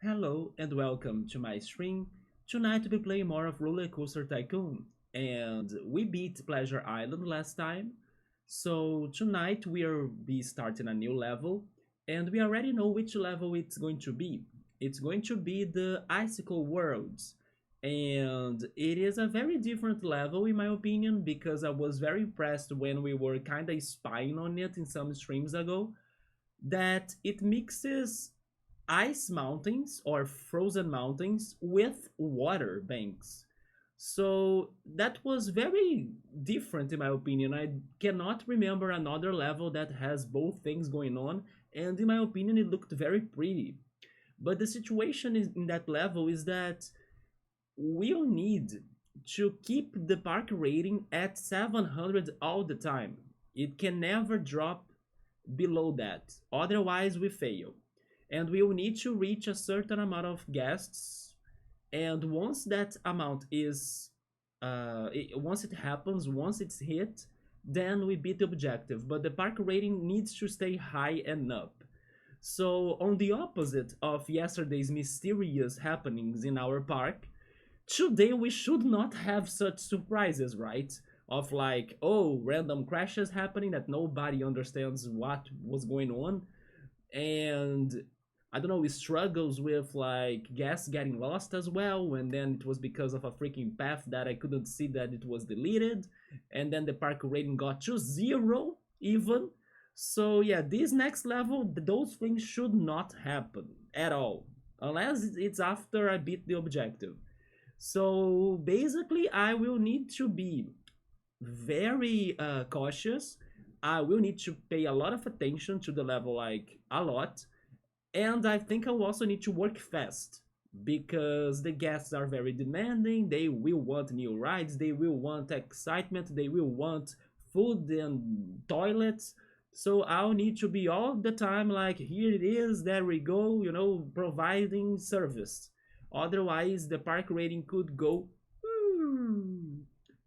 Hello and welcome to my stream. Tonight we'll be playing more of RollerCoaster Tycoon, and we beat Pleasure Island last time. So tonight we'll be starting a new level, and we already know which level it's going to be. It's going to be the Icicle Worlds, and it is a very different level in my opinion because I was very impressed when we were kind of spying on it in some streams ago that it mixes ice mountains or frozen mountains with water banks. So that was very different in my opinion. I cannot remember another level that has both things going on, and in my opinion, it looked very pretty. But the situation is in that level is that we'll need to keep the park rating at 700 all the time. It can never drop below that, otherwise, we fail. And we will need to reach a certain amount of guests. And once that amount is, once it happens, once it's hit, then we beat the objective. But the park rating needs to stay high and up. So, on the opposite of yesterday's mysterious happenings in our park, today we should not have such surprises, right? Of like, oh, random crashes happening that nobody understands what was going on, and I don't know, struggles with like guests getting lost as well, and then it was because of a freaking path that I couldn't see that it was deleted, and then the park rating got to zero even. So yeah, this next level, those things should not happen at all, unless it's after I beat the objective. So basically, I will need to be very cautious. I will need to pay a lot of attention to the level, like a lot. And I think I will also need to work fast because the guests are very demanding. They will want new rides, they will want excitement, they will want food and toilets. So I'll need to be all the time like, here it is, there we go, providing service. Otherwise, the park rating could go.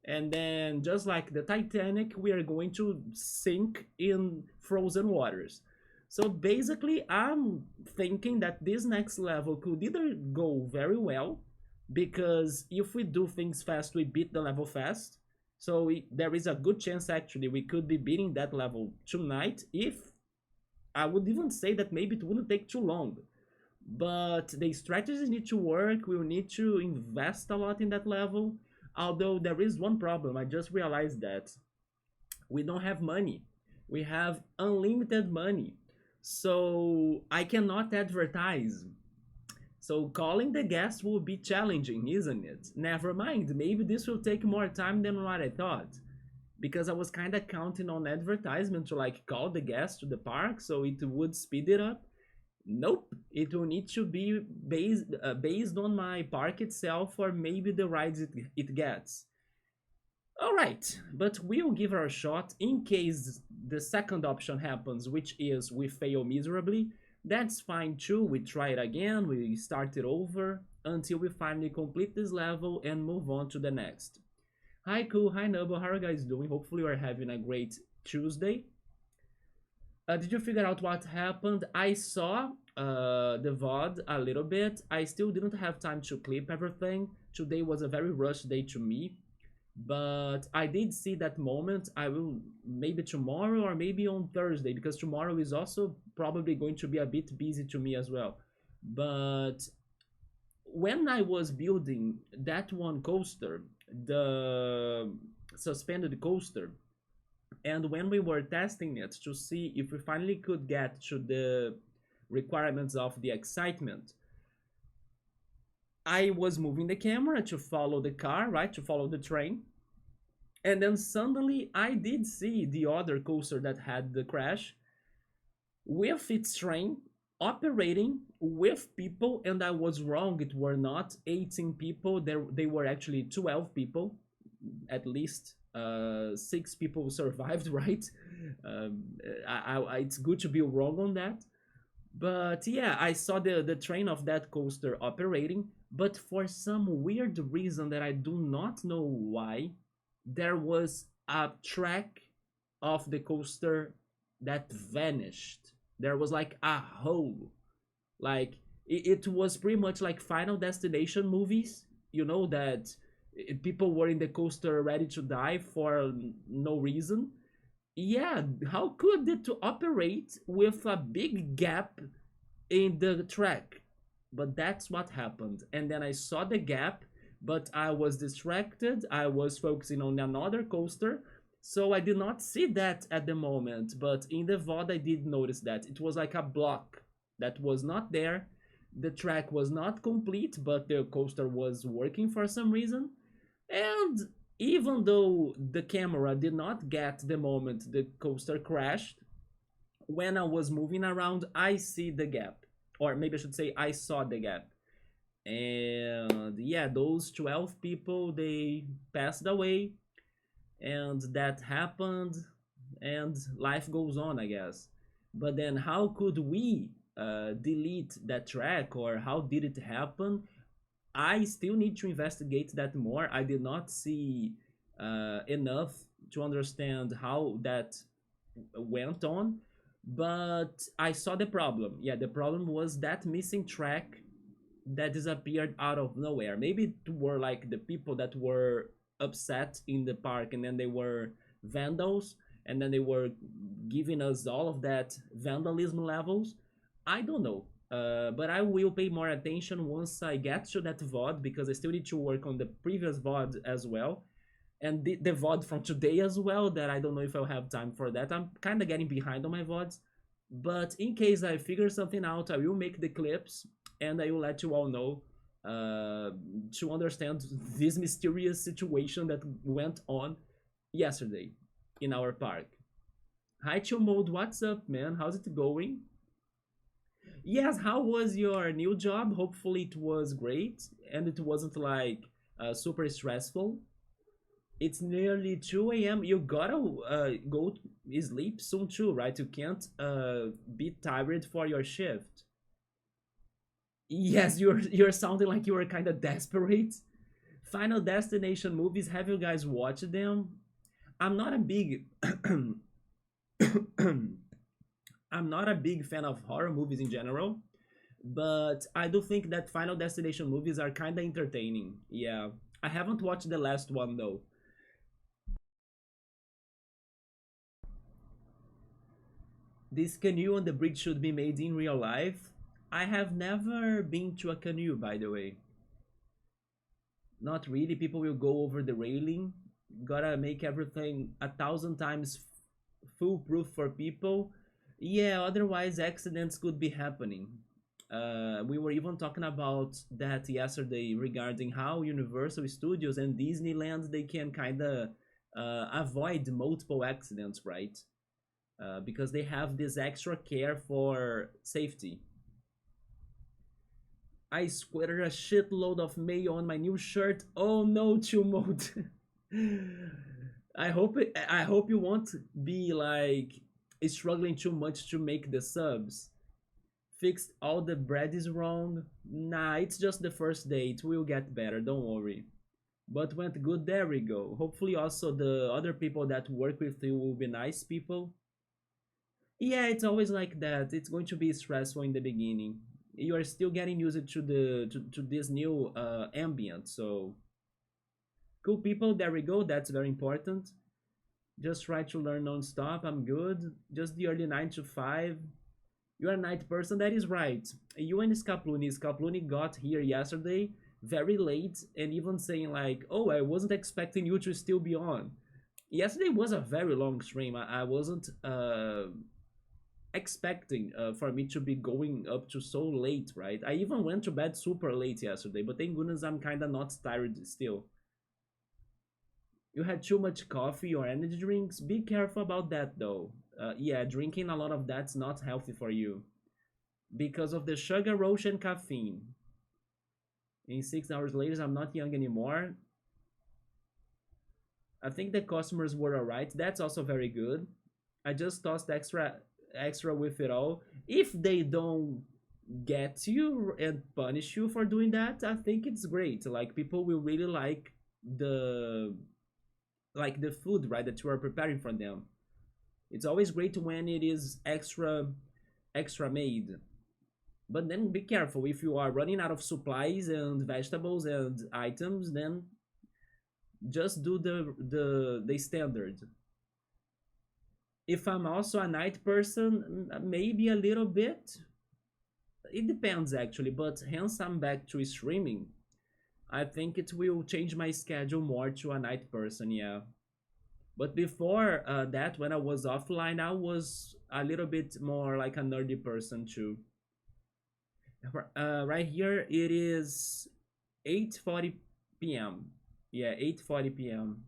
And then, just like the Titanic, we are going to sink in frozen waters. So basically, I'm thinking that this next level could either go very well, because if we do things fast, we beat the level fast. So there is a good chance actually we could be beating that level tonight. If I would even say that maybe it wouldn't take too long. But the strategies need to work. We'll need to invest a lot in that level. Although there is one problem, I just realized that we don't have money. We have unlimited money. So I cannot advertise. So calling the guests will be challenging, isn't it? Never mind, maybe this will take more time than what I thought. Because I was kind of counting on advertisement to like call the guests to the park so it would speed it up. Nope, it will need to be based on my park itself or maybe the rides it gets. Alright, but we'll give her a shot in case the second option happens, which is we fail miserably. That's fine too, we try it again, we start it over until we finally complete this level and move on to the next. Hi Cool, hi Noble, how are you guys doing? Hopefully you are having a great Tuesday. Did you figure out what happened? I saw the VOD a little bit. I still didn't have time to clip everything. Today was a very rushed day to me. But I did see that moment. I will maybe tomorrow or maybe on Thursday, because tomorrow is also probably going to be a bit busy to me as well. But when I was building that one coaster, the suspended coaster, and when we were testing it to see if we finally could get to the requirements of the excitement, I was moving the camera to follow the car, right, to follow the train, and then suddenly I did see the other coaster that had the crash with its train operating with people, and I was wrong. It were not 18 people, they were actually 12 people at least. 6 people survived, right? It's good to be wrong on that. But yeah, I saw the train of that coaster operating, but for some weird reason that I do not know why, there was a track of the coaster that vanished. There was like a hole. Like It was pretty much like Final Destination movies. You know that people were in the coaster ready to die for no reason. Yeah, how could it to operate with a big gap in the track? But that's what happened. And then I saw the gap, but I was distracted. I was focusing on another coaster. So I did not see that at the moment. But in the VOD, I did notice that. It was like a block that was not there. The track was not complete, but the coaster was working for some reason. And even though the camera did not get the moment the coaster crashed, when I was moving around, I see the gap. Or maybe I should say I saw the gap. And yeah, those 12 people, they passed away, and that happened, and life goes on, I guess. But then how could we delete that track, or how did it happen? I still need to investigate that more. I did not see enough to understand how that went on, but I saw the problem. Yeah, the problem was that missing track that disappeared out of nowhere. Maybe it were like the people that were upset in the park, and then they were vandals, and then they were giving us all of that vandalism levels. I don't know. But I will pay more attention once I get to that VOD, because I still need to work on the previous VOD as well, and the VOD from today as well, that I don't know if I'll have time for that. I'm kind of getting behind on my VODs. But in case I figure something out, I will make the clips, and I will let you all know to understand this mysterious situation that went on yesterday in our park. Hi, Chill Mode, what's up, man? How's it going? Yes, how was your new job? Hopefully, it was great and it wasn't like super stressful. It's nearly 2 a.m. You gotta go sleep soon too, right? You can't be tired for your shift. Yes, you're sounding like you were kind of desperate. Final Destination movies, have you guys watched them? I'm not a big I'm not a big fan of horror movies in general, but I do think that Final Destination movies are kind of entertaining. Yeah, I haven't watched the last one though. This canoe on the bridge should be made in real life. I have never been to a canoe, by the way. Not really. People will go over the railing. Gotta make everything 1,000 times foolproof for people. Yeah, otherwise accidents could be happening. We were even talking about that yesterday regarding how Universal Studios and Disneyland, they can kind of avoid multiple accidents, right? Because they have this extra care for safety. I squirted a shitload of mayo on my new shirt. Oh no, chill mode. I hope you won't be like struggling too much to make the subs. Fixed all the bread is wrong. Nah, it's just the first day. It will get better, don't worry. But went good, there we go. Hopefully also the other people that work with you will be nice people. Yeah, it's always like that. It's going to be stressful in the beginning. You are still getting used to to this new ambient, so cool people, there we go. That's very important. Just try to learn non-stop. I'm good. Just the early 9 to 5. You're a night person, that is right. You and Scapluni got here yesterday very late, and even saying like, oh, I wasn't expecting you to still be on. Yesterday was a very long stream. I wasn't expecting for me to be going up to so late, right? I even went to bed super late yesterday, but thank goodness I'm kind of not tired still. You had too much coffee or energy drinks? Be careful about that though. Yeah, drinking a lot of that's not healthy for you because of the sugar rush and caffeine. In 6 hours later, I'm not young anymore. I think the customers were alright. That's also very good. I just tossed extra with it all. If they don't get you and punish you for doing that, I think it's great. Like people will really the the food, right, that you are preparing for them. It's always great when it is extra made. But then be careful. If you are running out of supplies and vegetables and items, then just do the standard. If I'm also a night person, maybe a little bit. It depends actually, but hence I'm back to streaming. I think it will change my schedule more to a night person, yeah. But before that, when I was offline, I was a little bit more like a nerdy person too. Right here, it is 8:40 p.m. Yeah, 8:40 p.m.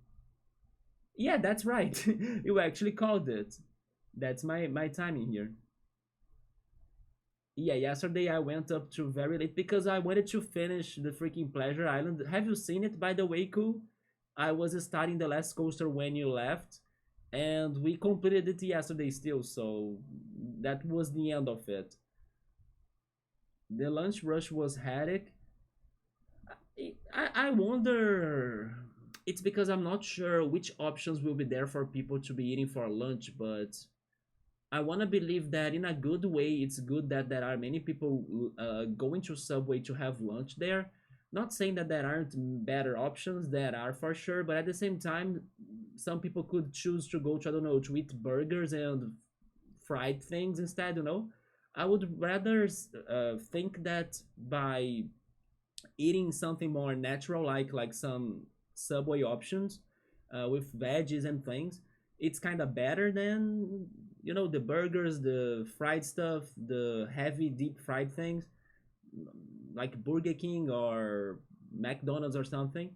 Yeah, that's right. You actually called it. That's my timing here. Yeah, yesterday I went up to very late because I wanted to finish the freaking Pleasure Island. Have you seen it, by the way, cool? I was starting the last coaster when you left, and we completed it yesterday still, so that was the end of it. The lunch rush was headache. I wonder. It's because I'm not sure which options will be there for people to be eating for lunch, but I want to believe that in a good way, it's good that there are many people going to Subway to have lunch there. Not saying that there aren't better options, there are for sure, but at the same time, some people could choose to go to, I don't know, to eat burgers and fried things instead, you know? I would rather think that by eating something more natural, like some Subway options with veggies and things, it's kind of better than the burgers, the fried stuff, the heavy deep fried things like Burger King or McDonald's or something.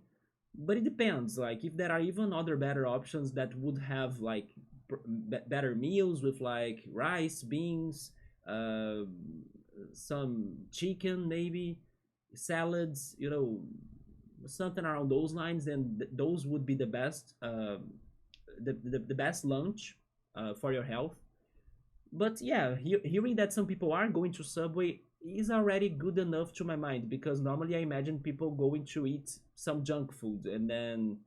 But it depends. Like if there are even other better options that would have like better meals with like rice, beans, uh, some chicken, maybe salads, something around those lines, then those would be the best, the best lunch for your health. But yeah, hearing that some people are going to Subway is already good enough to my mind, because normally I imagine people going to eat some junk food, and then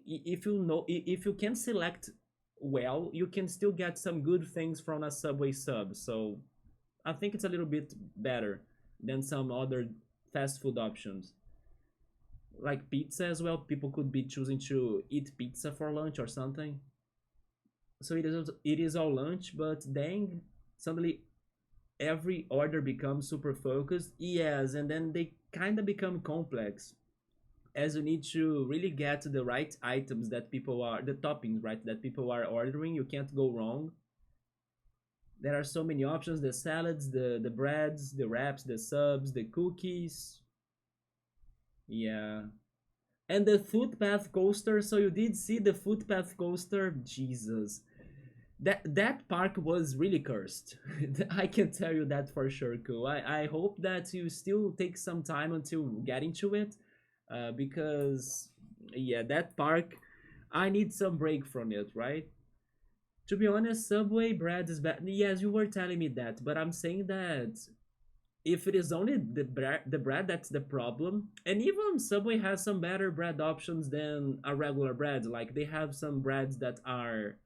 if you can select well, you can still get some good things from a Subway sub. So I think it's a little bit better than some other fast food options. Like pizza as well, people could be choosing to eat pizza for lunch or something. So it is all lunch, but dang, suddenly every order becomes super focused. Yes, and then they kind of become complex, as you need to really get the right items that people are the toppings, right, that people are ordering. You can't go wrong. There are so many options: the salads, the breads, the wraps, the subs, the cookies. Yeah. And the footpath coaster. So you did see the footpath coaster? Jesus, that park was really cursed. I can tell you that for sure, cool. I hope that you still take some time until getting to it, because yeah, that park, I need some break from it, right? To be honest, Subway bread is bad. Yes, you were telling me that, but I'm saying that if it is only the bread that's the problem, and even Subway has some better bread options than a regular bread. Like they have some breads that are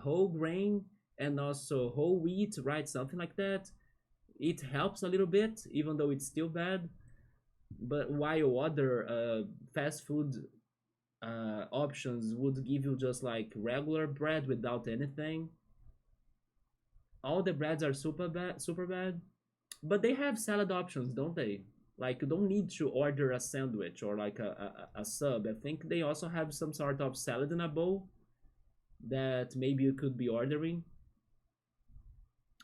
whole grain and also whole wheat, right? Something like that. It helps a little bit, even though it's still bad. But while other fast food options would give you just like regular bread without anything, all the breads are super bad, super bad. But they have salad options, don't they? Like you don't need to order a sandwich or like a sub. I think they also have some sort of salad in a bowl that maybe you could be ordering.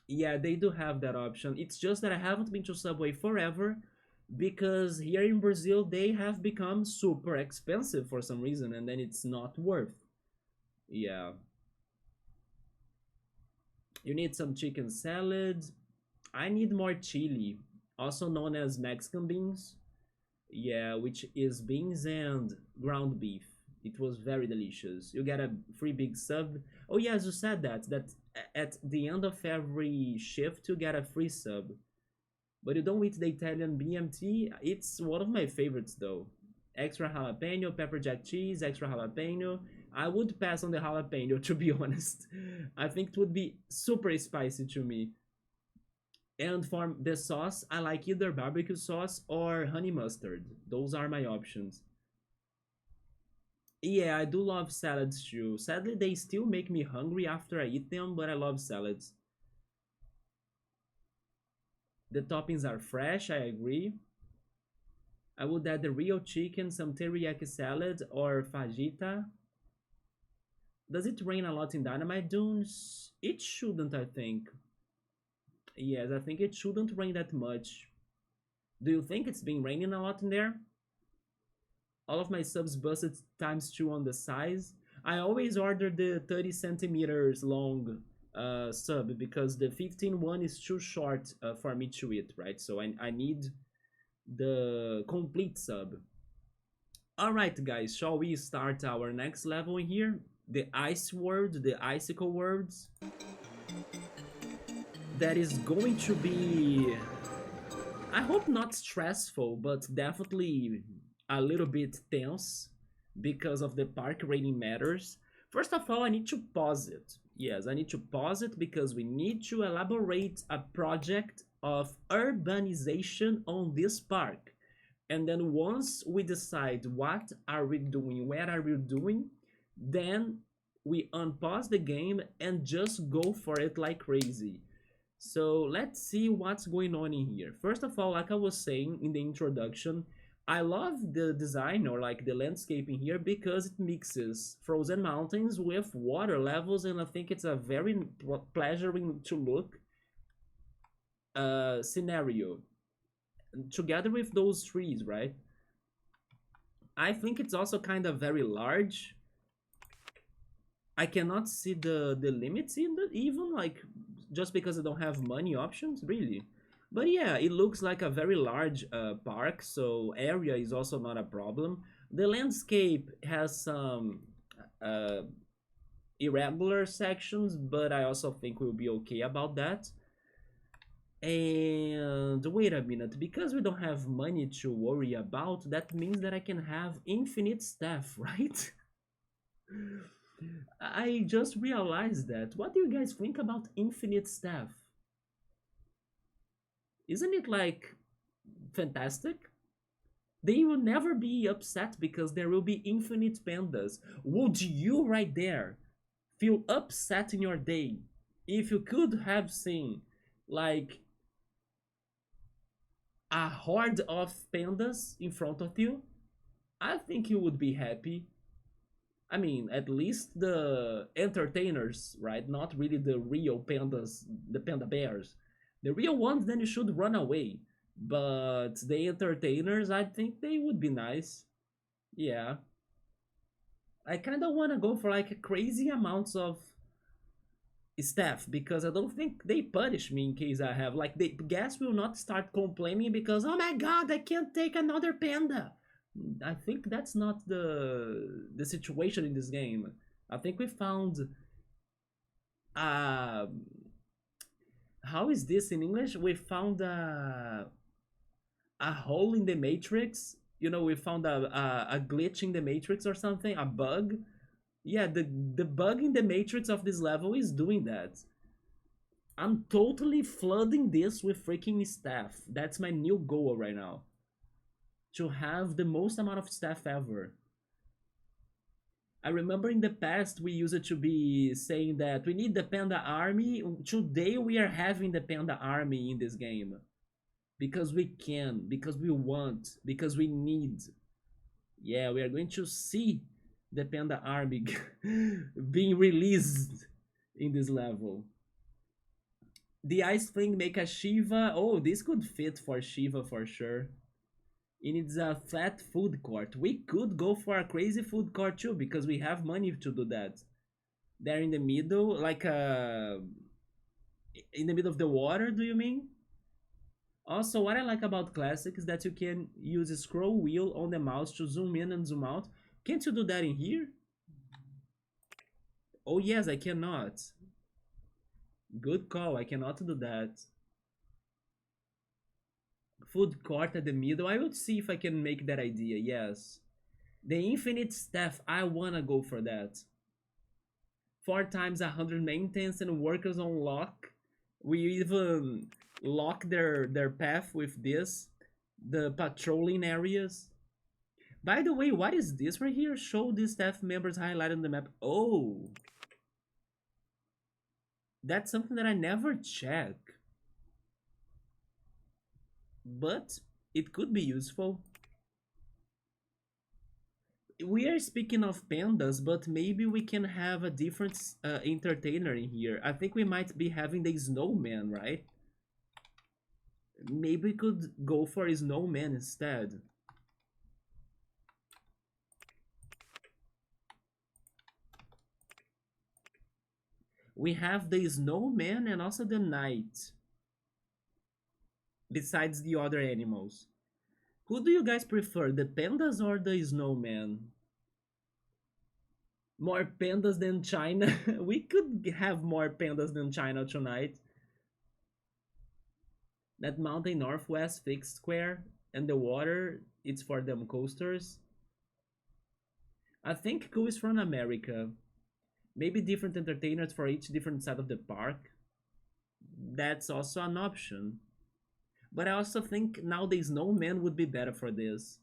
Yeah, they do have that option. It's just that I haven't been to Subway forever, because here in Brazil they have become super expensive for some reason, and then it's not worth. Yeah, you need some chicken salad. I need more chili, also known as Mexican beans. Yeah, which is beans and ground beef. It was very delicious. You get a free big sub. Oh yes, you said that at the end of every shift you get a free sub. But you don't eat the Italian BMT. It's one of my favorites though. Extra jalapeno, pepper jack cheese, extra jalapeno. I would pass on the jalapeno to be honest. I think it would be super spicy to me. And for the sauce, I like either barbecue sauce or honey mustard. Those are my options. Yeah, I do love salads too. Sadly, they still make me hungry after I eat them, but I love salads. The toppings are fresh, I agree. I would add the real chicken, some teriyaki salad, or fajita. Does it rain a lot in Dynamite Dunes? It shouldn't, I think. Yes, I think it shouldn't rain that much. Do you think it's been raining a lot in there? All of my subs busted times 2 on the size. I always order the 30 centimeters long sub because the 15 one is too short for me to eat, right? So I need the complete sub. Alright guys, shall we start our next level in here? The Ice World, the Icicle Worlds. That is going to be, I hope not stressful, but definitely a little bit tense because of the park rating matters. First of all, I need to pause it. Yes, I need to pause it because we need to elaborate a project of urbanization on this park. And then once we decide what are we doing, where are we doing, then we unpause the game and just go for it like crazy. So let's see what's going on in here. First of all, like I was saying in the introduction, I love the design or like the landscaping here because it mixes frozen mountains with water levels, and I think it's a very pleasuring to look scenario together with those trees, right? I think it's also kind of very large. I cannot see the limits in the even like just because I don't have money options, really. But yeah, it looks like a very large park, so area is also not a problem. The landscape has some uh, irregular sections, but I also think we'll be okay about that. And wait a minute, because we don't have money to worry about, that means that I can have infinite staff, right? I just realized that. What do you guys think about infinite staff? Isn't it like fantastic? They will never be upset because there will be infinite pandas. Would you right there feel upset in your day if you could have seen like a horde of pandas in front of you? I think you would be happy. I mean, at least the entertainers, right? Not really the real pandas, the panda bears. The real ones, then you should run away. But the entertainers, I think they would be nice. Yeah. I kind of want to go for like crazy amounts of staff because I don't think they punish me in case I have. Like, the guests will not start complaining because, oh my god, I can't take another panda. I think that's not the situation in this game. I think we found uh how is this in English? We found a hole in the matrix. You know, we found a glitch in the matrix or something, a bug. Yeah, the bug in the matrix of this level is doing that. I'm totally flooding this with freaking staff. That's my new goal right now. To have the most amount of staff ever. I remember in the past we used to be saying that we need the panda army. Today we are having the panda army in this game. Because we can, because we want, because we need. Yeah, we are going to see the panda army being released in this level. The ice thing make a Shiva. Oh, this could fit for Shiva for sure. It needs a flat food court. We could go for a crazy food court too because we have money to do that. There in the middle, like in the middle of the water, do you mean? Also, what I like about Classic is that you can use a scroll wheel on the mouse to zoom in and zoom out. Can't you do that in here? Oh yes, I cannot. Good call, I cannot do that. Food court at the middle. I will see if I can make that idea, yes. The infinite staff, I wanna go for that. 4 times 100 maintenance and workers on lock. We even lock their path with this, the patrolling areas. By the way, what is this right here? Show the staff members highlighted on the map. Oh, that's something that I never check, but it could be useful. We are speaking of pandas, but maybe we can have a different entertainer in here. I think we might be having the snowman, right? Maybe we could go for a snowman instead. We have the snowman and also the knight, besides the other animals. Who do you guys prefer, the pandas or the snowman? More pandas than China? We could have more pandas than China tonight. That mountain northwest fixed square and the water, it's for them coasters. I think Cool is from America. Maybe different entertainers for each different side of the park. That's also an option. But I also think nowadays Snowman would be better for this.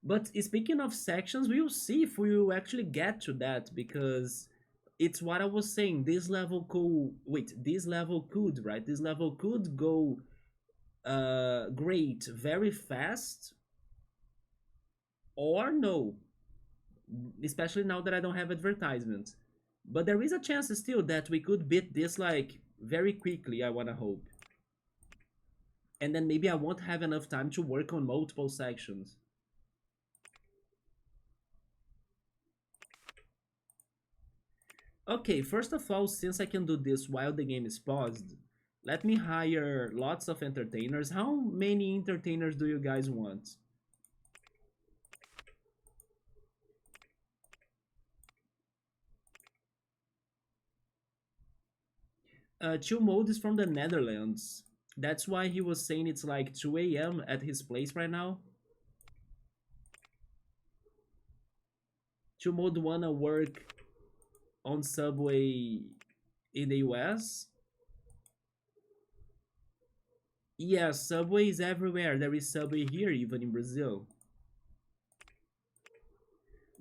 But speaking of sections, we'll see if we will actually get to that, because it's what I was saying. This level could wait. This level could, right? This level could go great very fast, or no. Especially now that I don't have advertisements. But there is a chance still that we could beat this like very quickly. I wanna hope. And then maybe I won't have enough time to work on multiple sections. Okay, first of all, since I can do this while the game is paused, let me hire lots of entertainers. How many entertainers do you guys want? Chill Mode is from the Netherlands. That's why he was saying it's like 2 a.m. at his place right now. Chill Mode wanna work on Subway in the US. Yeah, Subway is everywhere. There is Subway here, even in Brazil.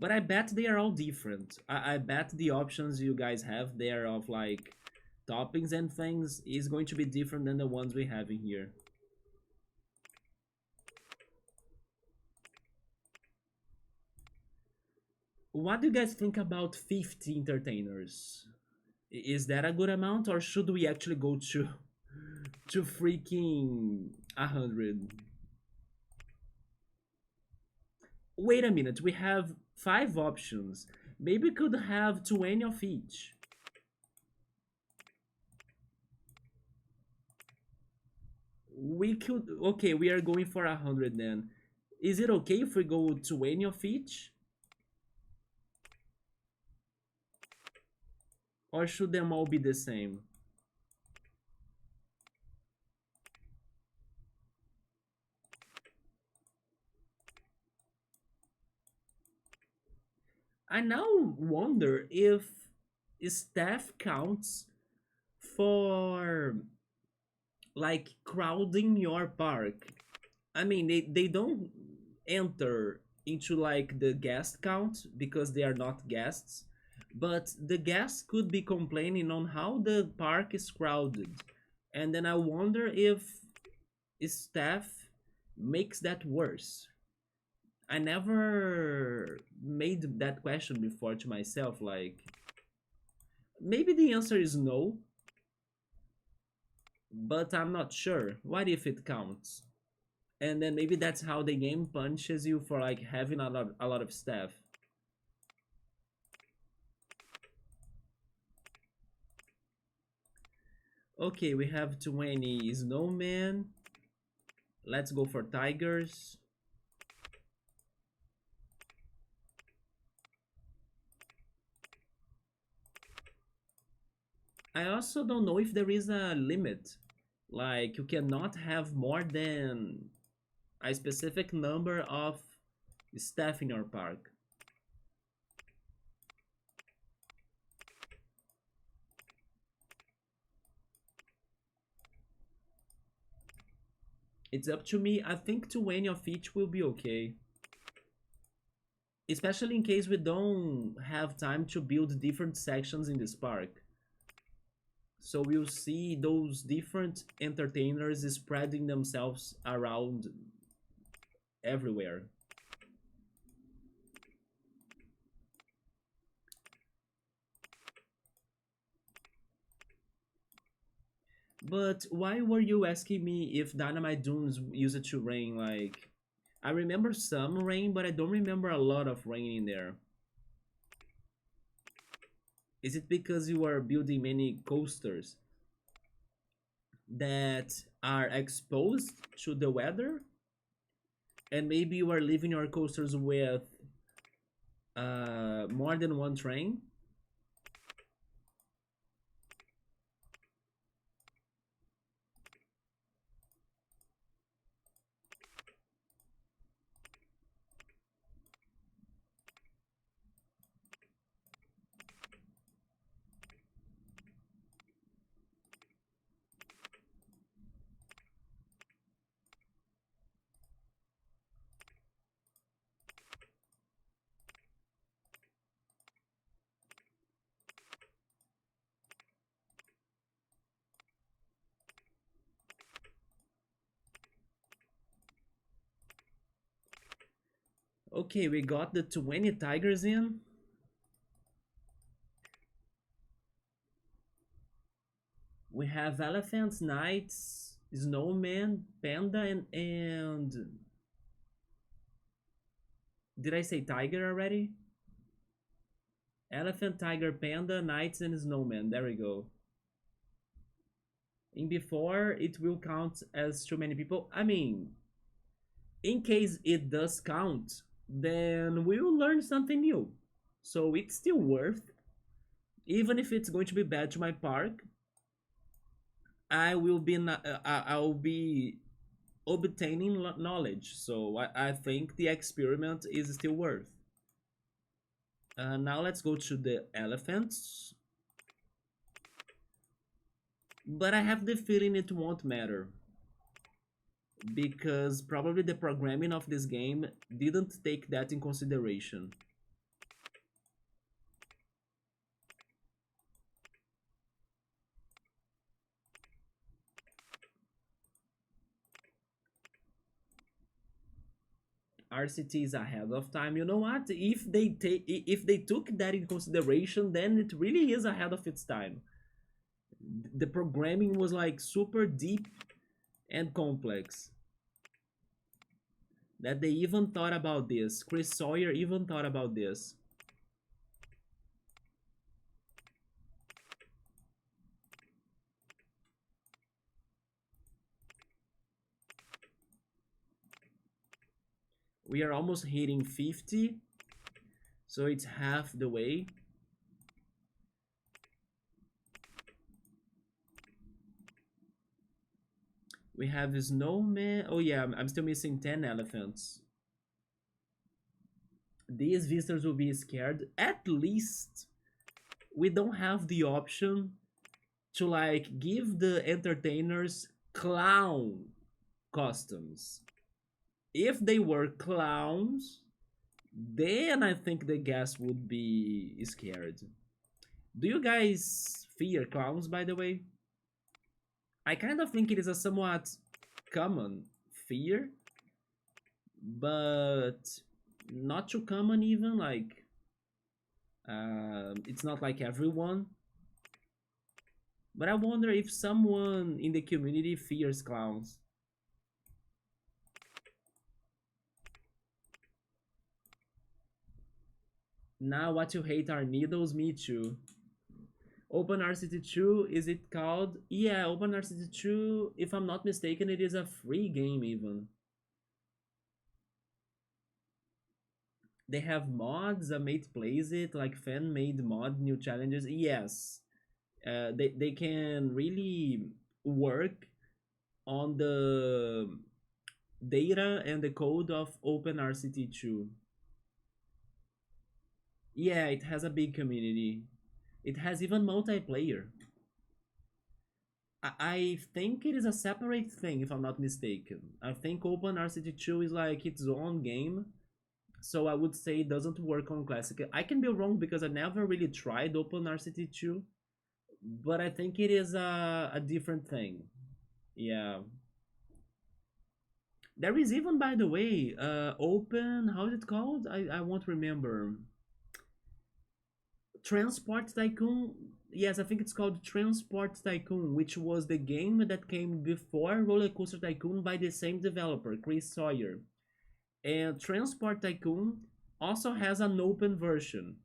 But I bet they are all different. I bet the options you guys have there of like toppings and things is going to be different than the ones we have in here. What do you guys think about 50 entertainers? Is that a good amount, or should we actually go to freaking 100? Wait a minute, we have 5 options. Maybe we could have 20 of each. We could, okay, we are going for 100 then. Is it okay if we go 20 of each? Or should them all be the same? I now wonder if staff counts for like crowding your park. I mean, they don't enter into like the guest count because they are not guests, but the guests could be complaining on how the park is crowded. And then I wonder if staff makes that worse. I never made that question before to myself, like maybe the answer is no, but I'm not sure. What if it counts? And then maybe that's how the game punishes you for like having a lot of staff. Okay, we have 20 snowmen. Let's go for tigers. I also don't know if there is a limit. Like, you cannot have more than a specific number of staff in your park. It's up to me. I think 20 of each will be okay. Especially in case we don't have time to build different sections in this park. So we'll see those different entertainers spreading themselves around everywhere. But why were you asking me if Dynamite Dunes used to rain? Like, I remember some rain, but I don't remember a lot of rain in there. Is it because you are building many coasters that are exposed to the weather? And maybe you are leaving your coasters with more than one train? Okay, we got the 20 tigers in. We have elephants, knights, snowman, panda, and did I say tiger already? Elephant, tiger, panda, knights, and snowman. There we go. In before, it will count as too many people. I mean, in case it does count, then we'll learn something new. So it's still worth, even if it's going to be bad to my park. I'll be obtaining knowledge. So I think the experiment is still worth. Now let's go to the elephants. But I have the feeling it won't matter because probably the programming of this game didn't take that in consideration. RCT is ahead of time. You know what? If they took that in consideration, then it really is ahead of its time. The programming was like super deep and complex. That they even thought about this. Chris Sawyer even thought about this. We are almost hitting 50, so it's half the way. We have a snowman. Oh yeah, I'm still missing 10 elephants. These visitors will be scared. At least we don't have the option to like give the entertainers clown costumes. If they were clowns, then I think the guests would be scared. Do you guys fear clowns, by the way? I kind of think it is a somewhat common fear, but not too common even. Like, it's not like everyone. But I wonder if someone in the community fears clowns. Now, what you hate are needles, me too. Open RCT 2, is it called? Yeah, Open RCT 2, if I'm not mistaken, it is a free game even. They have mods, a mate plays it, like fan made mod, new challenges. Yes, they can really work on the data and the code of OpenRCT2. Yeah, it has a big community. It has even multiplayer. I think it is a separate thing, if I'm not mistaken. I think Open RCT 2 is like its own game, so I would say it doesn't work on Classic. I can be wrong because I never really tried Open RCT 2, but I think it is a different thing. Yeah. There is even, by the way, Open, how is it called? I won't remember. Transport Tycoon. Yes, I think it's called Transport Tycoon, which was the game that came before RollerCoaster Tycoon by the same developer, Chris Sawyer. And Transport Tycoon also has an open version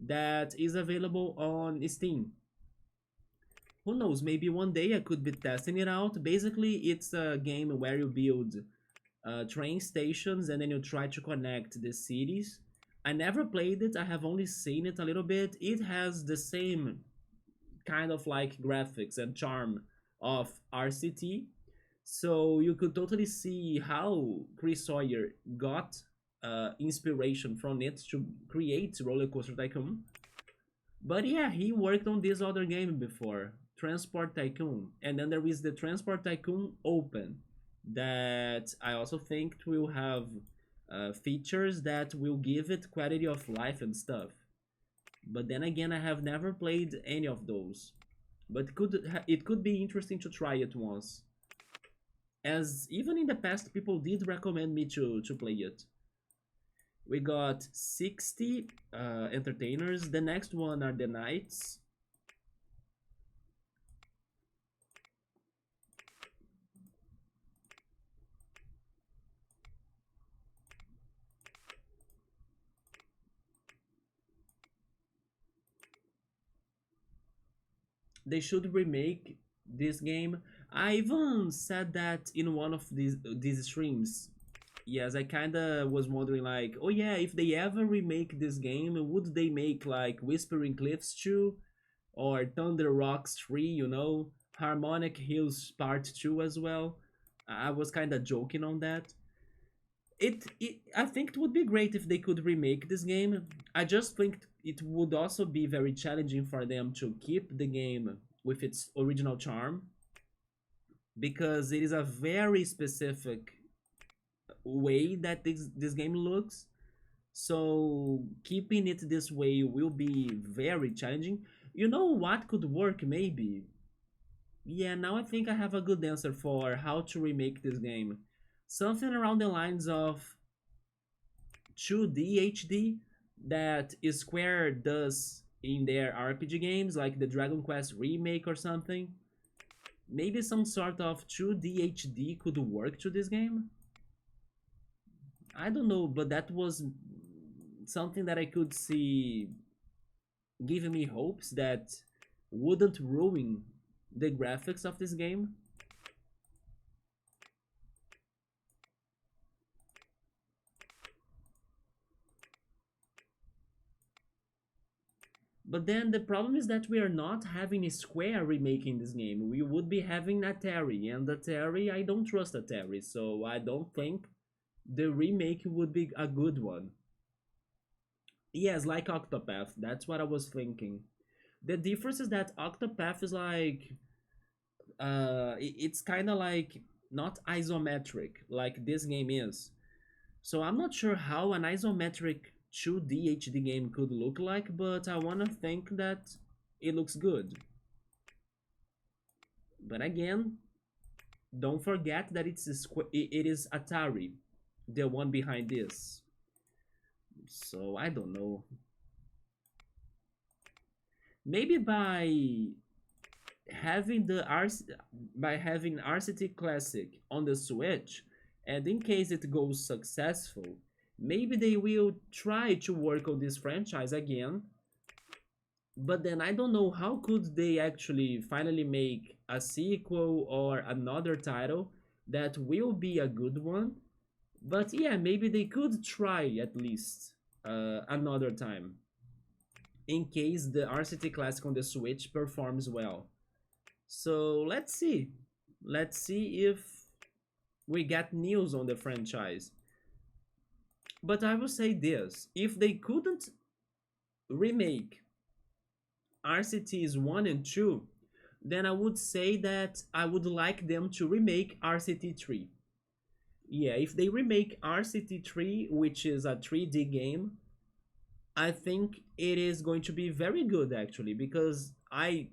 that is available on Steam. Who knows, maybe one day I could be testing it out. Basically, it's a game where you build train stations and then you try to connect the cities. I never played it, I have only seen it a little bit. It has the same kind of like graphics and charm of RCT. So you could totally see how Chris Sawyer got inspiration from it to create Roller Coaster Tycoon. But yeah, he worked on this other game before, Transport Tycoon. And then there is the Transport Tycoon Open that I also think will have features that will give it quality of life and stuff. But then again, I have never played any of those. But it could be interesting to try it once. As even in the past, people did recommend me to play it. We got 60 entertainers. The next one are the knights. They should remake this game. I even said that in one of these streams. Yes, I kinda was wondering like, oh yeah, if they ever remake this game, would they make like Whispering Cliffs 2 or Thunder Rocks 3, you know, Harmonic Hills Part 2 as well? I was kinda joking on that. I think it would be great if they could remake this game. I just think it would also be very challenging for them to keep the game with its original charm because it is a very specific way that this game looks. So keeping it this way will be very challenging. You know what could work maybe? Yeah, now I think I have a good answer for how to remake this game. Something around the lines of 2D HD that Square does in their RPG games, like the Dragon Quest remake or something. Maybe some sort of 2D HD could work to this game. I don't know, but that was something that I could see giving me hopes that wouldn't ruin the graphics of this game. But then the problem is that we are not having a Square remaking this game. We would be having Atari, and Atari, I don't trust Atari, so I don't think the remake would be a good one. Yes, like Octopath, that's what I was thinking. The difference is that Octopath is like, it's kind of like not isometric like this game is. So I'm not sure how an isometric 2D HD game could look like, but I wanna think that it looks good. But again, don't forget that it is Atari, the one behind this. So I don't know. Maybe having the RC, by having RCT Classic on the Switch, and in case it goes successful, maybe they will try to work on this franchise again. But then I don't know how could they actually finally make a sequel or another title that will be a good one. But yeah, maybe they could try at least another time in case the RCT Classic on the Switch performs well. So let's see. Let's see if we get news on the franchise. But I will say this, if they couldn't remake RCTs 1 and 2, then I would say that I would like them to remake RCT3. Yeah, if they remake RCT3, which is a 3D game, I think it is going to be very good actually, because I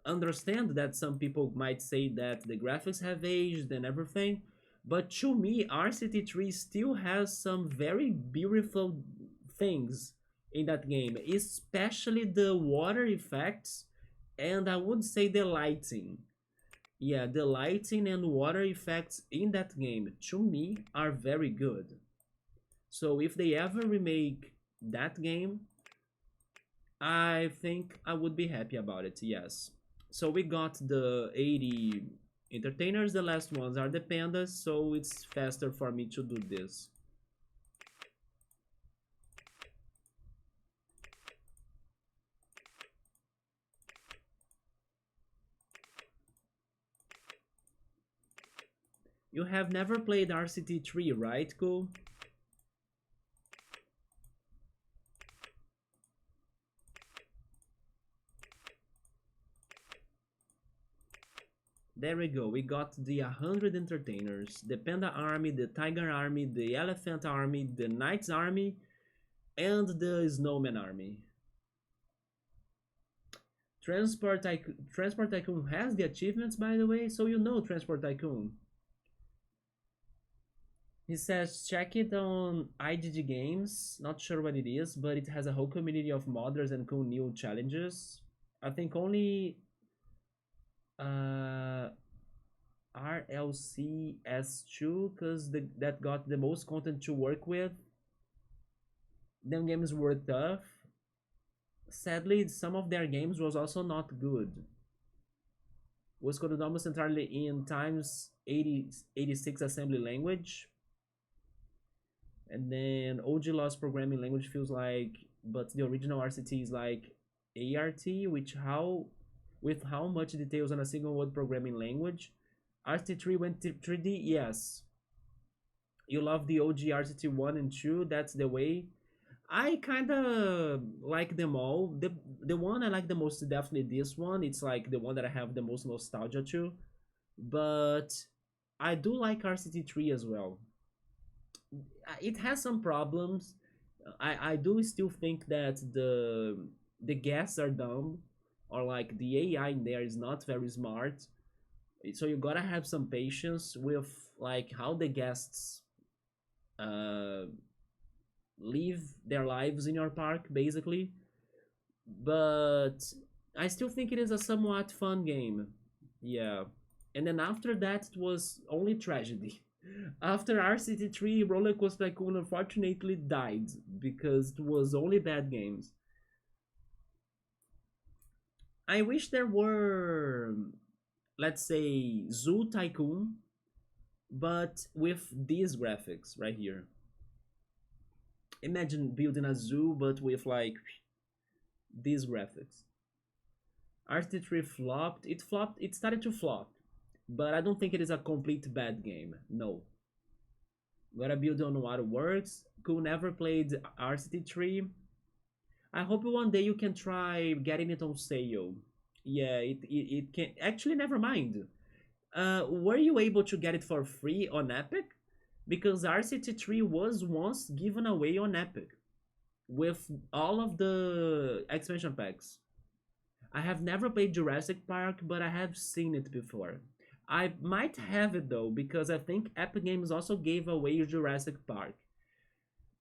understand that some people might say that the graphics have aged and everything, but to me, RCT3 still has some very beautiful things in that game, especially the water effects, and I would say the lighting. Yeah, the lighting and water effects in that game, to me, are very good. So if they ever remake that game, I think I would be happy about it, yes. So we got the 80 entertainers, the last ones are the pandas, so it's faster for me to do this. You have never played RCT3, right? Cool. There we go. We got the 100 entertainers, the panda army, the tiger army, the elephant army, the knight's army, and the snowman army. Transport Tycoon has the achievements, by the way, so you know Transport Tycoon. He says, check it on IGG Games. Not sure what it is, but it has a whole community of modders and cool new challenges. I think only uh, RLCS2, because that got the most content to work with. Them games were tough. Sadly, some of their games was also not good. Was coded almost entirely in times 86 assembly language. And then OG Lost programming language feels like, but the original RCT is like ART, which how with how much details on a single word programming language. RCT3 went to 3D, yes. You love the OG RCT 1 and 2, that's the way. I kind of like them all. The one I like the most is definitely this one. It's like the one that I have the most nostalgia to. But I do like RCT3 as well. It has some problems. I do still think that the guests are dumb, or like the AI in there is not very smart. So you gotta have some patience with like how the guests uh live their lives in your park, basically. But I still think it is a somewhat fun game. Yeah. And then after that, it was only tragedy. After RCT3, RollerCoaster Tycoon unfortunately died because it was only bad games. I wish there were, let's say, Zoo Tycoon, but with these graphics right here. Imagine building a zoo, but with like these graphics. RCT3 flopped. It flopped. It started to flop, but I don't think it is a complete bad game. No. Gotta build on what works. Could never played RCT3. I hope one day you can try getting it on sale. Yeah, it can. Actually, never mind. Were you able to get it for free on Epic? Because RCT3 was once given away on Epic with all of the expansion packs. I have never played Jurassic Park, but I have seen it before. I might have it though, because I think Epic Games also gave away Jurassic Park.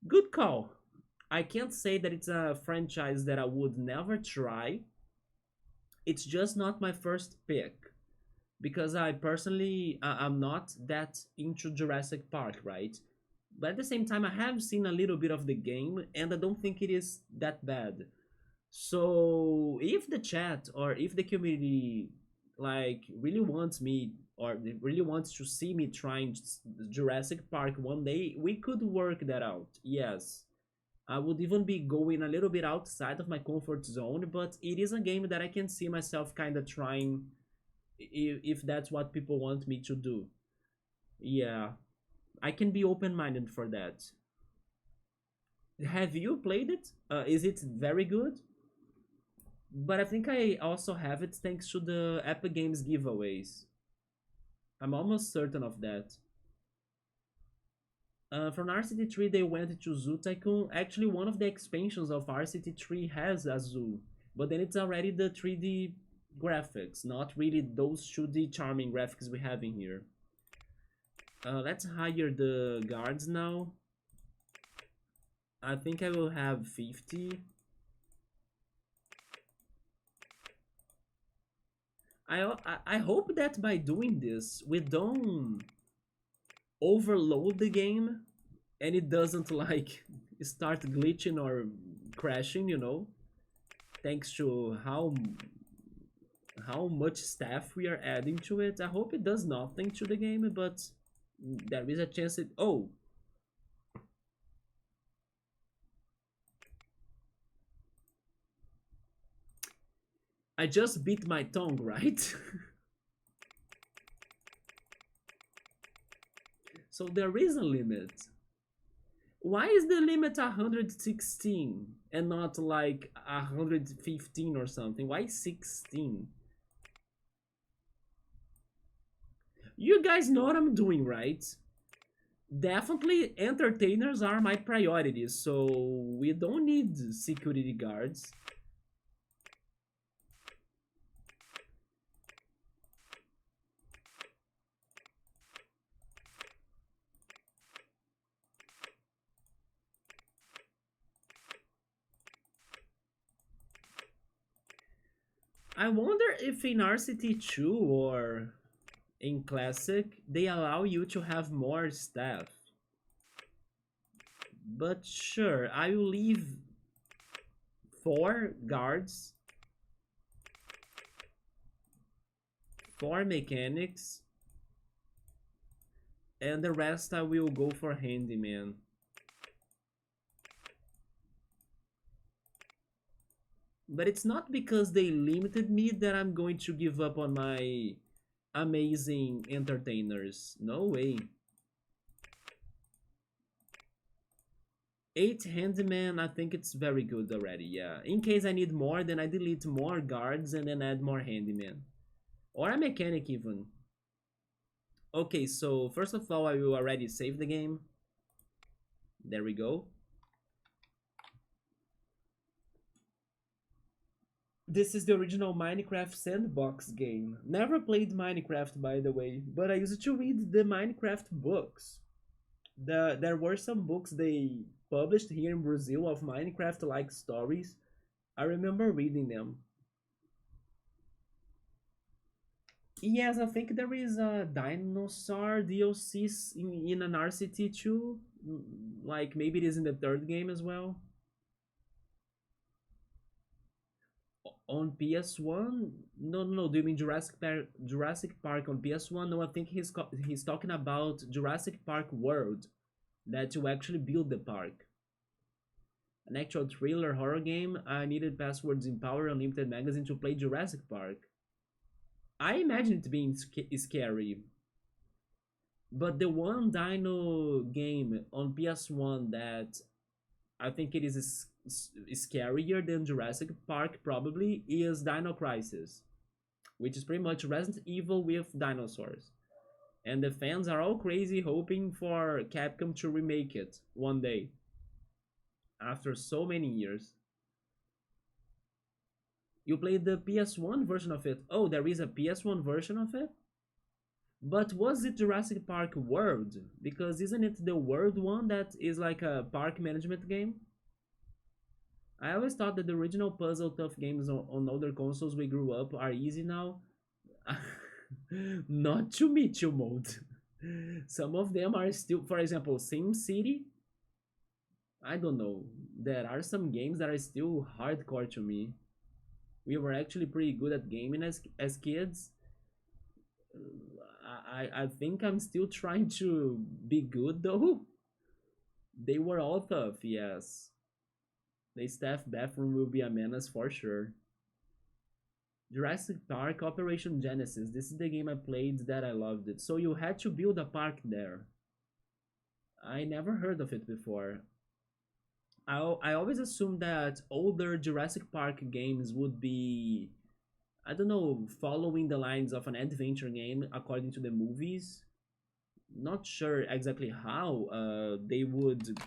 Good call. I can't say that it's a franchise that I would never try. It's just not my first pick. Because I personally, I'm not that into Jurassic Park, right? But at the same time, I have seen a little bit of the game, and I don't think it is that bad. So if the chat or if the community like really wants me or really wants to see me trying Jurassic Park one day, we could work that out. Yes. I would even be going a little bit outside of my comfort zone, but it is a game that I can see myself kind of trying if that's what people want me to do. Yeah, I can be open minded for that. Have you played it? Is it very good? But I think I also have it thanks to the Epic Games giveaways. I'm almost certain of that. From RCT3, they went to Zoo Tycoon. Actually, one of the expansions of RCT3 has a zoo, but then it's already the 3D graphics, not really those 2D charming graphics we have in here. Let's hire the guards now. I think I will have 50. I hope that by doing this, we don't overload the game and it doesn't like start glitching or crashing, you know, thanks to how much staff we are adding to it. I hope it does nothing to the game, but there is a chance it. Oh, I just bit my tongue, right? So there is a limit. Why is the limit 116 and not like 115 or something? Why 16? You guys know what I'm doing, right? Definitely entertainers are my priority, so we don't need security guards. I wonder if in RCT2 or in Classic, they allow you to have more staff. But sure, I will leave 4 guards, 4 mechanics, and the rest I will go for handyman. But it's not because they limited me that I'm going to give up on my amazing entertainers. No way. 8 handyman, I think it's very good already, yeah. In case I need more, then I delete more guards and then add more handyman. Or a mechanic even. Okay, so first of all, I will already save the game. There we go. This is the original Minecraft sandbox game. Never played Minecraft, by the way, but I used to read the Minecraft books. There were some books they published here in Brazil of Minecraft-like stories. I remember reading them. Yes, I think there is a dinosaur DLC in an RCT too. Like maybe it is in the third game as well. On PS1? No, no, no. Do you mean Jurassic Park on PS1? No, I think he's talking about Jurassic Park World, that you actually build the park. An actual thriller horror game. I needed passwords in Power Unlimited magazine to play Jurassic Park. I imagine it being scary, but the one Dino game on PS1 that I think it is scarier than Jurassic Park probably is Dino Crisis, which is pretty much Resident Evil with dinosaurs. And the fans are all crazy hoping for Capcom to remake it one day after so many years. You played the PS1 version of it. Oh, there is a PS1 version of it? But was it Jurassic Park World? Because isn't it the World one that is like a park management game? I always thought that the original puzzle tough games on older consoles we grew up are easy now. Not to Mitchell mode. Some of them are still, for example, SimCity. I don't know. There are some games that are still hardcore to me. We were actually pretty good at gaming as kids. I think I'm still trying to be good though. They were all tough, yes. The staff bathroom will be a menace for sure. Jurassic Park Operation Genesis. This is the game I played that I loved it. So you had to build a park there. I never heard of it before. I always assumed that older Jurassic Park games would be, I don't know, following the lines of an adventure game according to the movies. Not sure exactly how they would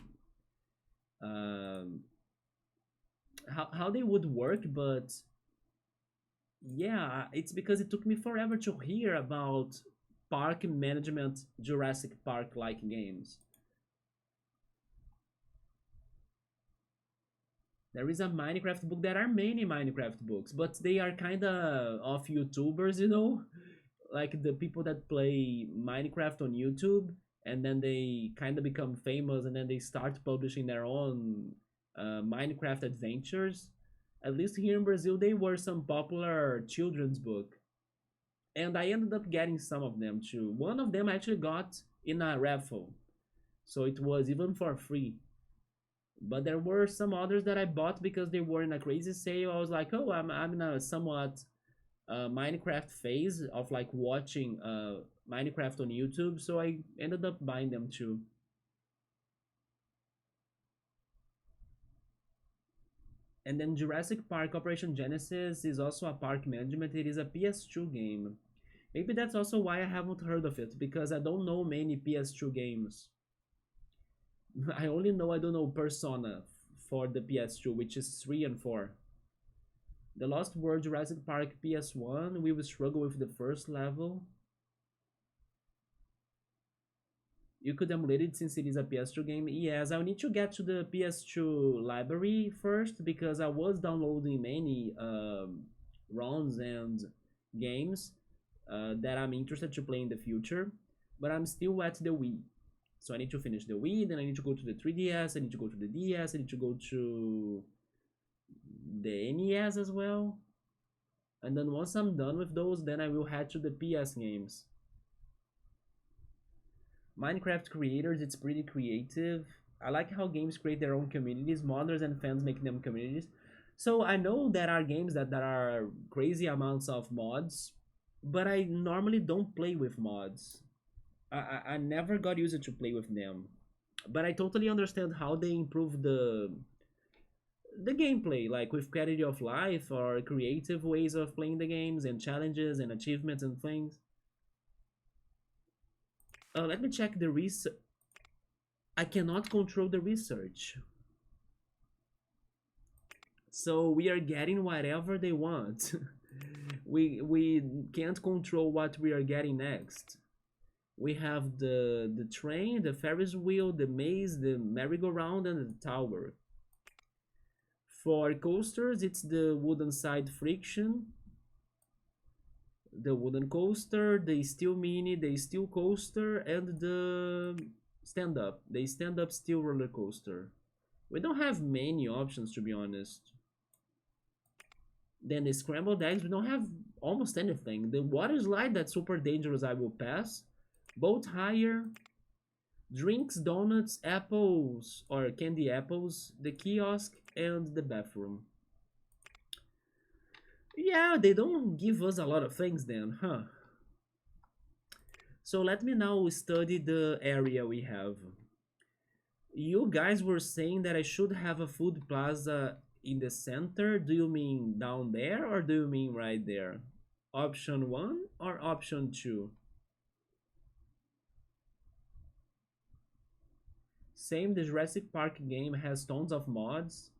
um, how they would work, but yeah, it's because it took me forever to hear about park management Jurassic Park like games. There is a Minecraft book. There are many Minecraft books, but they are kind of YouTubers, you know, like the people that play Minecraft on YouTube, and then they kind of become famous, and then they start publishing their own Minecraft adventures. At least here in Brazil, they were some popular children's book, and I ended up getting some of them too. One of them I actually got in a raffle, so it was even for free. But there were some others that I bought because they were in a crazy sale. I was like, oh, I'm in a somewhat Minecraft phase of like watching Minecraft on YouTube, so I ended up buying them too. And then Jurassic Park Operation Genesis is also a park management. It is a PS2 game. Maybe that's also why I haven't heard of it because I don't know many PS2 games. I don't know Persona for the PS2, which is 3 and 4. The Lost World Jurassic Park PS1, we will struggle with the first level. You could emulate it since it is a PS2 game. Yes, I'll need to get to the PS2 library first because I was downloading many ROMs and games that I'm interested to play in the future, but I'm still at the Wii. So I need to finish the Wii, then I need to go to the 3DS, I need to go to the DS, I need to go to the NES as well. And then once I'm done with those, then I will head to the PS games. Minecraft creators, it's pretty creative. I like how games create their own communities, modders and fans make them communities. So I know there are games that are crazy amounts of mods, but I normally don't play with mods. I never got used to play with them. But I totally understand how they improve the gameplay, like with quality of life or creative ways of playing the games and challenges and achievements and things. Let me check the research. I cannot control the research. So we are getting whatever they want. We can't control what we are getting next. We have the train, the Ferris wheel, the maze, the merry-go-round, and the tower. For coasters, it's the wooden side friction, the wooden coaster, the steel mini, the steel coaster, and the stand-up, the stand-up steel roller coaster. We don't have many options to be honest. Then the scrambled eggs, we don't have almost anything. The water slide, that's super dangerous, I will pass. Boat hire, drinks, donuts, apples or candy apples, the kiosk, and the bathroom. Yeah, they don't give us a lot of things then, huh? So let me now study the area we have. You guys were saying that I should have a food plaza in the center. Do you mean down there or do you mean right there? Option 1 or option 2? Same, the Jurassic Park game has tons of mods.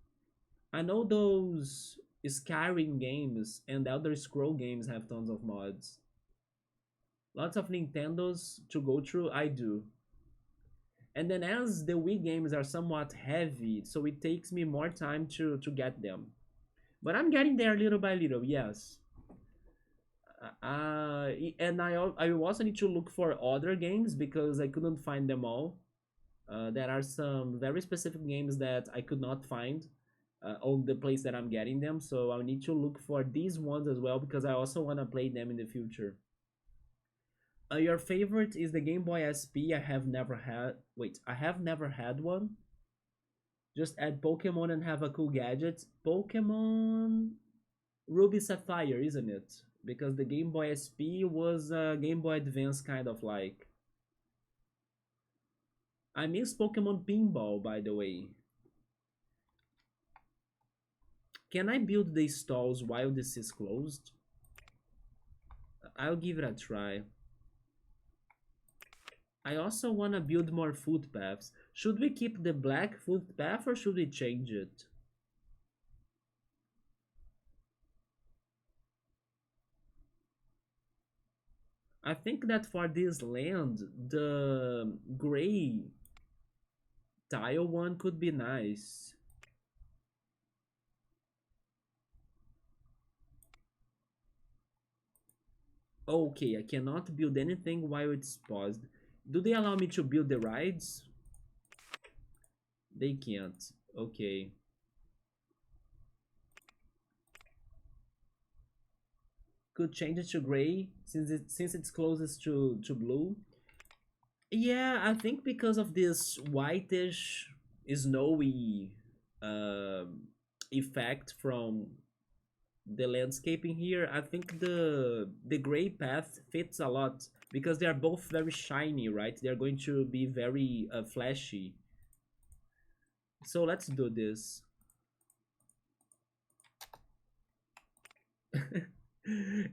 I know those Skyrim games and Elder Scroll games have tons of mods. Lots of Nintendos to go through, I do. And then as the Wii games are somewhat heavy, so it takes me more time to get them. But I'm getting there little by little, yes. And I also need to look for other games because I couldn't find them all. There are some very specific games that I could not find on the place that I'm getting them, so I need to look for these ones as well because I also want to play them in the future. Your favorite is the Game Boy SP. I have never had. Wait, I have never had one. Just add Pokemon and have a cool gadget. Pokemon Ruby Sapphire, isn't it? Because the Game Boy SP was a Game Boy Advance kind of like. I miss Pokemon Pinball, by the way. Can I build the stalls while this is closed? I'll give it a try. I also want to build more footpaths. Should we keep the black footpath or should we change it? I think that for this land, the gray tile one could be nice. Okay, I cannot build anything while it's paused. Do they allow me to build the rides? They can't. Okay. Could change it to gray since it's closest to blue. Yeah, I think because of this whitish, snowy effect from the landscaping here, I think the gray path fits a lot because they are both very shiny, right? They are going to be very flashy. So let's do this.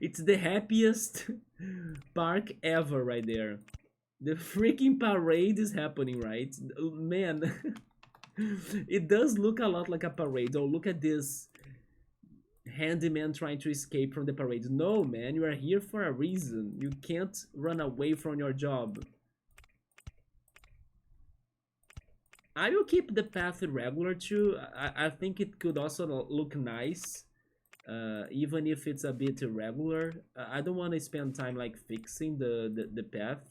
It's the happiest park ever right there. The freaking parade is happening, right? Man, it does look a lot like a parade. Oh, look at this handyman trying to escape from the parade. No, man, you are here for a reason. You can't run away from your job. I will keep the path regular too. I think it could also look nice, even if it's a bit irregular. I don't want to spend time like fixing the path.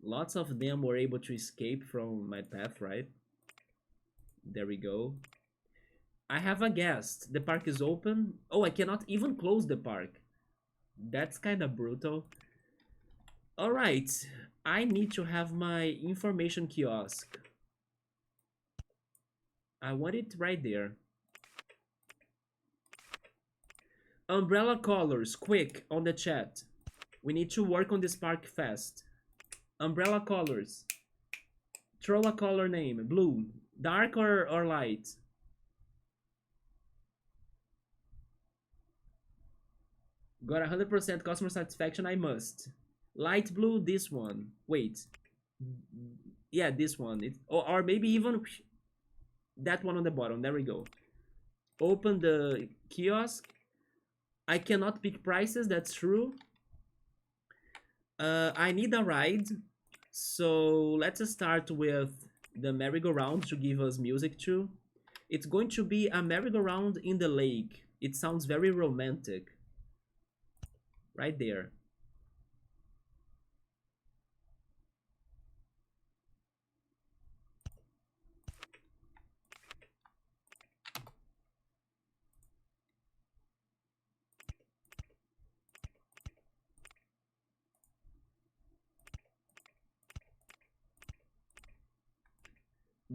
Lots of them were able to escape from my path, right? There we go. I have a guest. The park is open. Oh, I cannot even close the park. That's kind of brutal. All right. I need to have my information kiosk. I want it right there. Umbrella colors, quick, on the chat. We need to work on this park fast. Umbrella colors. Throw a color name. Blue. Dark or light? Got 100% customer satisfaction, I must. Light blue, this one. Wait. Yeah, this one. Or maybe even that one on the bottom. There we go. Open the kiosk. I cannot pick prices, that's true. I need a ride. So let's start with the merry-go-round to give us music too. It's going to be a merry-go-round in the lake. It sounds very romantic. Right there.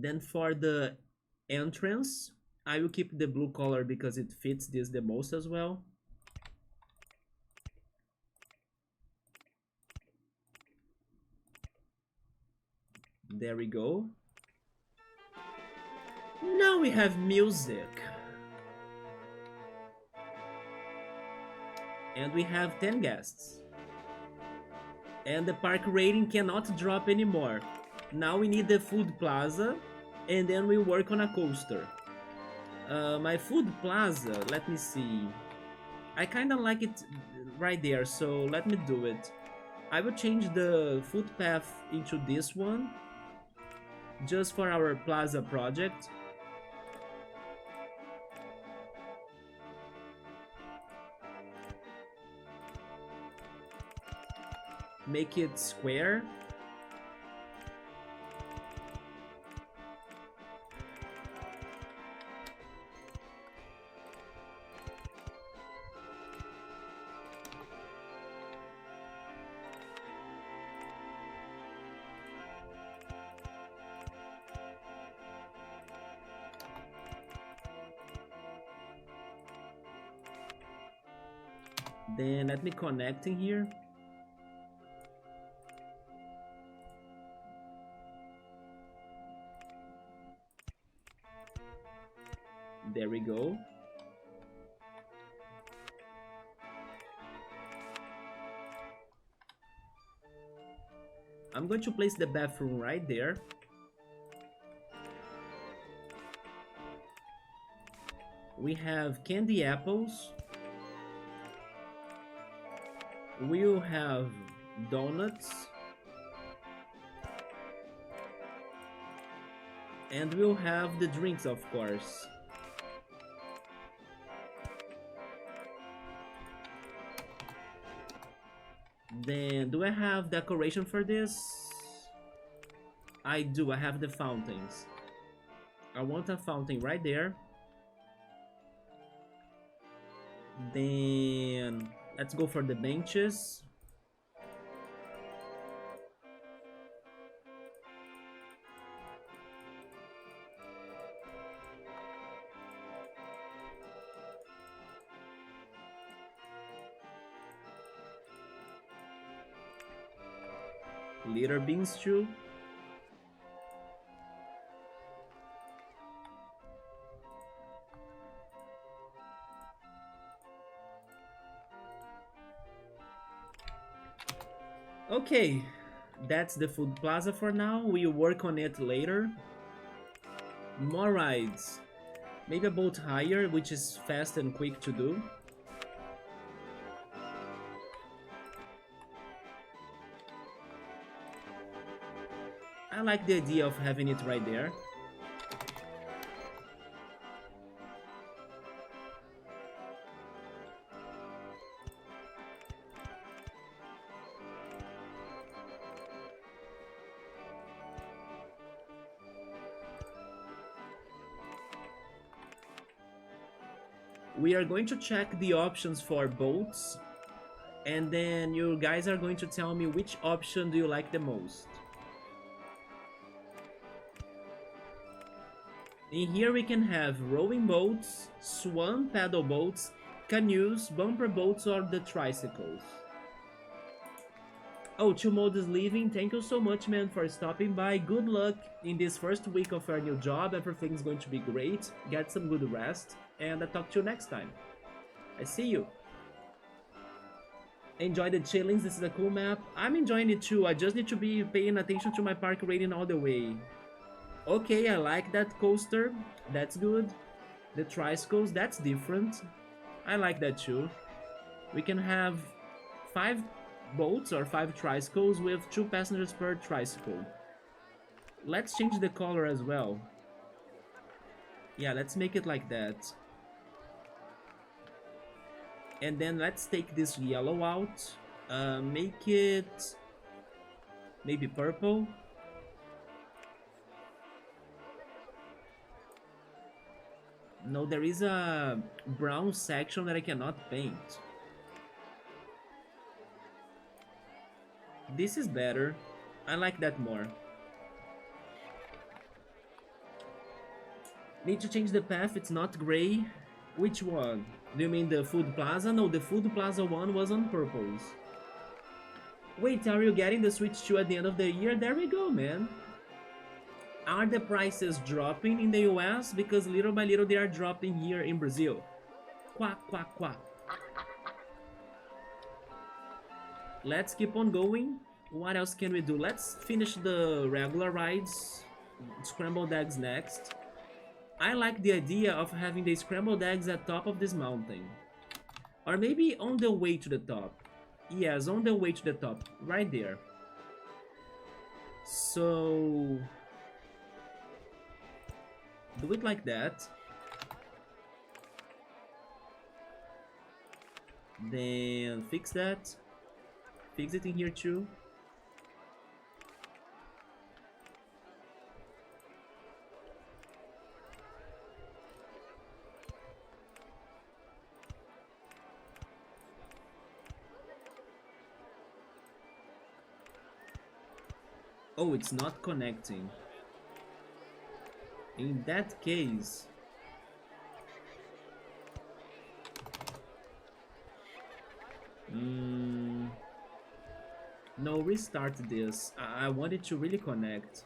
Then for the entrance, I will keep the blue color because it fits this the most as well. There we go. Now we have music. And we have 10 guests. And the park rating cannot drop anymore. Now we need the food plaza, and then we work on a coaster. My food plaza, let me see. I kind of like it right there, so let me do it. I will change the footpath into this one, just for our plaza project. Make it square. Then let me connect in here. There we go. I'm going to place the bathroom right there. We have candy apples. We'll have donuts. And we'll have the drinks, of course. Then, do I have decoration for this? I do, I have the fountains. I want a fountain right there. Then, let's go for the benches. Litter beans too. Okay, that's the food plaza for now. We'll work on it later. More rides. Maybe a boat higher, which is fast and quick to do. I like the idea of having it right there. We are going to check the options for boats, and then you guys are going to tell me which option do you like the most. In here we can have rowing boats, swan paddle boats, canoes, bumper boats, or the tricycles. Oh, Chumod is leaving. Thank you so much, man, for stopping by. Good luck in this first week of your new job. Everything's going to be great. Get some good rest, and I'll talk to you next time. I see you. Enjoy the chillings. This is a cool map. I'm enjoying it too. I just need to be paying attention to my park rating all the way. Okay, I like that coaster. That's good. The tricycles, that's different. I like that too. We can have 5 boats or 5 tricycles with 2 passengers per tricycle. Let's change the color as well. Yeah, let's make it like that. And then let's take this yellow out. Make it maybe purple. No, there is a brown section that I cannot paint. This is better. I like that more. Need to change the path, it's not gray. Which one? Do you mean the food plaza? No, the food plaza one was on purples. Wait, are you getting the Switch 2 at the end of the year? There we go, man. Are the prices dropping in the US? Because little by little they are dropping here in Brazil. Quack, quack, quack. Let's keep on going. What else can we do? Let's finish the regular rides. Scrambled eggs next. I like the idea of having the scrambled eggs at top of this mountain. Or maybe on the way to the top. Yes, on the way to the top. Right there. So... do it like that. Then fix that. Fix it in here too. Oh, it's not connecting. In that case... no, restart this. I want it to really connect.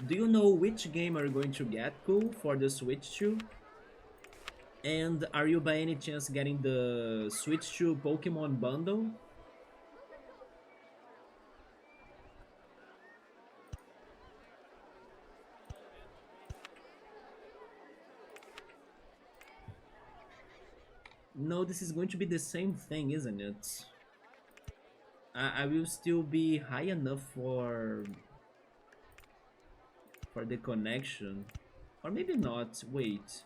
Do you know which game are you going to get cool for the Switch 2? And are you by any chance getting the Switch 2 Pokemon bundle? No, this is going to be the same thing, isn't it? I will still be high enough for the connection. Or maybe not. Wait.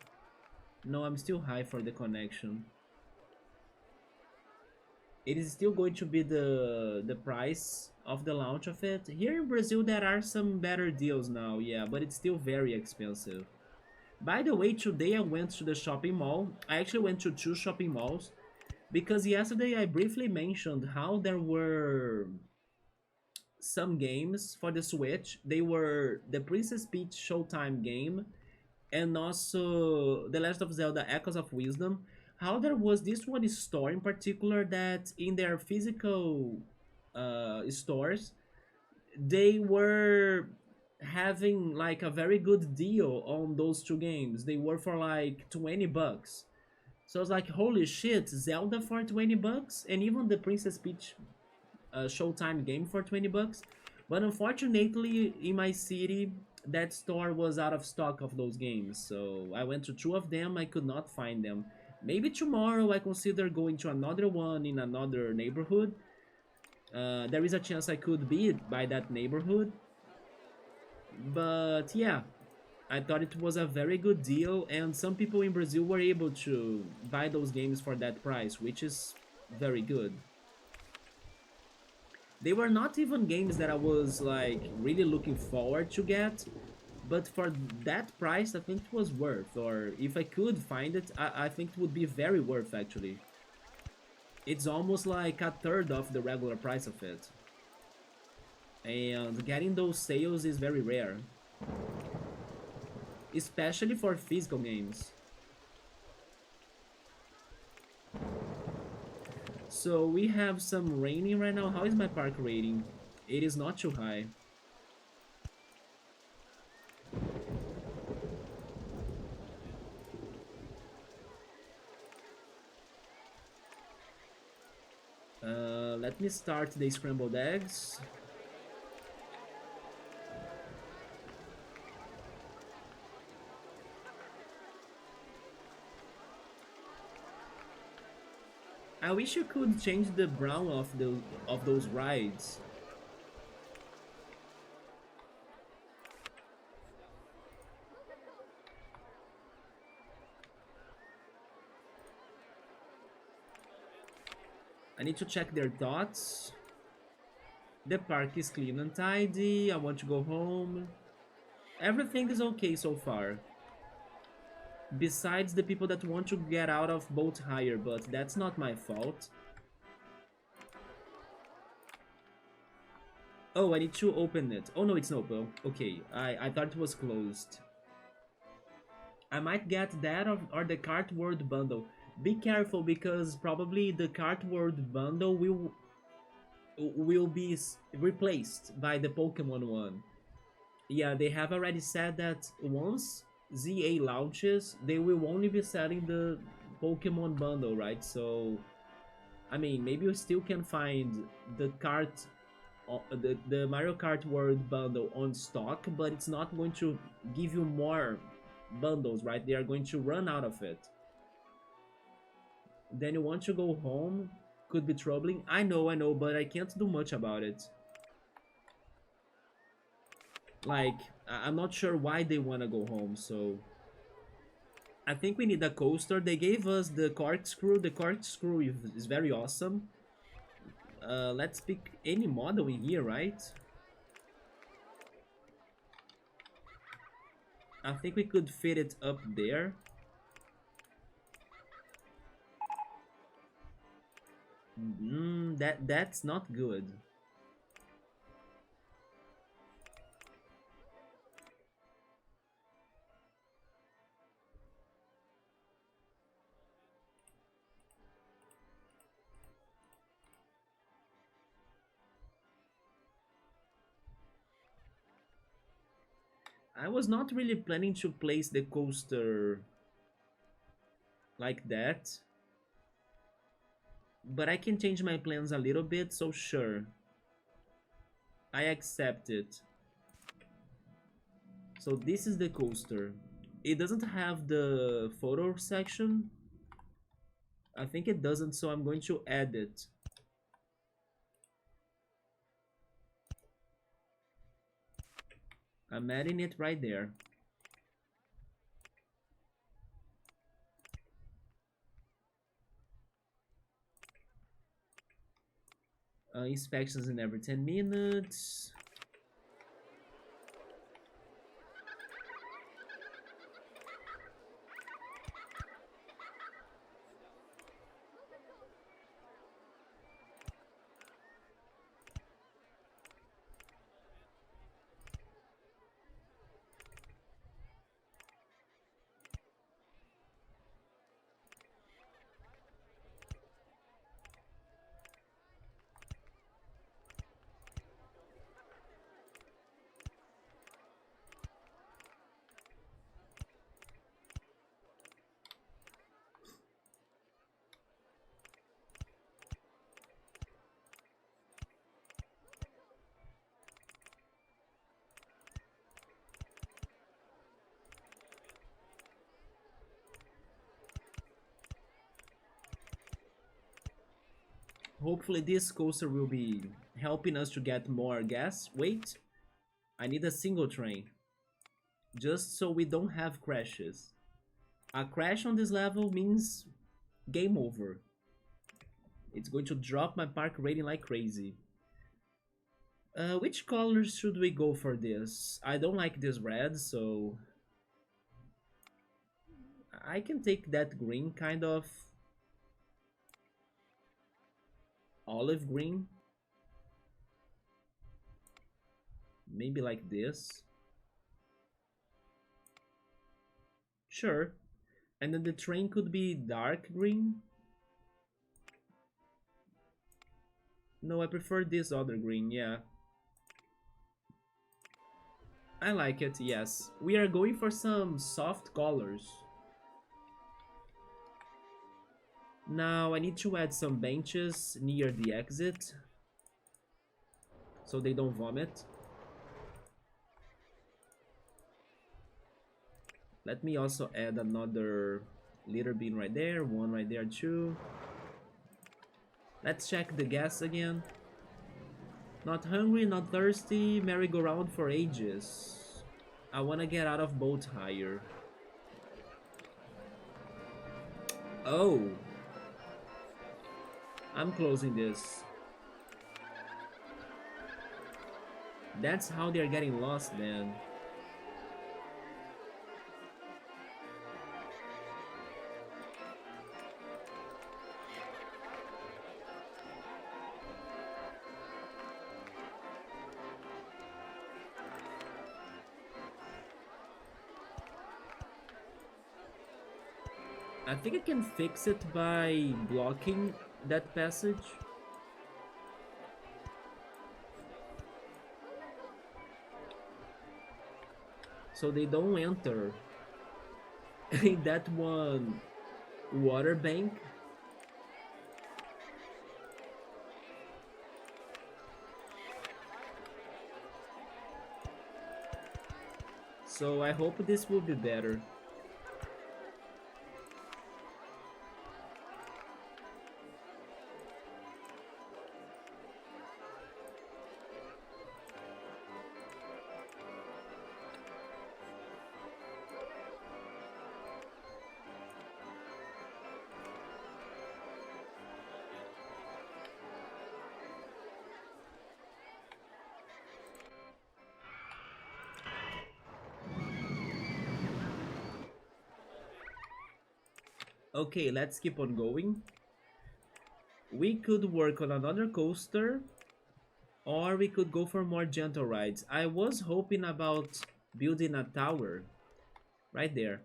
No, I'm still high for the connection. It is still going to be the price of the launch of it. Here in Brazil there are some better deals now, yeah, but it's still very expensive. By the way, today I went to the shopping mall. I actually went to two shopping malls because yesterday I briefly mentioned how there were some games for the Switch. They were the Princess Peach Showtime game and also The Legend of Zelda Echoes of Wisdom. How there was this one store in particular that in their physical stores they were having like a very good deal on those two games. They were for like 20 bucks. So I was like, holy shit, Zelda for 20 bucks? And even the Princess Peach Showtime game for 20 bucks. But unfortunately, in my city, that store was out of stock of those games. So I went to two of them, I could not find them. Maybe tomorrow I consider going to another one in another neighborhood. There is a chance I could be by that neighborhood. But yeah, I thought it was a very good deal, and some people in Brazil were able to buy those games for that price, which is very good. They were not even games that I was like really looking forward to get, but for that price, I think it was worth. Or if I could find it, I think it would be very worth actually. It's almost like a third of the regular price of it. And getting those sales is very rare, especially for physical games. So we have some raining right now. How is my park rating? It is not too high. Let me start the scrambled eggs. I wish you could change the brown of those rides. I need to check their thoughts. The park is clean and tidy. I want to go home. Everything is okay so far. Besides the people that want to get out of boat hire, but that's not my fault. Oh, I need to open it. Oh no, it's not open. Okay, I thought it was closed. I might get that or the Cart World bundle. Be careful because probably the Cart World bundle will be replaced by the Pokemon one. Yeah, they have already said that once ZA launches, they will only be selling the Pokemon bundle, right? So, I mean, maybe you still can find the the Mario Kart World bundle on stock, but it's not going to give you more bundles, right? They are going to run out of it. Then you want to go home, could be troubling. I know, but I can't do much about it. Like, I'm not sure why they want to go home, so I think we need a coaster. They gave us the corkscrew. The corkscrew is very awesome. Let's pick any model in here, right? I think we could fit it up there. That's not good. I was not really planning to place the coaster like that, but I can change my plans a little bit, so sure, I accept it. So this is the coaster. It doesn't have the photo section. I think it doesn't, so I'm going to add it. I'm adding it right there. Inspections in every 10 minutes. Hopefully this coaster will be helping us to get more gas. Wait, I need a single train. Just so we don't have crashes. A crash on this level means game over. It's going to drop my park rating like crazy. Which colors should we go for this? I don't like this red, so I can take that green, kind of olive green. Maybe like this. Sure. And then the train could be dark green. No, I prefer this other green, yeah. I like it, yes. We are going for some soft colors. Now I need to add some benches near the exit so they don't vomit. Let me also add another litter bin right there, one right there too. Let's check the gas again. Not hungry, not thirsty, merry-go-round for ages. I wanna get out of boat hire. Oh. I'm closing this. That's how they're getting lost then. I think I can fix it by blocking that passage. So they don't enter in that one water bank. So I hope this will be better. Okay, let's keep on going. We could work on another coaster, or we could go for more gentle rides. I was hoping about building a tower right there.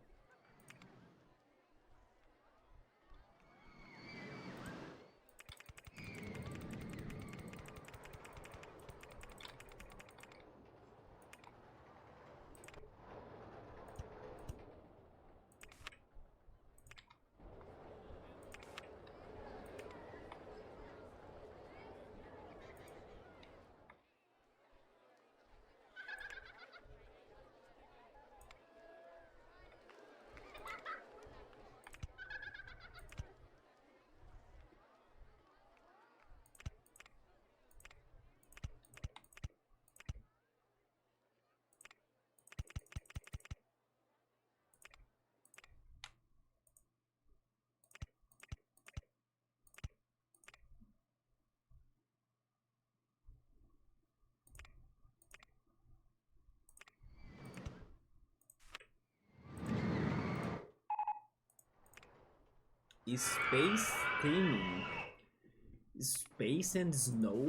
Space theming. Space and snow?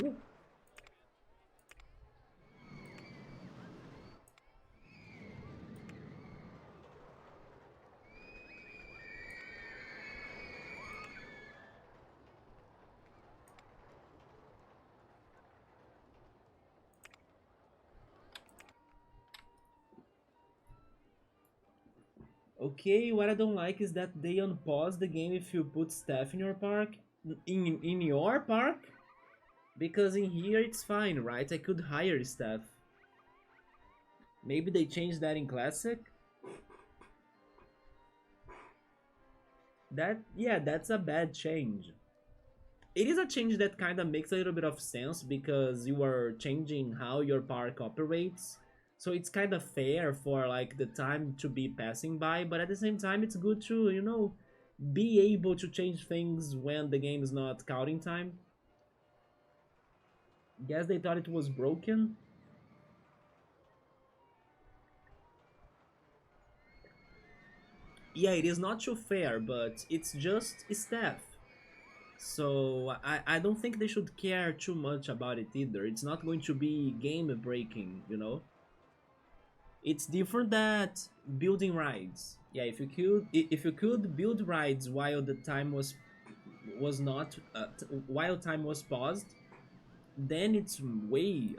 Okay, what I don't like is that they unpause the game if you put staff in your park. In your park? Because in here it's fine, right? I could hire staff. Maybe they changed that in Classic? Yeah, that's a bad change. It is a change that kind of makes a little bit of sense because you are changing how your park operates. So it's kind of fair for like the time to be passing by, but at the same time it's good to, be able to change things when the game is not counting time. Guess they thought it was broken. Yeah, it is not too fair, but it's just staff. So I don't think they should care too much about it either. It's not going to be game breaking. It's different that building rides. Yeah, if you could build rides while the time was not while time was paused, then it's way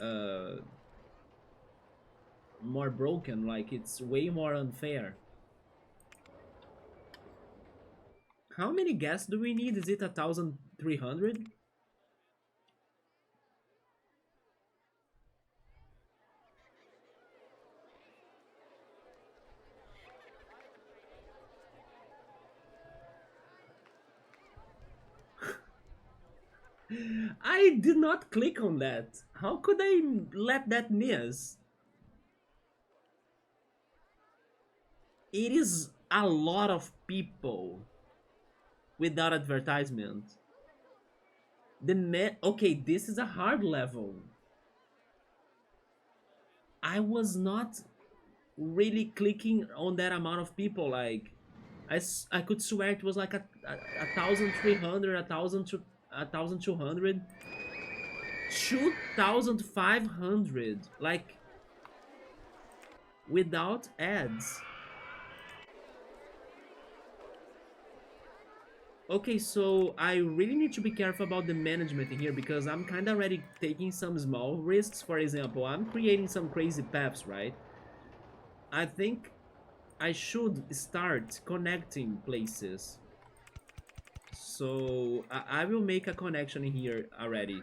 more broken. Like it's way more unfair. How many gas do we need? Is it 1,300? I did not click on that. How could I let that miss? It is a lot of people without advertisement. Okay, this is a hard level. I was not really clicking on that amount of people. Like, I could swear it was like a 1,300, 1,200, 2,500. Like, without ads. Okay, so I really need to be careful about the management in here because I'm kind of already taking some small risks. For example, I'm creating some crazy paths, right? I think I should start connecting places. So I will make a connection in here already.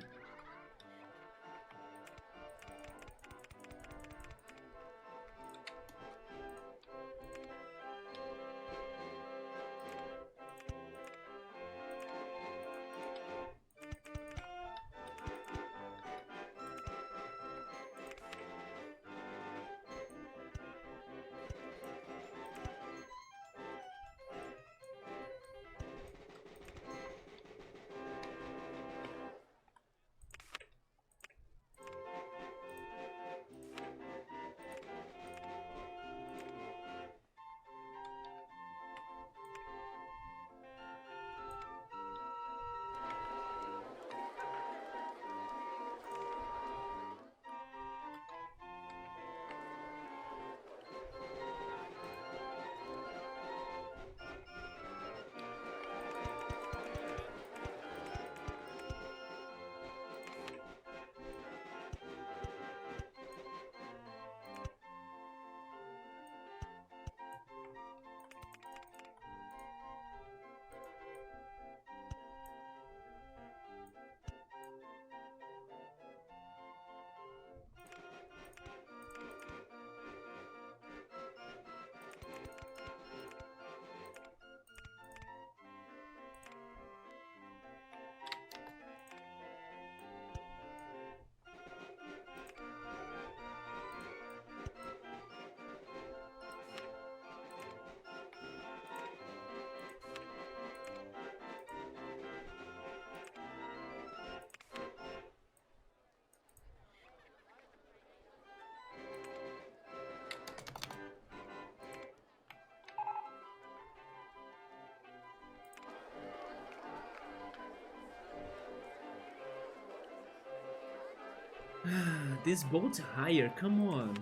This boat higher, come on.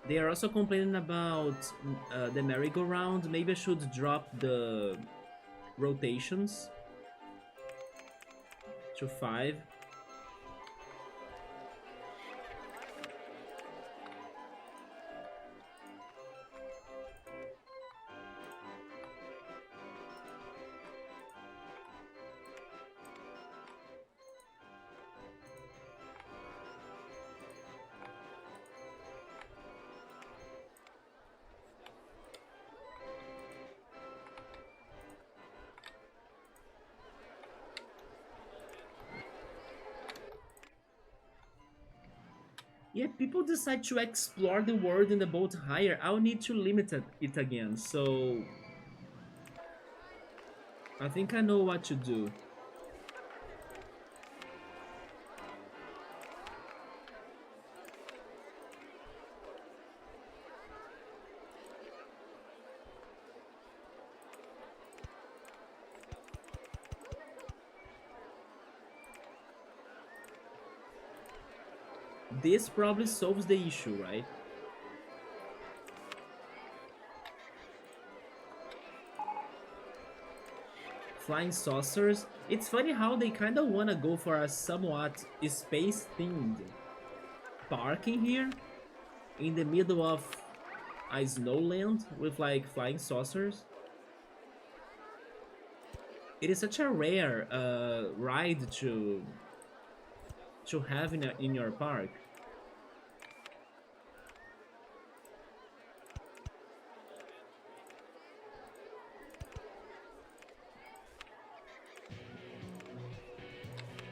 They are also complaining about the merry-go-round. Maybe I should drop the rotations to 5. Yeah, people decide to explore the world in the boat higher. I'll need to limit it again, so I think I know what to do. This probably solves the issue, right? Flying saucers. It's funny how they kind of want to go for a somewhat space-themed parking here in the middle of a snowland with like flying saucers. It is such a rare ride to have in your park.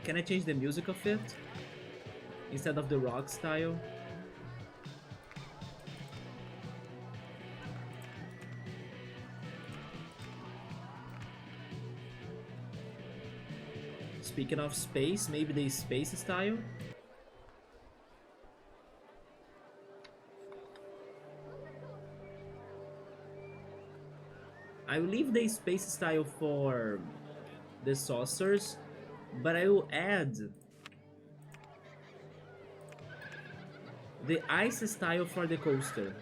Can I change the music of it instead of the rock style? Speaking of space, maybe the space style? I will leave the space style for the saucers, but I will add the ice style for the coaster.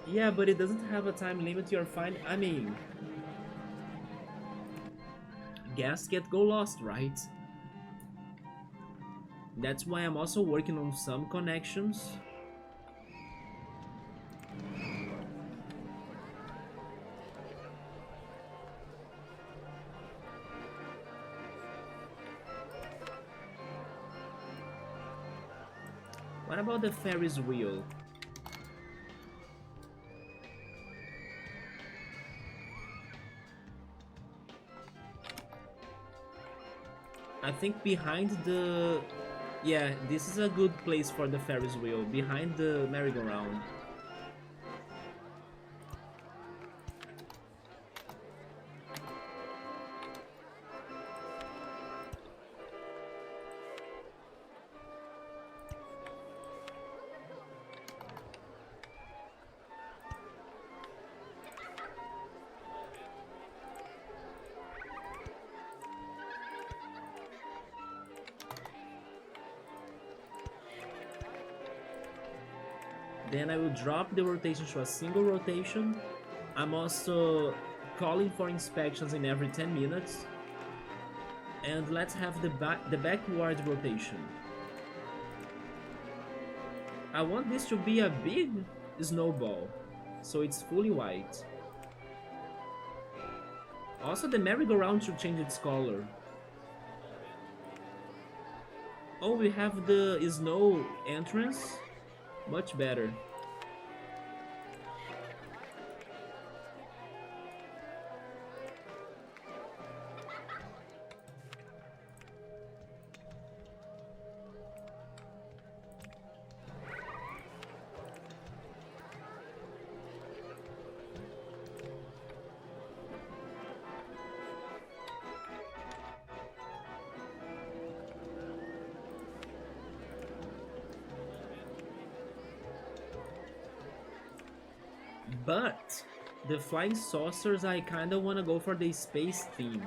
Yeah, but it doesn't have a time limit. You're fine. I mean, gas get go lost, right? That's why I'm also working on some connections. What about the Ferris wheel? I think behind the... Yeah, this is a good place for the Ferris wheel, behind the merry-go-round. Then I will drop the rotation to a single rotation. I'm also calling for inspections in every 10 minutes. And let's have the backward rotation. I want this to be a big snowball, so it's fully white. Also, the merry-go-round should change its color. Oh, we have the snow entrance. Much better. But the flying saucers, I kind of want to go for the space theme.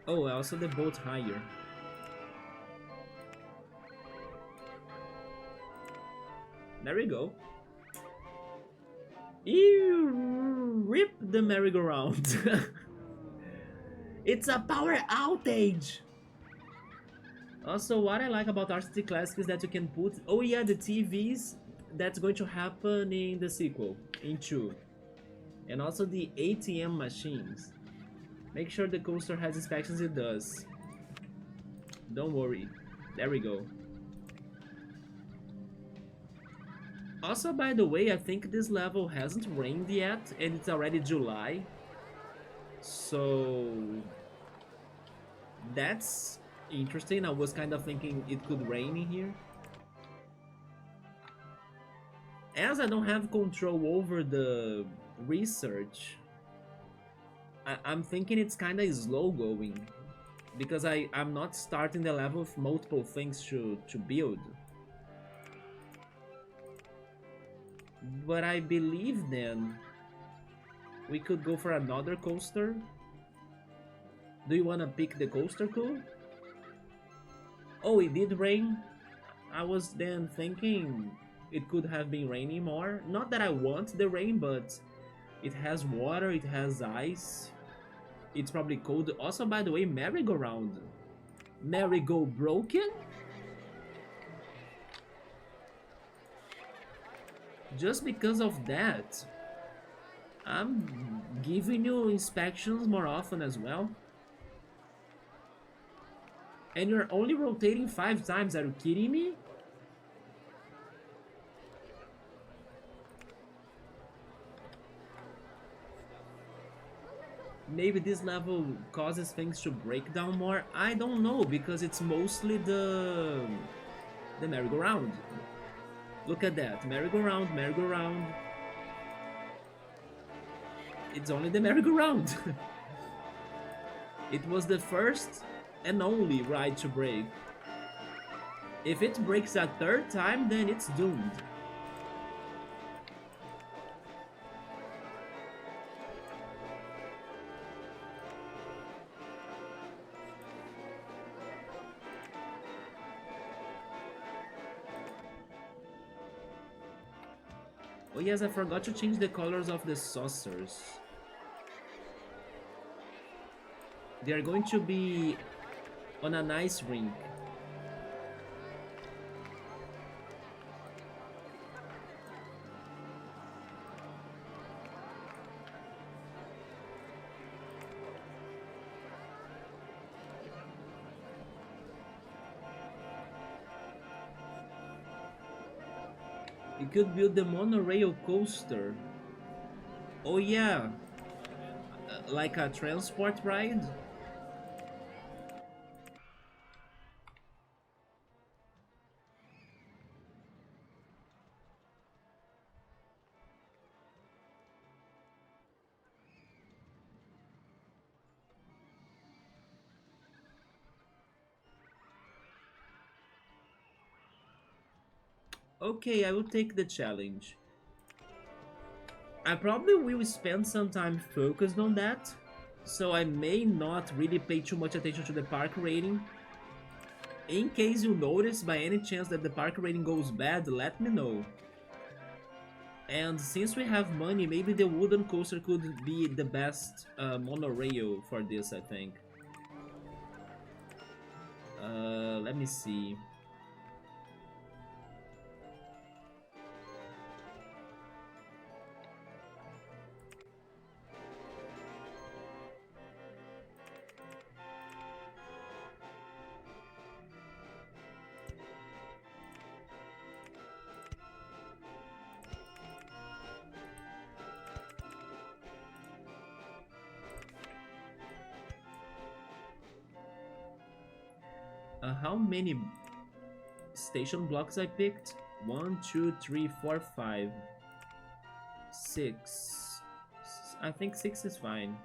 Oh, also the boat higher. There we go. Ew, rip the merry-go-round. It's a power outage! Also, what I like about RCT Classic is that you can put... Oh yeah, the TVs, that's going to happen in the sequel, in 2. And also the ATM machines. Make sure the coaster has inspections, it does. Don't worry. There we go. Also, by the way, I think this level hasn't rained yet, and it's already July. So... that's interesting. I was kind of thinking it could rain in here. As I don't have control over the research, I'm thinking it's kind of slow going. Because I'm not starting the level with multiple things to build. But I believe then we could go for another coaster. Do you want to pick the coaster cool? Oh, it did rain. I was then thinking it could have been raining more. Not that I want the rain, but it has water, it has ice. It's probably cold. Also, by the way, merry-go-round. Merry-go broken? Just because of that, I'm giving you inspections more often as well. And you're only rotating 5 times, are you kidding me? Maybe this level causes things to break down more. I don't know, because it's mostly the merry-go-round. Look at that, merry-go-round, merry-go-round. It's only the merry-go-round. It was the first and only ride to break. If it breaks a 3rd time, then it's doomed. Oh yes, I forgot to change the colors of the saucers. They are going to be on an ice rink. You could build the monorail coaster. Oh yeah, like a transport ride. Okay, I will take the challenge. I probably will spend some time focused on that, so I may not really pay too much attention to the park rating. In case you notice by any chance that the park rating goes bad, let me know. And since we have money, maybe the wooden coaster could be the best monorail for this, I think. Let me see. How many station blocks I picked? 1, 2, 3, 4, 5, 6. I think 6 is fine.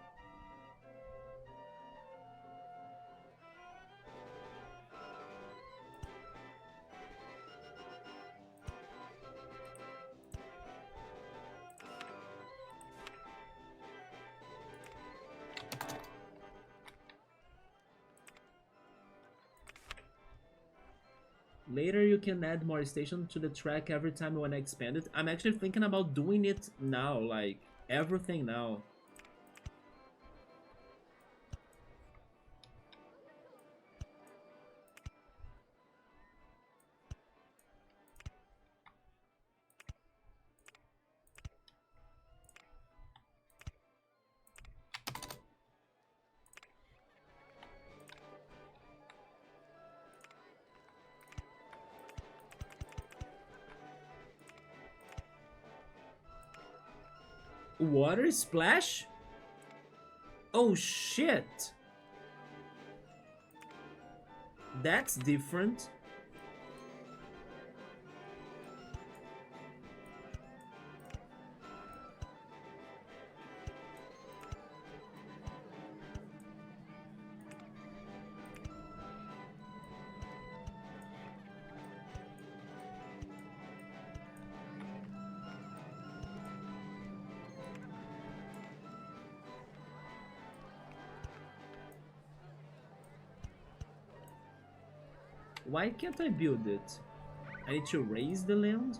Later, you can add more stations to the track every time you want to expand it. I'm actually thinking about doing it now, like everything now. Water splash? Oh shit! That's different. Why can't I build it? I need to raise the land?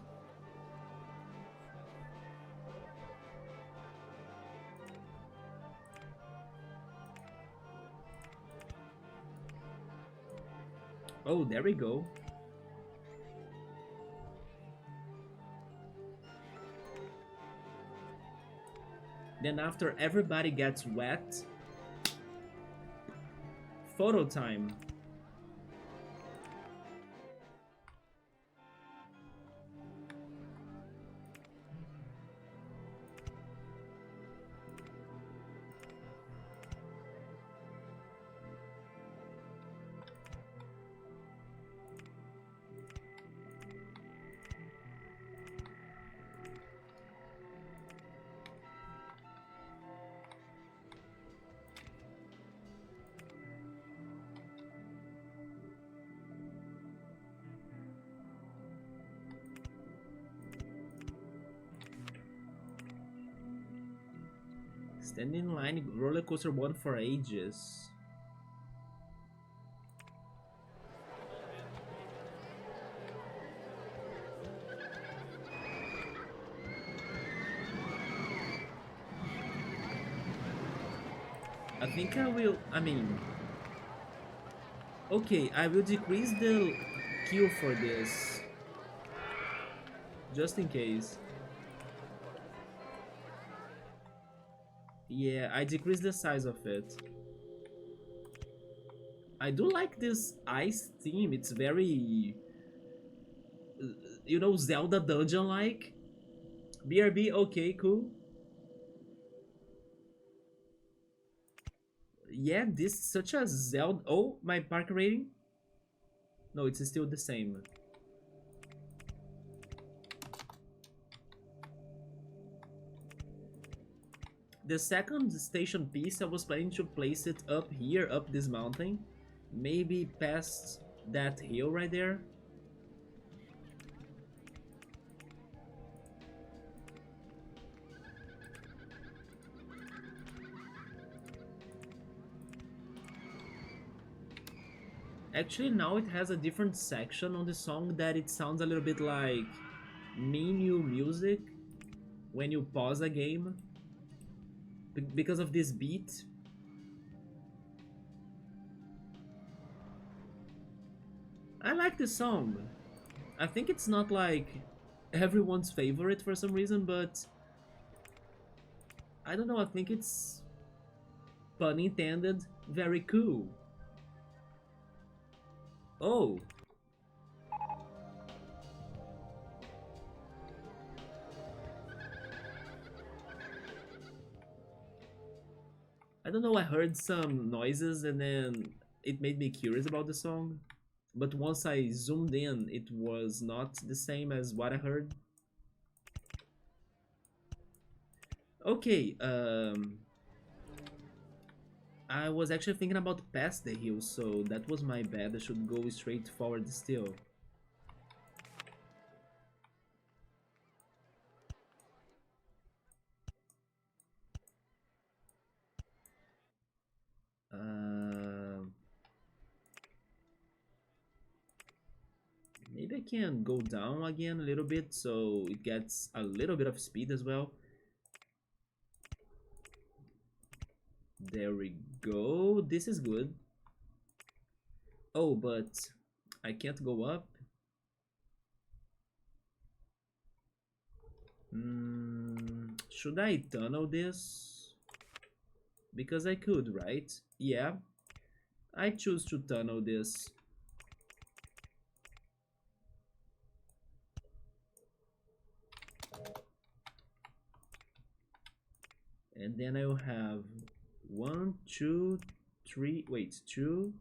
Oh, there we go. Then after everybody gets wet, photo time. Stand in line, roller coaster won for ages. I think I will, okay, I will decrease the queue for this, just in case. Yeah, I decreased the size of it. I do like this ice theme, it's very, Zelda dungeon-like. BRB, okay, cool. Yeah, this is such a Zelda. Oh, my park rating? No, it's still the same. The second station piece, I was planning to place it up here, up this mountain. Maybe past that hill right there. Actually, now it has a different section on the song that it sounds a little bit like menu music when you pause a game because of this beat. I like the song. I think it's not like everyone's favorite for some reason, but I don't know, I think it's, pun intended, very cool. Oh, I don't know, I heard some noises and then it made me curious about the song. But once I zoomed in, it was not the same as what I heard. Okay, I was actually thinking about past the hill, so that was my bad. I should go straight forward still. Um can go down again a little bit so it gets a little bit of speed as well. There we go. This is good. Oh, but I can't go up. Should I tunnel this? Because I could, right? Yeah. I choose to tunnel this. And then I'll have 1, 2, 3, wait, 2,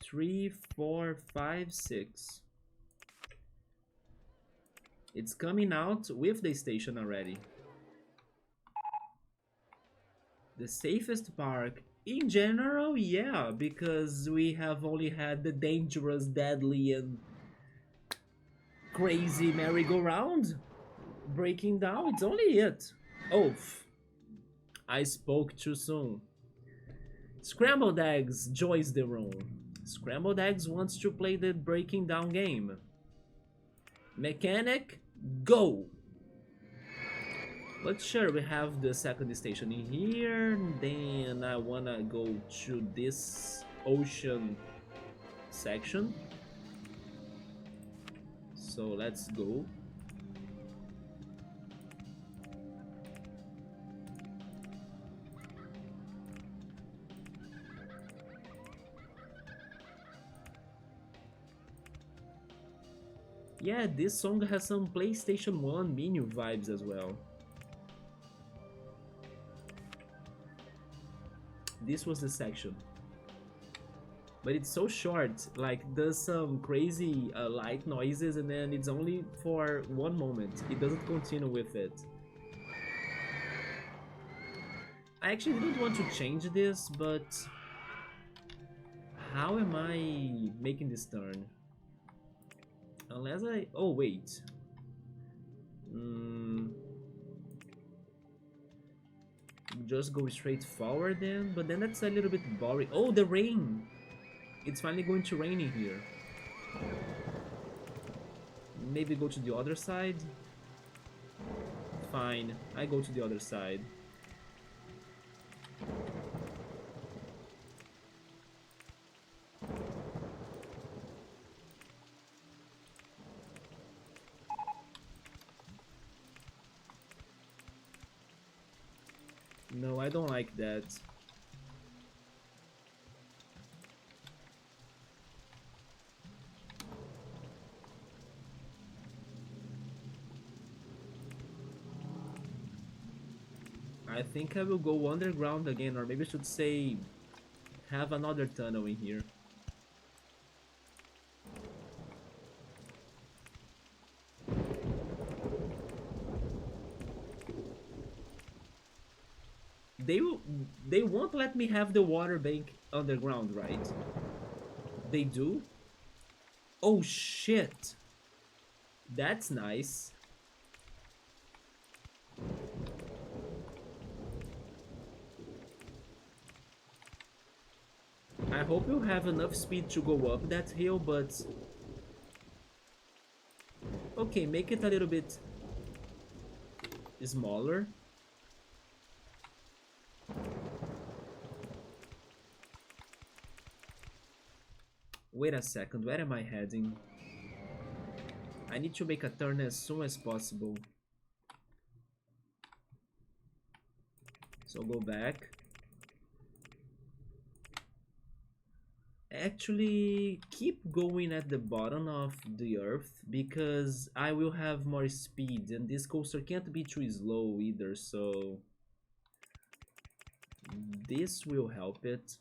3, 4, 5, 6. It's coming out with the station already. The safest park in general, yeah, because we have only had the dangerous, deadly, and crazy merry-go-round breaking down. It's only it. Oh, I spoke too soon. Scrambled Eggs joins the room. Scrambled Eggs wants to play the breaking down game. Mechanic, go! But sure, we have the second station in here. Then I wanna go to this ocean section. So let's go. Yeah, this song has some PlayStation 1 menu vibes as well. This was the section. But it's so short, like does some crazy light noises and then it's only for one moment. It doesn't continue with it. I actually didn't want to change this, but how am I making this turn? Unless I... oh, wait. Just go straight forward then, but then that's a little bit boring. Oh, the rain! It's finally going to rain in here. Maybe go to the other side? Fine, I go to the other side. No, I don't like that. I think I will go underground again, or maybe I should say have another tunnel in here. They won't let me have the water bank underground, right? They do? Oh shit. That's nice. I hope you have enough speed to go up that hill, but... okay, make it a little bit smaller. Wait a second, where am I heading? I need to make a turn as soon as possible. So go back. Actually, keep going at the bottom of the earth because I will have more speed and this coaster can't be too slow either, so this will help it.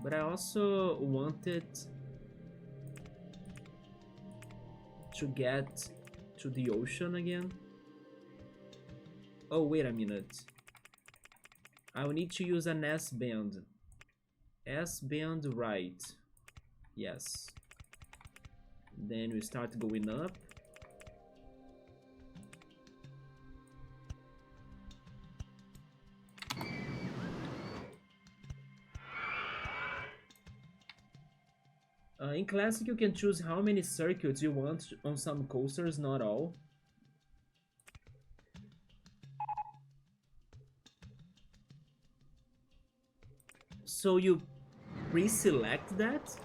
But I also wanted to get to the ocean again. Oh, wait a minute. I will need to use an S-bend. S-bend right. Yes. Then we start going up. In Classic, you can choose how many circuits you want on some coasters, not all. So you pre-select that?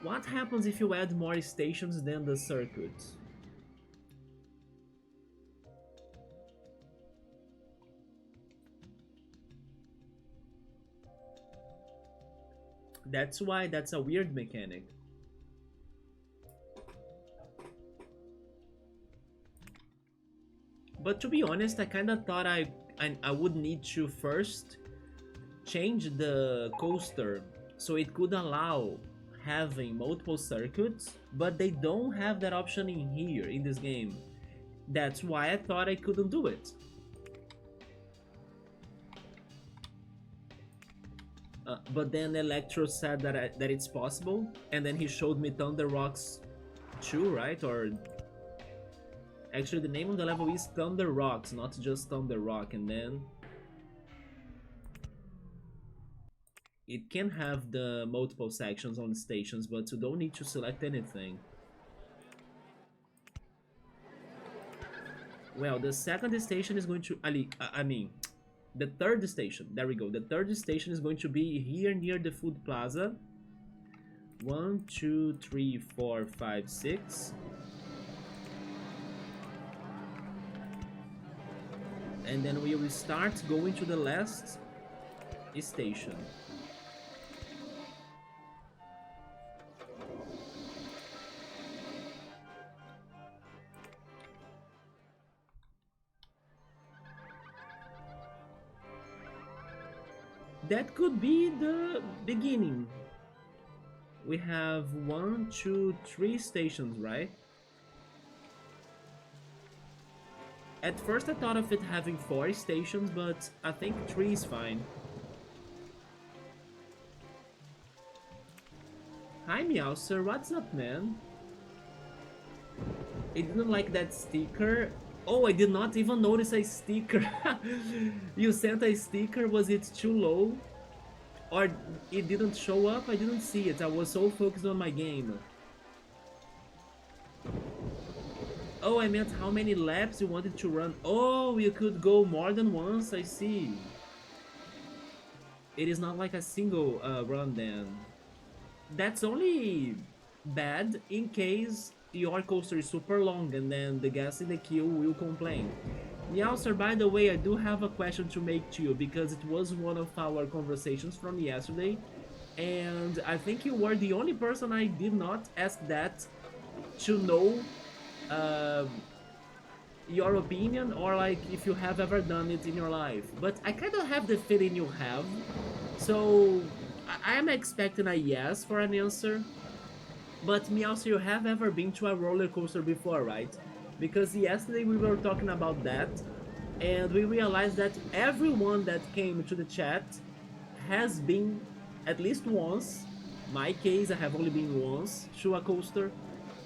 What happens if you add more stations than the circuits? That's why that's a weird mechanic. But to be honest, I kind of thought I would need to first change the coaster so it could allow having multiple circuits, but they don't have that option in here in this game. That's why I thought I couldn't do it. But then Electro said that it's possible, and then he showed me Thunder Rocks 2, right? Or actually, the name of the level is Thunder Rocks, not just Thunder Rock. And then it can have the multiple sections on the stations, but you don't need to select anything. Well, the second station is going to... I mean, the third station. There we go. The third station is going to be here near the food plaza. 1, 2, 3, 4, 5, 6. And then we will start going to the last station. That could be the beginning. We have 1, 2, 3 stations, right? At first I thought of it having 4 stations, but I think 3 is fine. Hi Meowser, what's up, man? I didn't like that sticker. Oh, I did not even notice a sticker. You sent a sticker, was it too low? Or it didn't show up? I didn't see it, I was so focused on my game. Oh, I meant how many laps you wanted to run. Oh, you could go more than once, I see. It is not like a single run then. That's only bad in case your coaster is super long and then the guys in the queue will complain. Meowser, by the way, I do have a question to make to you because it was one of our conversations from yesterday, and I think you were the only person I did not ask that to know your opinion, or like if you have ever done it in your life. But I kind of have the feeling you have, so I am expecting a yes for an answer. But Meowser, you have ever been to a roller coaster before, right? Because yesterday we were talking about that, and we realized that everyone that came to the chat has been at least once. My case, I have only been once to a coaster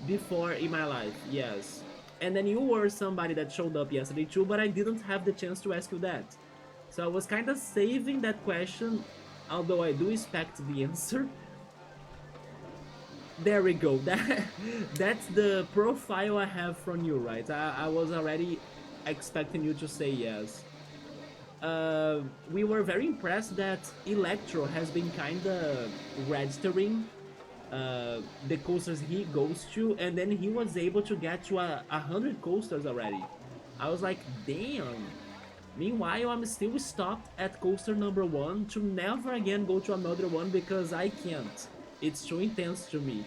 before in my life, yes. And then you were somebody that showed up yesterday too, but I didn't have the chance to ask you that. So I was kind of saving that question, although I do expect the answer. There we go. That's the profile I have from you, right? I was already expecting you to say yes. We were very impressed that Electro has been kinda registering the coasters he goes to, and then he was able to get to 100 coasters already. I was like, damn. Meanwhile, I'm still stopped at coaster number 1 to never again go to another one because I can't. It's too intense to me.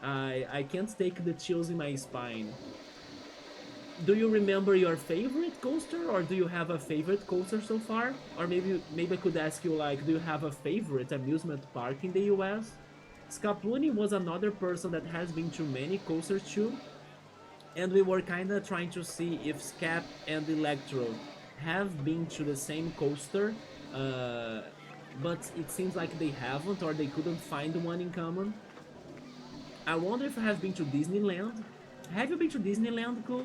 I can't take the chills in my spine. Do you remember your favorite coaster, or do you have a favorite coaster so far? Or maybe I could ask you, like, do you have a favorite amusement park in the US? Scaploony was another person that has been to many coasters too, and we were kinda trying to see if Scap and Electro have been to the same coaster, but it seems like they haven't, or they couldn't find one in common. I wonder if I have been to Disneyland. Have you been to Disneyland, Cool?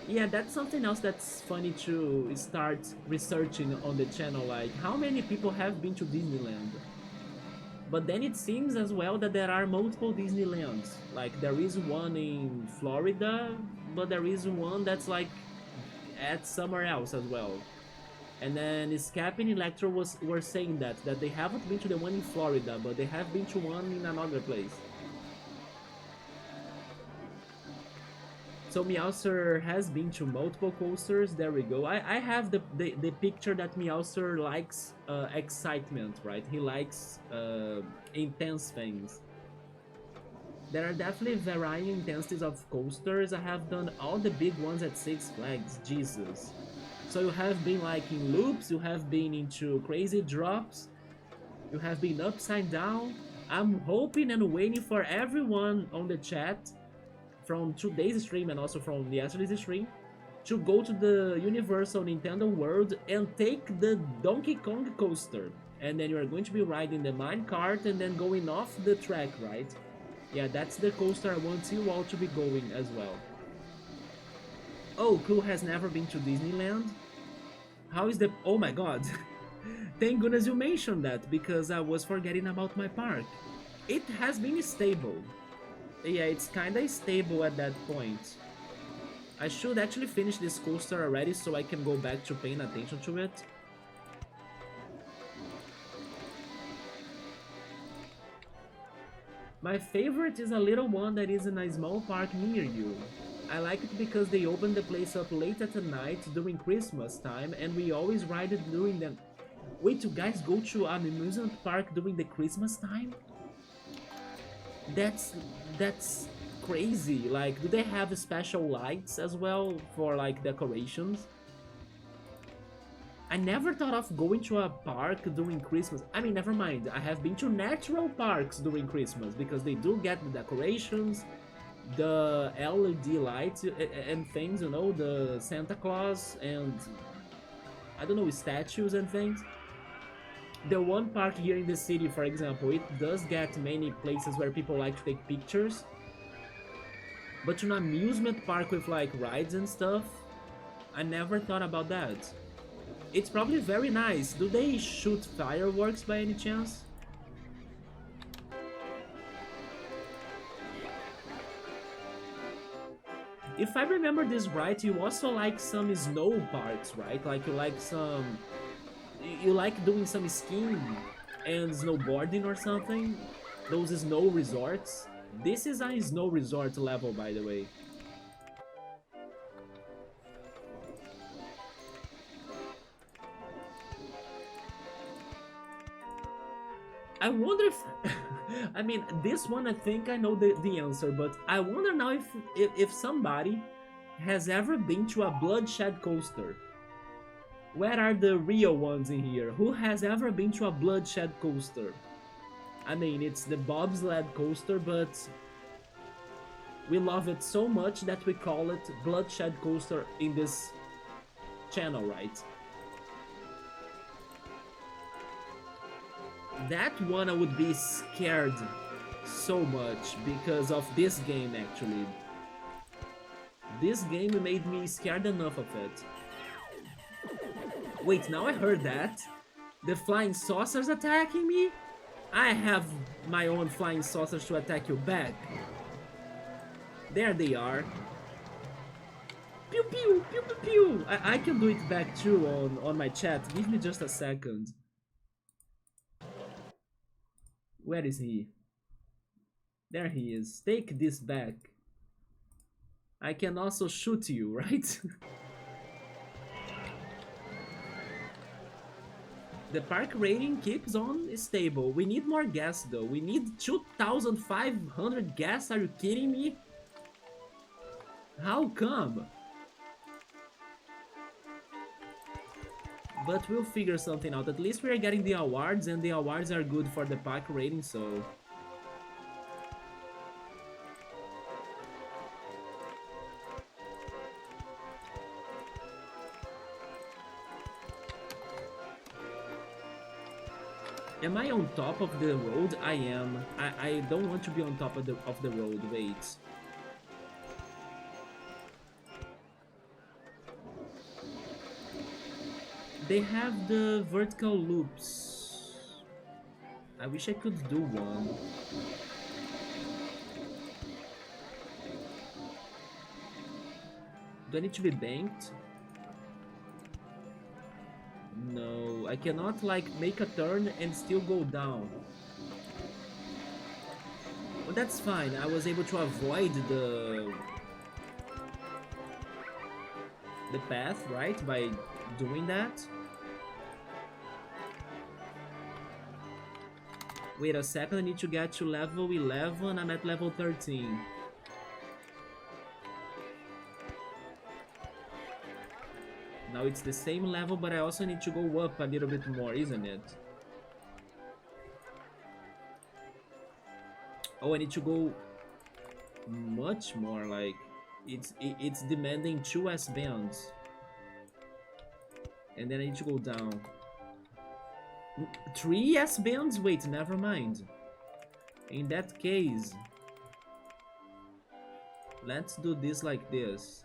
Yeah, that's something else that's funny to start researching on the channel, like how many people have been to Disneyland. But then it seems as well that there are multiple Disneylands. Like there is one in Florida, but there is one that's like at somewhere else as well. And then Scap and Electro were saying that they haven't been to the one in Florida, but they have been to one in another place. So Meowser has been to multiple coasters. There we go. I have the picture that Meowser likes excitement, right? He likes intense things. There are definitely varying intensities of coasters. I have done all the big ones at Six Flags. Jesus. So you have been like in loops, you have been into crazy drops, you have been upside down. I'm hoping and waiting for everyone on the chat from today's stream and also from yesterday's stream to go to the Universal Nintendo World and take the Donkey Kong coaster. And then you're going to be riding the mine cart and then going off the track, right? Yeah, that's the coaster I want you all to be going as well. Oh, Clue has never been to Disneyland? How is the... Oh my god. Thank goodness you mentioned that, because I was forgetting about my park. It has been stable. Yeah, it's kinda stable at that point. I should actually finish this coaster already so I can go back to paying attention to it. My favorite is a little one that is in a small park near you. I like it because they open the place up late at the night during Christmas time and we always ride it during the... Wait, you guys go to an amusement park during the Christmas time? That's crazy. Like, do they have special lights as well for like decorations? I never thought of going to a park during Christmas. I mean, never mind. I have been to natural parks during Christmas because they do get the decorations, the LED lights and things, you know, the Santa Claus and I don't know, statues and things. The one park here in the city, for example, it does get many places where people like to take pictures. But an amusement park with like rides and stuff, I never thought about that. It's probably very nice. Do they shoot fireworks by any chance? If I remember this right, you also like some snow parks, right? Like you like some... You like doing some skiing and snowboarding or something? Those snow resorts? This is a snow resort level, by the way. I wonder if... I mean, this one I think I know the answer, but I wonder now if somebody has ever been to a bloodshed coaster. Where are the real ones in here? Who has ever been to a bloodshed coaster? I mean, it's the bobsled coaster, but we love it so much that we call it bloodshed coaster in this channel, right? That one I would be scared so much because of this game, actually. This game made me scared enough of it. Wait, now I heard that. The flying saucers attacking me? I have my own flying saucers to attack you back. There they are. Pew pew, pew pew pew. I can do it back too on my chat. Give me just a second. Where is he? There he is. Take this back. I can also shoot you, right? The park rating keeps on stable. We need more gas though. We need 2,500 gas. Are you kidding me? How come? But we'll figure something out. At least we are getting the awards, and the awards are good for the park rating, so... Am I on top of the road? I am. I don't want to be on top of the road. Wait. They have the vertical loops. I wish I could do one. Do I need to be banked? No, I cannot like make a turn and still go down. Well, that's fine. I was able to avoid the path, right? By doing that. Wait a second, I need to get to level 11. I'm at level 13. Now it's the same level, but I also need to go up a little bit more, isn't it? Oh, I need to go much more, like it's demanding 2 S-bands. And then I need to go down. 3 S-bands? Wait, never mind. In that case, let's do this like this.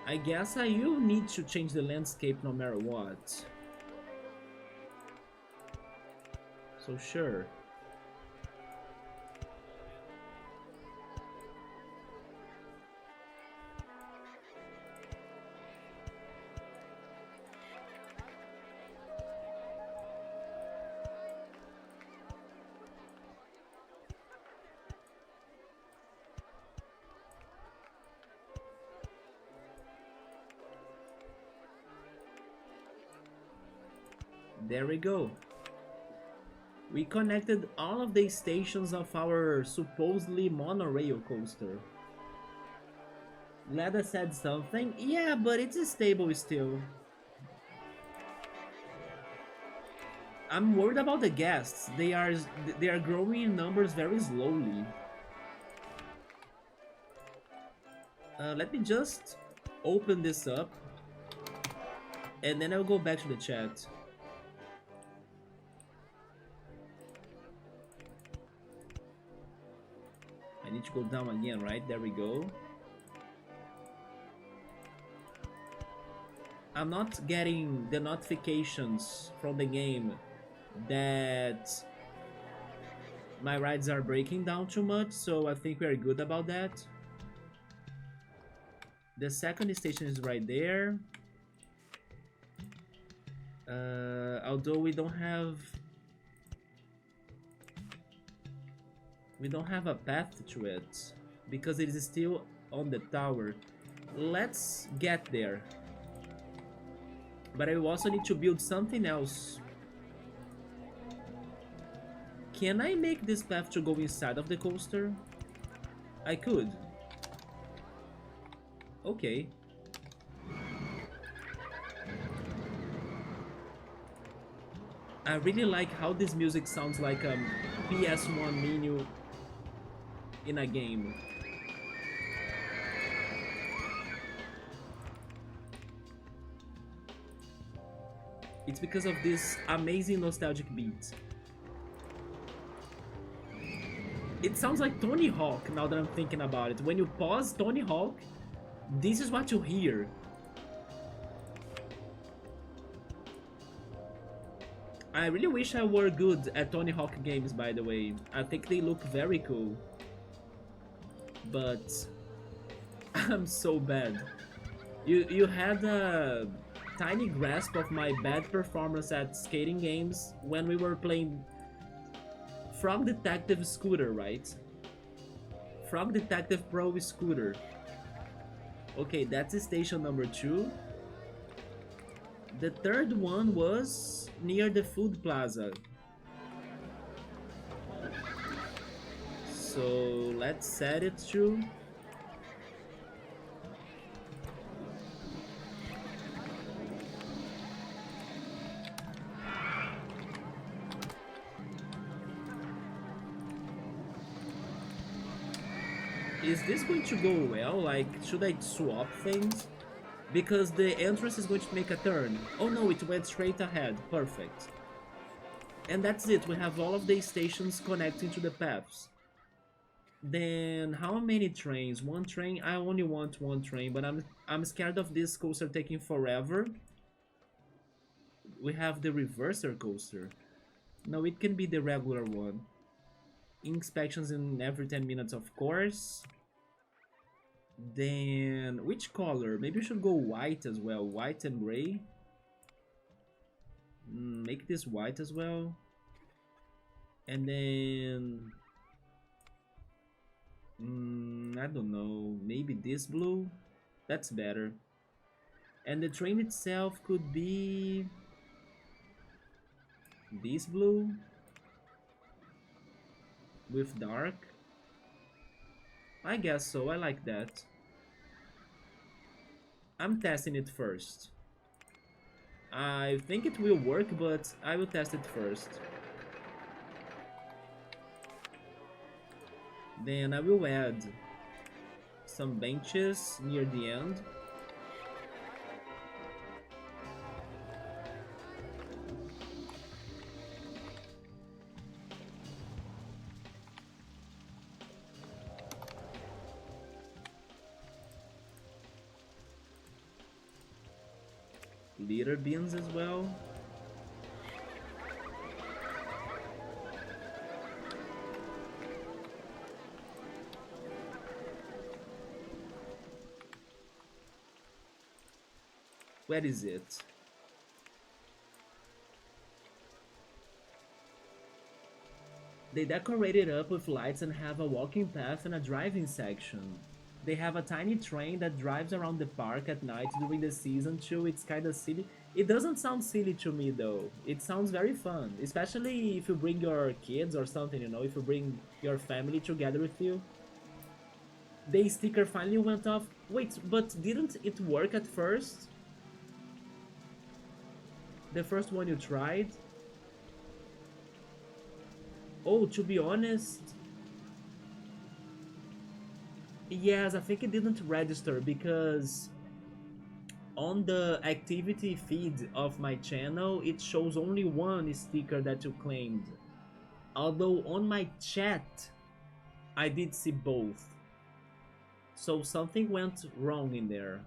I guess I will need to change the landscape no matter what. So sure. There we go. We connected all of the stations of our supposedly monorail coaster. Leda said something. Yeah, but it's stable still. I'm worried about the guests. They are growing in numbers very slowly. Let me just open this up, and then I'll go back to the chat. I need to go down again, right? There we go. I'm not getting the notifications from the game that my rides are breaking down too much, so I think we are good about that. The second station is right there. Although we don't have a path to it because it is still on the tower. Let's get there. But I also need to build something else. Can I make this path to go inside of the coaster? I could. Okay. I really like how this music sounds like a PS1 menu in a game. It's because of this amazing nostalgic beat. It sounds like Tony Hawk now that I'm thinking about it. When you pause Tony Hawk, this is what you hear. I really wish I were good at Tony Hawk games, by the way. I think they look very cool. But I'm so bad. You had a tiny grasp of my bad performance at skating games when we were playing Frog Detective Scooter, right? Frog Detective Pro Scooter. Okay, that's station number 2. The third one was near the food plaza. So let's set it to... Is this going to go well? Like, should I swap things? Because the entrance is going to make a turn. Oh no, it went straight ahead. Perfect. And that's it. We have all of the stations connecting to the paths. Then how many trains? One train? I only want one train, but I'm scared of this coaster taking forever. We have the reverser coaster. No, it can be the regular one. Inspections in every 10 minutes, of course. Then which color? Maybe we should go white as well. White and gray. Make this white as well. And then I don't know, maybe this blue? That's better. And the train itself could be this blue with dark. I guess so, I like that. I'm testing it first. I think it will work, but I will test it first. Then I will add some benches near the end. Litter bins as well. Where is it? They decorate it up with lights and have a walking path and a driving section. They have a tiny train that drives around the park at night during the season too. It's kinda silly. It doesn't sound silly to me though. It sounds very fun, especially if you bring your kids or something, you know, if you bring your family together with you. The sticker finally went off. Wait, but didn't it work at first? The first one you tried? Oh, to be honest, yes, I think it didn't register because on the activity feed of my channel, it shows only one sticker that you claimed. Although on my chat, I did see both. So something went wrong in there.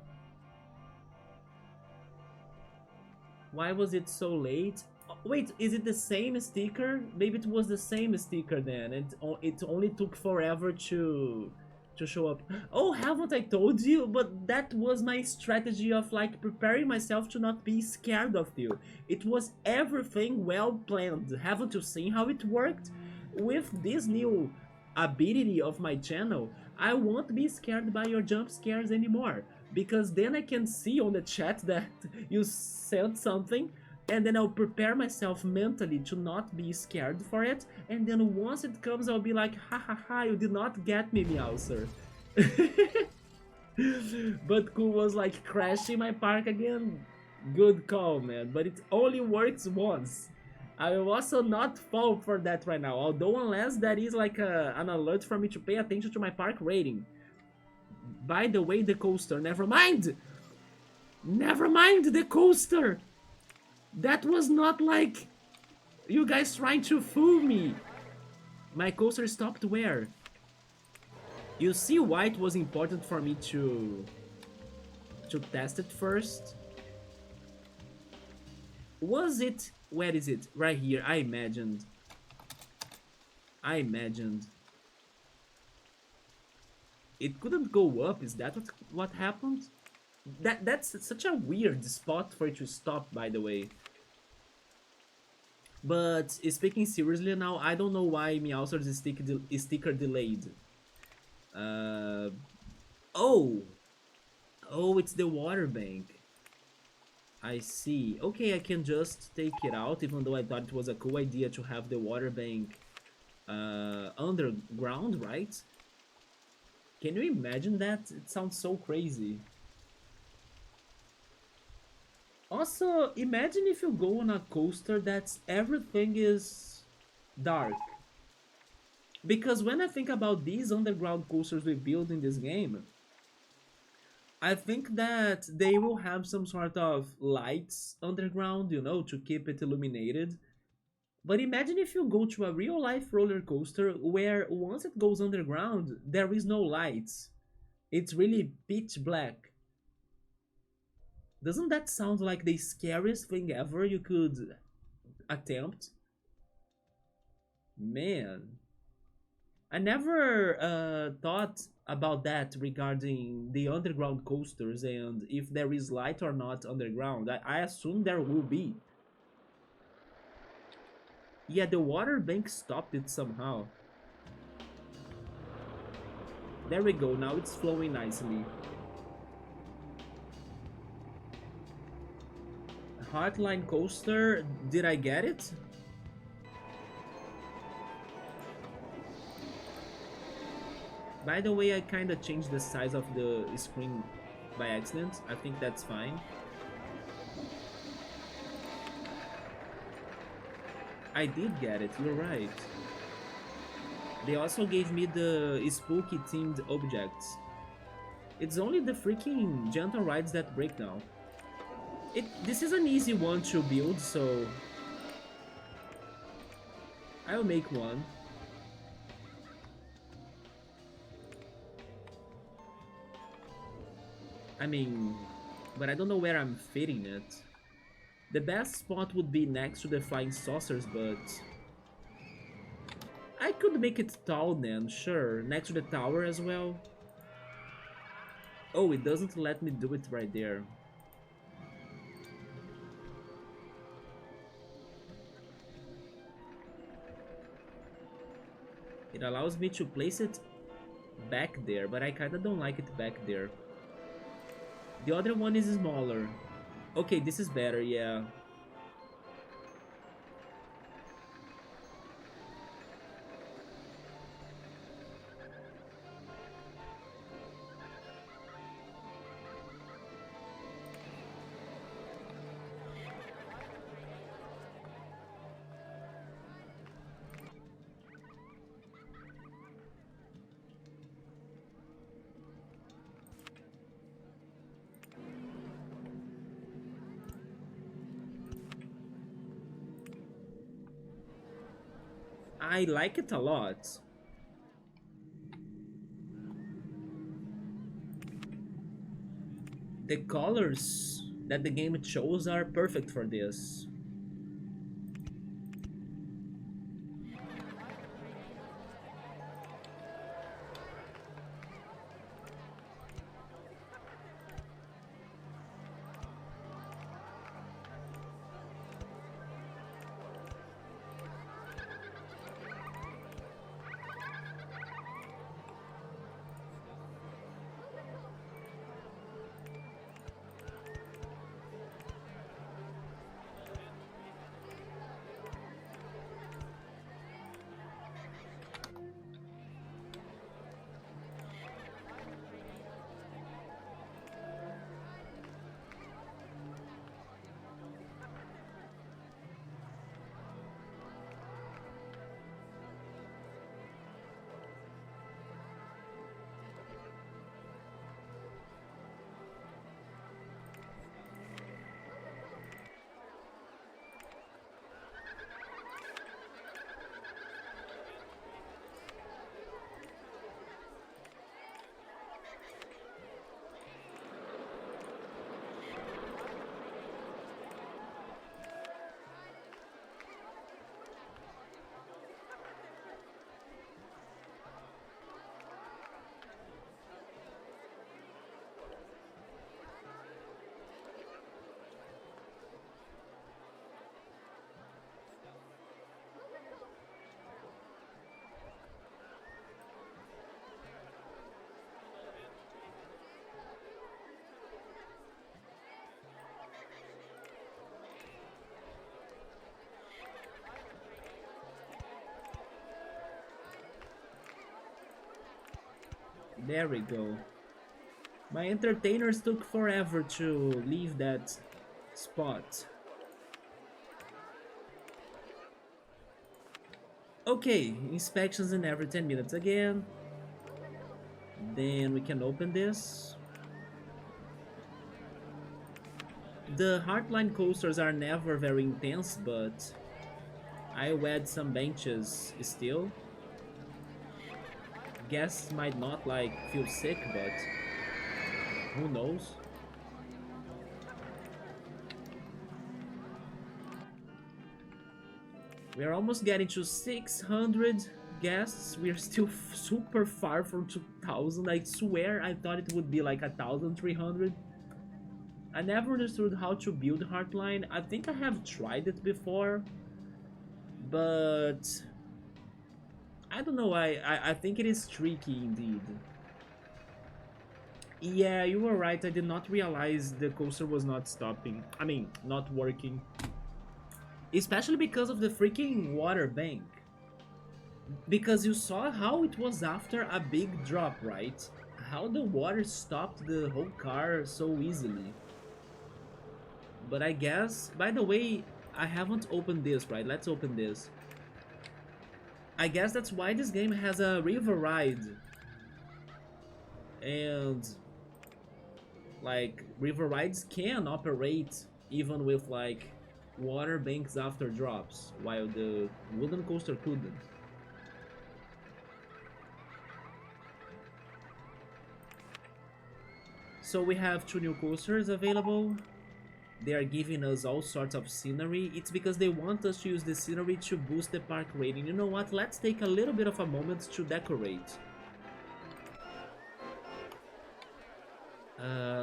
Why was it so late? Wait, is it the same sticker? Maybe it was the same sticker then. It only took forever to show up. Oh, haven't I told you? But that was my strategy of like preparing myself to not be scared of you. It was everything well planned. Haven't you seen how it worked? With this new ability of my channel, I won't be scared by your jump scares anymore. Because then I can see on the chat that you said something, and then I'll prepare myself mentally to not be scared for it, and then once it comes I'll be like, ha ha ha, you did not get me, Meowser. But Cool was like crashing my park again. Good call, man, but it only works once. I will also not fall for that right now, although unless that is like an alert for me to pay attention to my park rating. By the way, the coaster, never mind! Never mind the coaster! That was not like you guys trying to fool me. My coaster stopped where? You see why it was important for me to test it first? Was it? Where is it? Right here. I imagined. It couldn't go up. Is that what happened? That's such a weird spot for it to stop, by the way. But speaking seriously now, I don't know why Meowscar's sticker delayed. Uh, oh, oh, it's the water bank. I see. Okay, I can just take it out, even though I thought it was a cool idea to have the water bank underground, right? Can you imagine that? It sounds so crazy. Also, imagine if you go on a coaster that's everything is dark. Because when I think about these underground coasters we build in this game, I think that they will have some sort of lights underground, to keep it illuminated. But imagine if you go to a real life roller coaster where once it goes underground, there is no lights. It's really pitch black. Doesn't that sound like the scariest thing ever you could attempt? Man, I never thought about that regarding the underground coasters and if there is light or not underground. I assume there will be. Yeah, the water bank stopped it somehow. There we go, now it's flowing nicely. Hotline coaster, did I get it? By the way, I kinda changed the size of the screen by accident. I think that's fine. I did get it, you're right. They also gave me the spooky themed objects. It's only the freaking gentle rides that break now. This is an easy one to build, so I'll make one. I mean, but I don't know where I'm fitting it. The best spot would be next to the flying saucers, but I could make it tall then, sure, next to the tower as well. Oh, it doesn't let me do it right there. It allows me to place it back there, but I kinda don't like it back there. The other one is smaller. Okay, this is better, yeah. I like it a lot. The colors that the game chose are perfect for this. There we go. My entertainers took forever to leave that spot. Okay, inspections in every 10 minutes again. Then we can open this. The hardline coasters are never very intense, but I wed some benches still. Guests might not like feel sick, but who knows? We are almost getting to 600 guests. We are still super far from 2000. I swear I thought it would be like 1300. I never understood how to build Heartline. I think I have tried it before, but I don't know. I think it is tricky indeed. Yeah, you were right. I did not realize the coaster was not stopping. I mean, not working. Especially because of the freaking water bank. Because you saw how it was after a big drop, right? How the water stopped the whole car so easily. But I guess, by the way, I haven't opened this, right? Let's open this. I guess that's why this game has a river ride. And like river rides can operate even with like water banks after drops, while the wooden coaster couldn't. So we have two new coasters available. They are giving us all sorts of scenery. It's because they want us to use the scenery to boost the park rating. You know what? Let's take a little bit of a moment to decorate.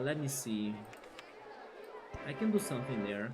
Let me see. I can do something there.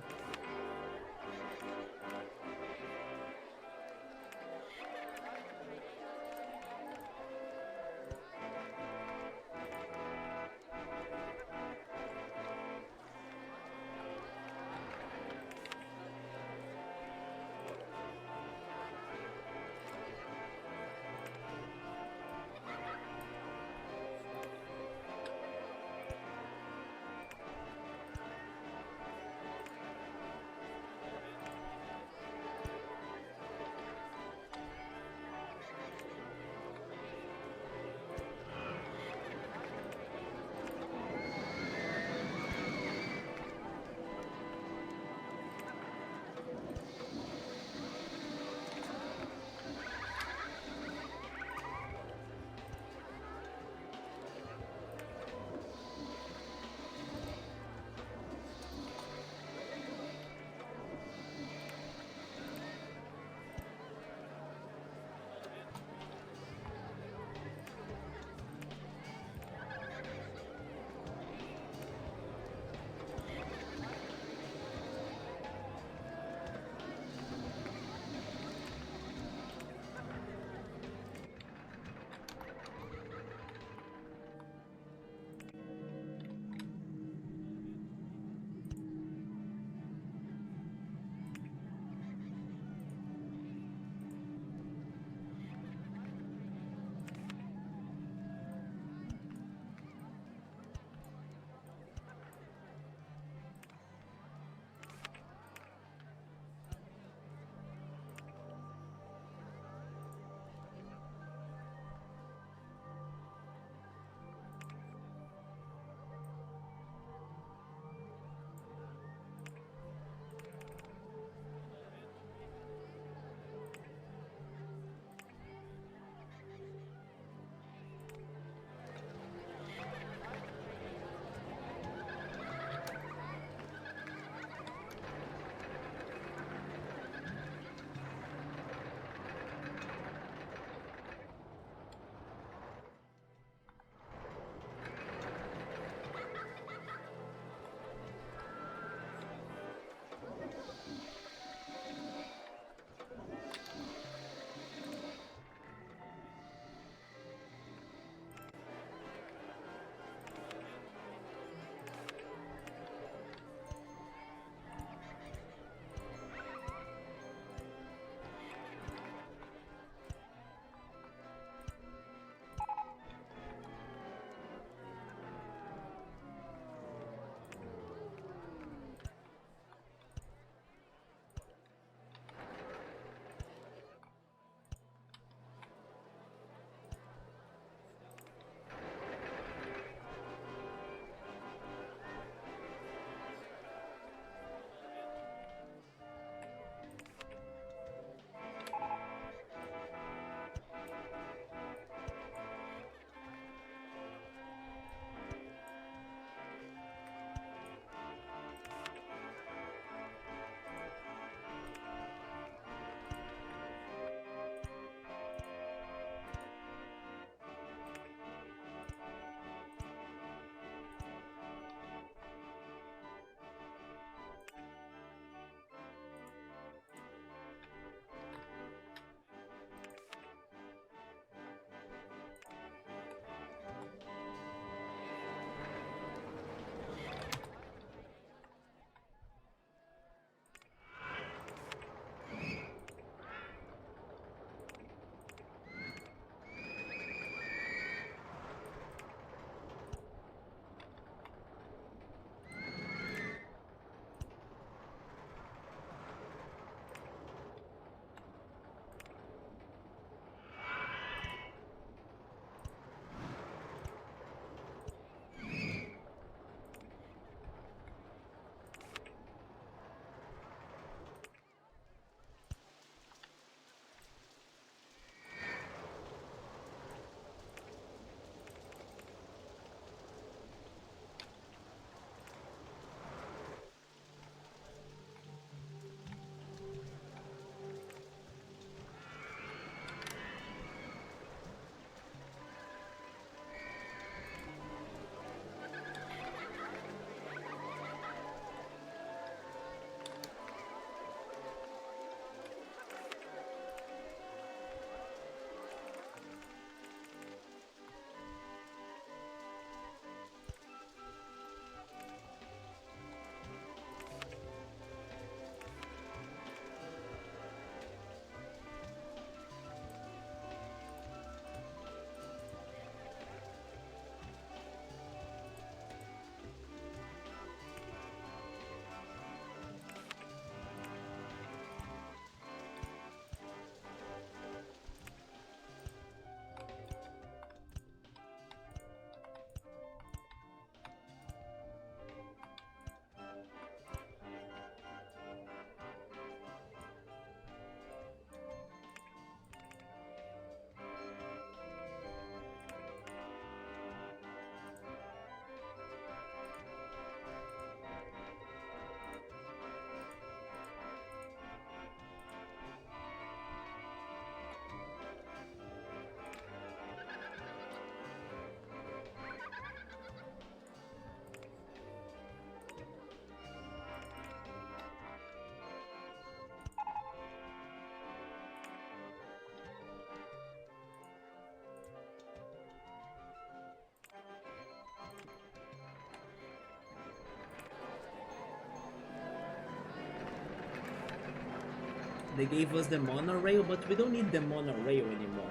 They gave us the monorail, but we don't need the monorail anymore.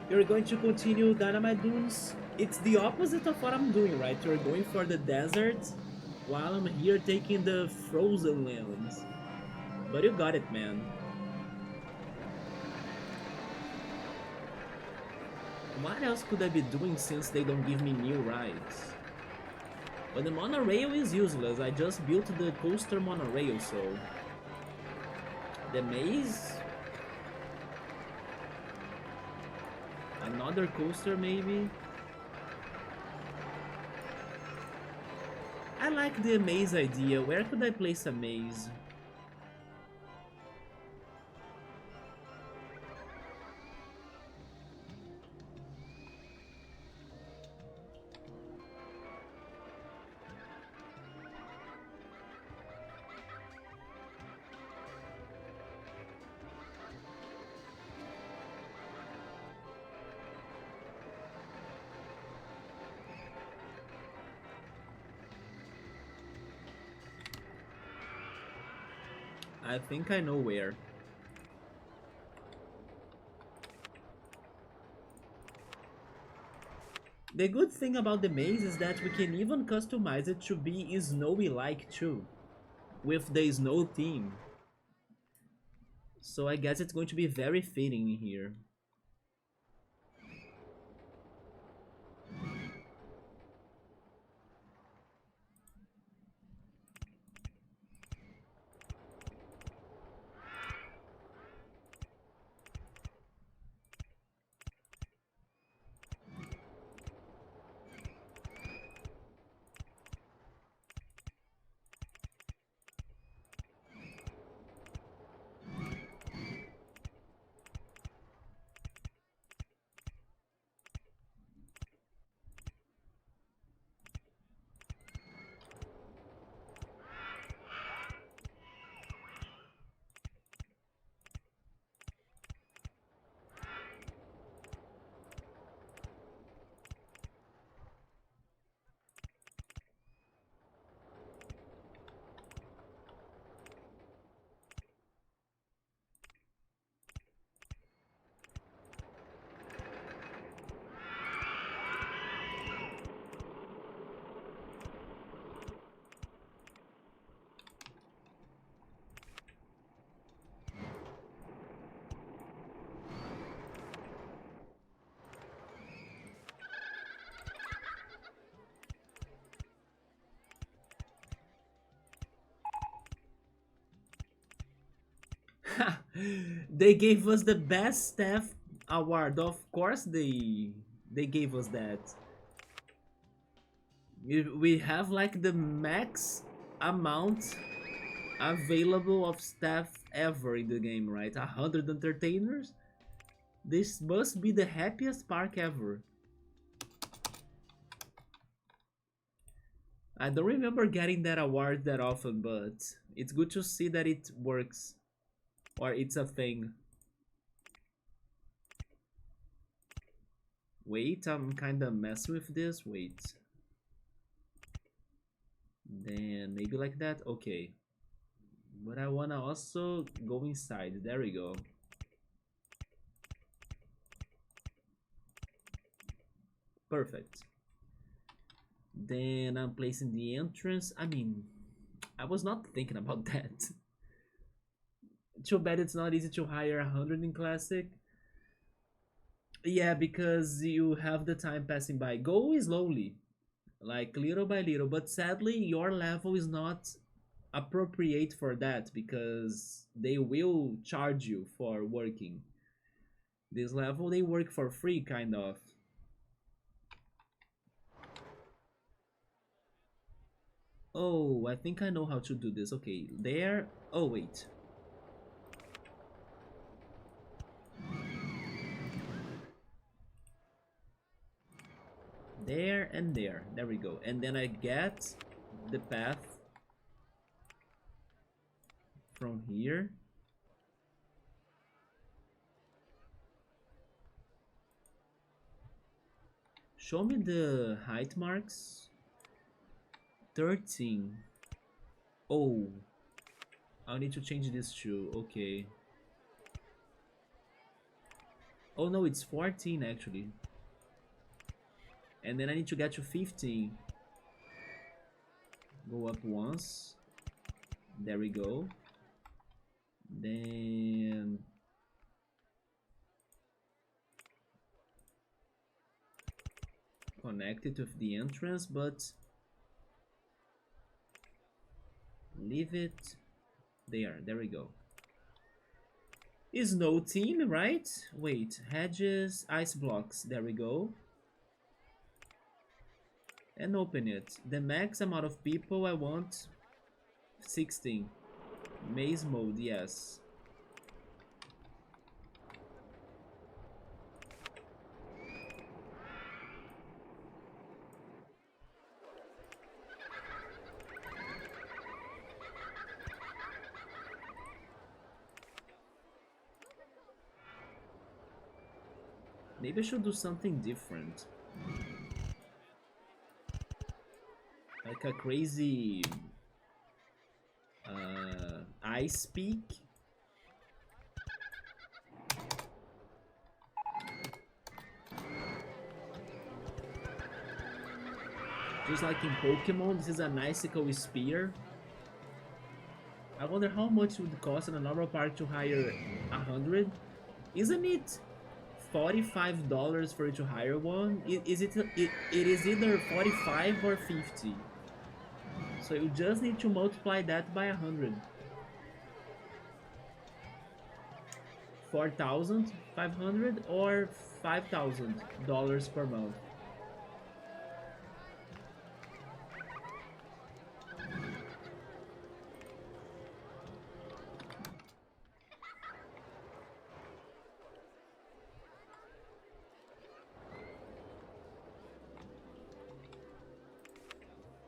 You're going to continue Dynamite Dunes? It's the opposite of what I'm doing, right? You're going for the desert, while I'm here taking the frozen lands. But you got it, man. What else could I be doing since they don't give me new rides? But the monorail is useless, I just built the coaster monorail, so... The maze? Another coaster, maybe? I like the maze idea. Where could I place a maze? I think I know where. The good thing about the maze is that we can even customize it to be snowy-like too, with the snow theme. So I guess it's going to be very fitting here. They gave us the best staff award. Of course they gave us that. We have like the max amount available of staff ever in the game, right? 100 entertainers? This must be the happiest park ever. I don't remember getting that award that often, but it's good to see that it works. Or it's a thing. Wait, I'm kinda messing with this. Wait. Then maybe like that? Okay. But I wanna also go inside. There we go. Perfect. Then I'm placing the entrance. I mean, I was not thinking about that. Too bad it's not easy to hire 100 in Classic. Yeah, because you have the time passing by. Go slowly, like little by little. But sadly, your level is not appropriate for that because they will charge you for working. This level, they work for free, kind of. Oh, I think I know how to do this. Okay, there. Oh, wait. There and there. There we go. And then I get the path from here. Show me the height marks. 13. Oh. I'll need to change this to, okay. Oh no, it's 14 actually. And then I need to get to 15. Go up once. There we go. Then connect it with the entrance, but leave it there. There we go. Is no team, right? Wait, hedges, ice blocks. There we go. And open it. The max amount of people I want 16. Maze mode, yes. Maybe I should do something different. Like a crazy ice peak. Just like in Pokemon, this is an icicle spear. I wonder how much it would cost in a normal park to hire 100. Isn't it $45 for you to hire one? It is either 45 or 50. So you just need to multiply that by 100. 4,500 or $5,000 per month.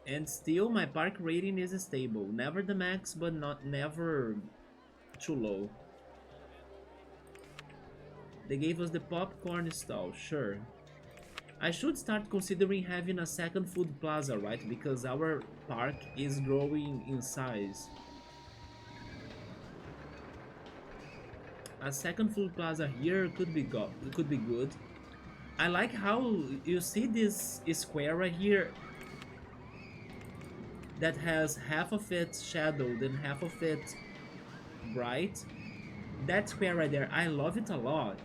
And still my park rating is stable. Never the max, but not never too low. They gave us the popcorn stall, sure. I should start considering having a second food plaza, right? Because our park is growing in size. A second food plaza here could be good. I like how you see this square right here that has half of it shadowed and half of it bright. That square right there, I love it a lot.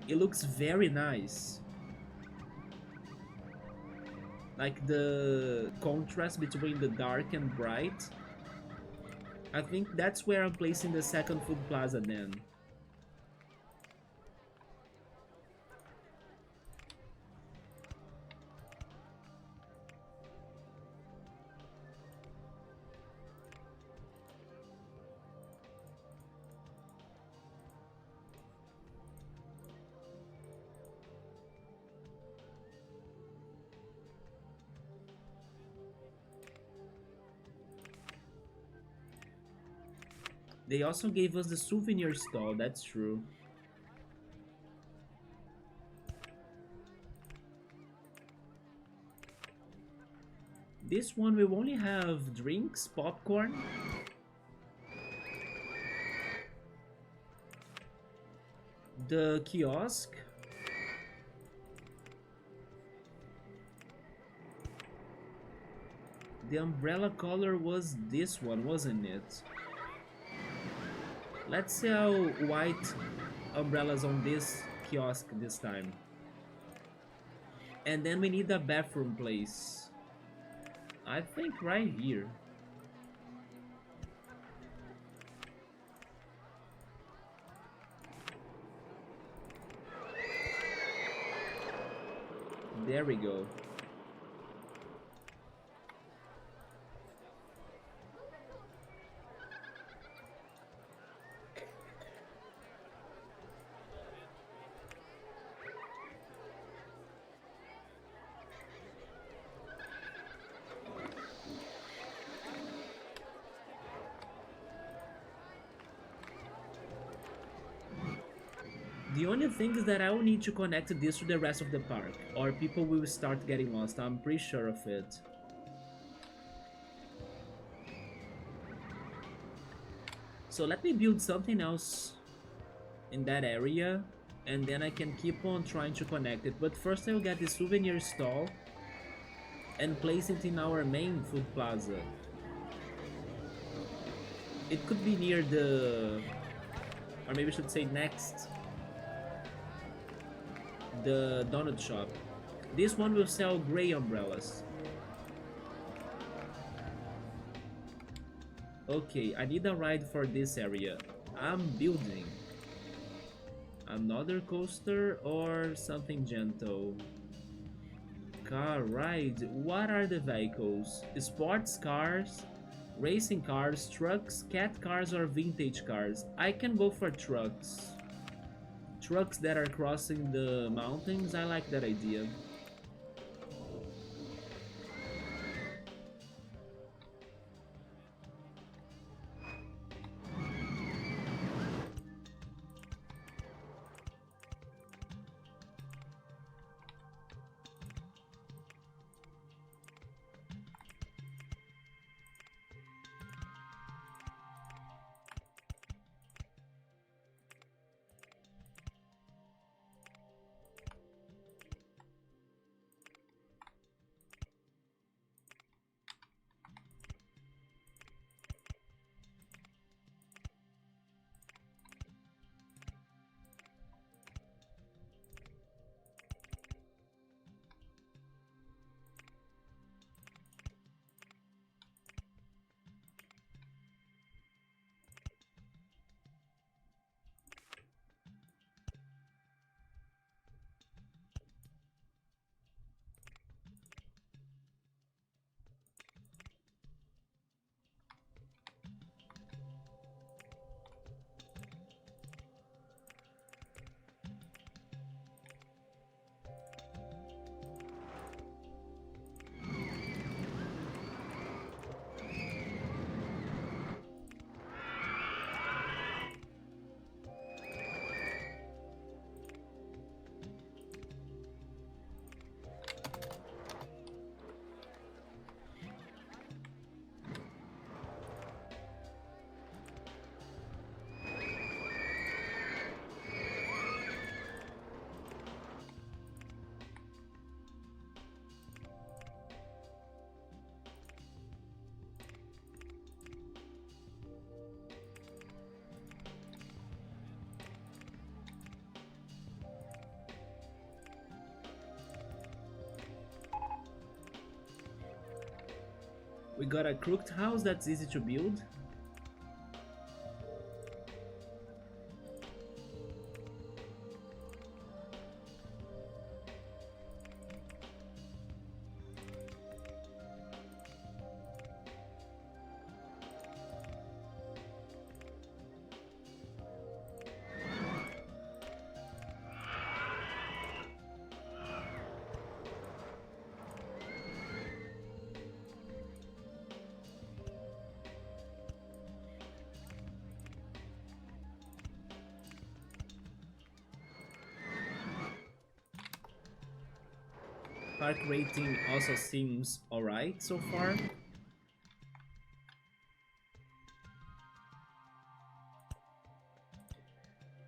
It looks very nice. Like the contrast between the dark and bright. I think that's where I'm placing the second food plaza then. They also gave us the souvenir stall, that's true. This one will only have drinks, popcorn. The kiosk. The umbrella color was this one, wasn't it? Let's sell white umbrellas on this kiosk this time. And then we need a bathroom place. I think right here. There we go. The only thing is that I will need to connect this to the rest of the park, or people will start getting lost, I'm pretty sure of it. So let me build something else in that area, and then I can keep on trying to connect it. But first I'll get the souvenir stall and place it in our main food plaza. It could be near the, or maybe I should say next, the donut shop. This one will sell gray umbrellas. Okay, I need a ride for this area. I'm building another coaster or something gentle. Car ride. What are the vehicles? Sports cars, racing cars, trucks, cat cars, or vintage cars? I can go for trucks. Trucks that are crossing the mountains, I like that idea. We got a crooked house that's easy to build. Park rating also seems alright so far.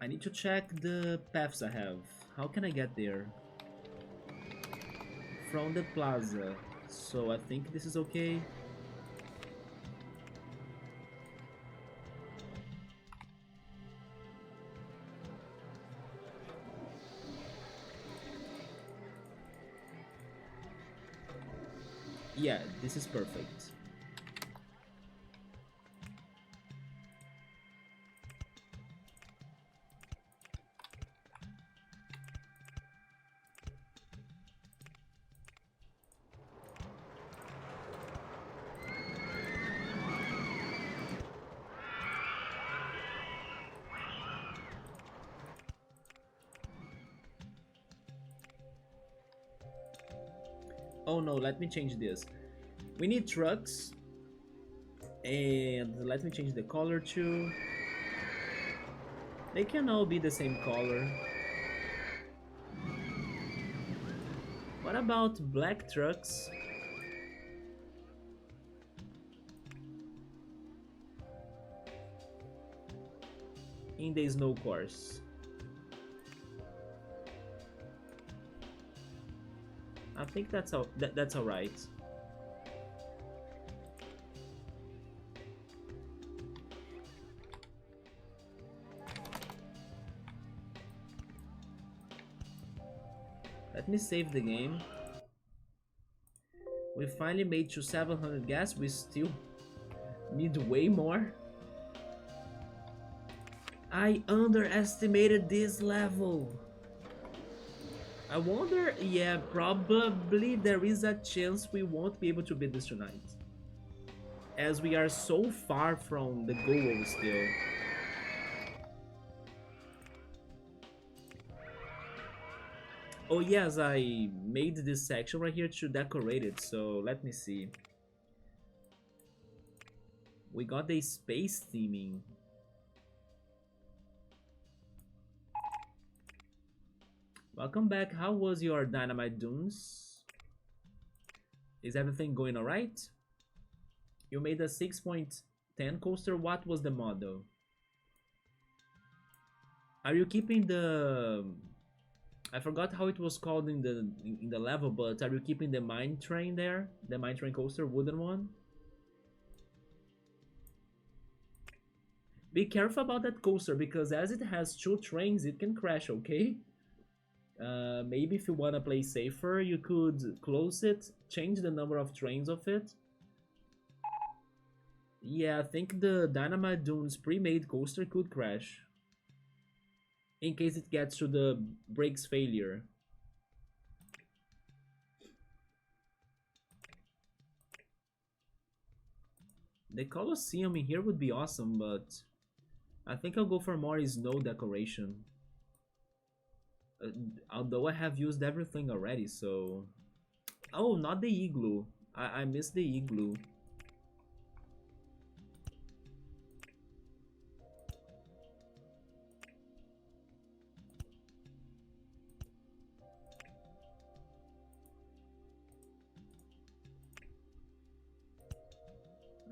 I need to check the paths I have. How can I get there? From the plaza. So I think this is okay. Yeah, this is perfect. Oh no, let me change this. We need trucks. And let me change the color too. They can all be the same color. What about black trucks? in the snow course. I think that's that's alright. Let me save the game. We finally made to 700 gas. We still need way more. I underestimated this level. I wonder, yeah, probably there is a chance we won't be able to beat this tonight, as we are so far from the goal still. Oh yes, I made this section right here to decorate it, so let me see. We got the space theming. Welcome back. How was your dynamite dunes? Is everything going alright? You made a 6.10 coaster. What was the model? Are you keeping the... I forgot how it was called in the level, but are you keeping the mine train there? The mine train coaster, wooden one? Be careful about that coaster, because as it has 2 trains, it can crash, okay? Maybe if you wanna play safer, you could close it, change the number of trains of it. Yeah, I think the Dynamite Dunes pre-made coaster could crash, in case it gets to the brakes failure. The Colosseum in here would be awesome, but I think I'll go for more snow decoration. Although I have used everything already, so... Oh, not the igloo. I missed the igloo.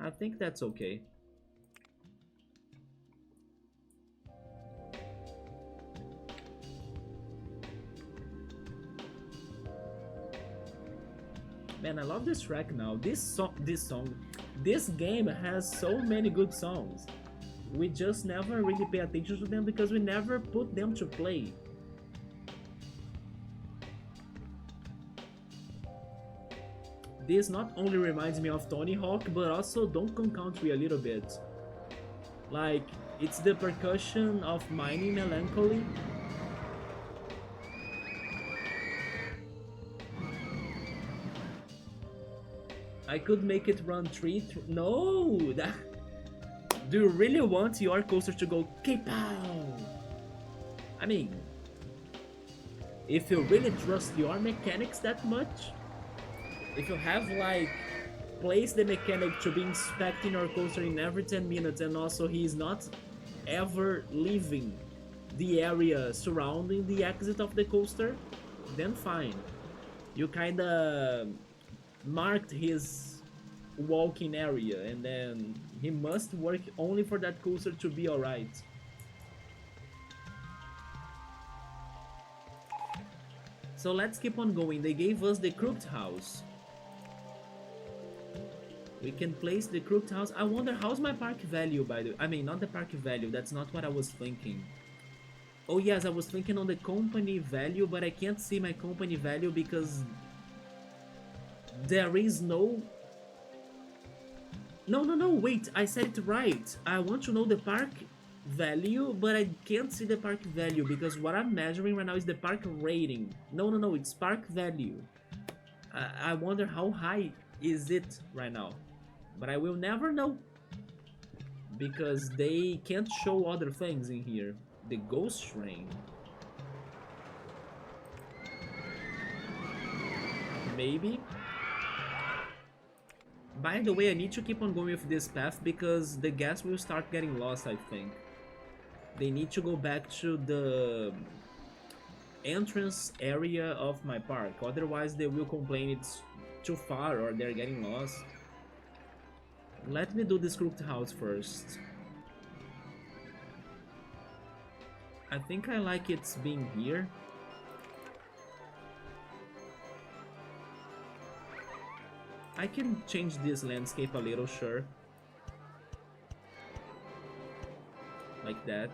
I think that's okay. Man, I love this track now. This game has so many good songs. We just never really pay attention to them because we never put them to play. This not only reminds me of Tony Hawk, but also Donkey Country a little bit. Like, it's the percussion of Mining Melancholy. I could make it run 3 no! Do you really want your coaster to go K-pow? I mean, if you really trust your mechanics that much, if you have like placed the mechanic to be inspecting your coaster in every 10 minutes, and also he is not ever leaving the area surrounding the exit of the coaster, then fine. You kinda marked his walking area, and then he must work only for that coaster to be alright. So let's keep on going. They gave us the crooked house. We can place the crooked house. I wonder how's my park value, by the way. I mean, not the park value, that's not what I was thinking. Oh yes, I was thinking on the company value, but I can't see my company value because there is no... No, wait, I said it right. I want to know the park value, but I can't see the park value because what I'm measuring right now is the park rating. No, it's park value. I wonder how high is it right now, but I will never know because they can't show other things in here. The ghost train. Maybe. By the way, I need to keep on going with this path because the gas will start getting lost, I think. They need to go back to the entrance area of my park, otherwise they will complain it's too far or they're getting lost. Let me do this crooked house first. I think I like it's being here. I can change this landscape a little, sure. Like that.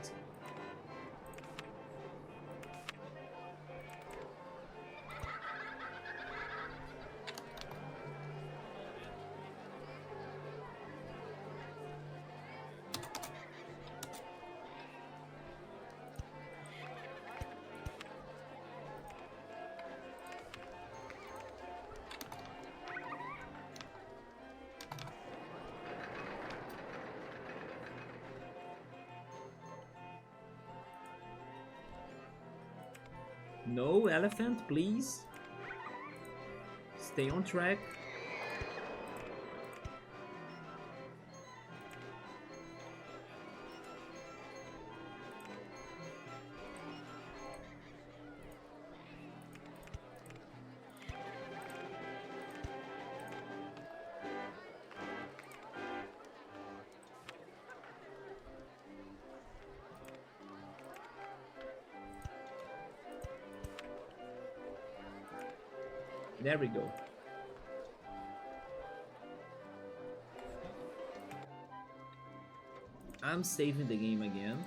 No elephant, please. Stay on track. There we go. I'm saving the game again.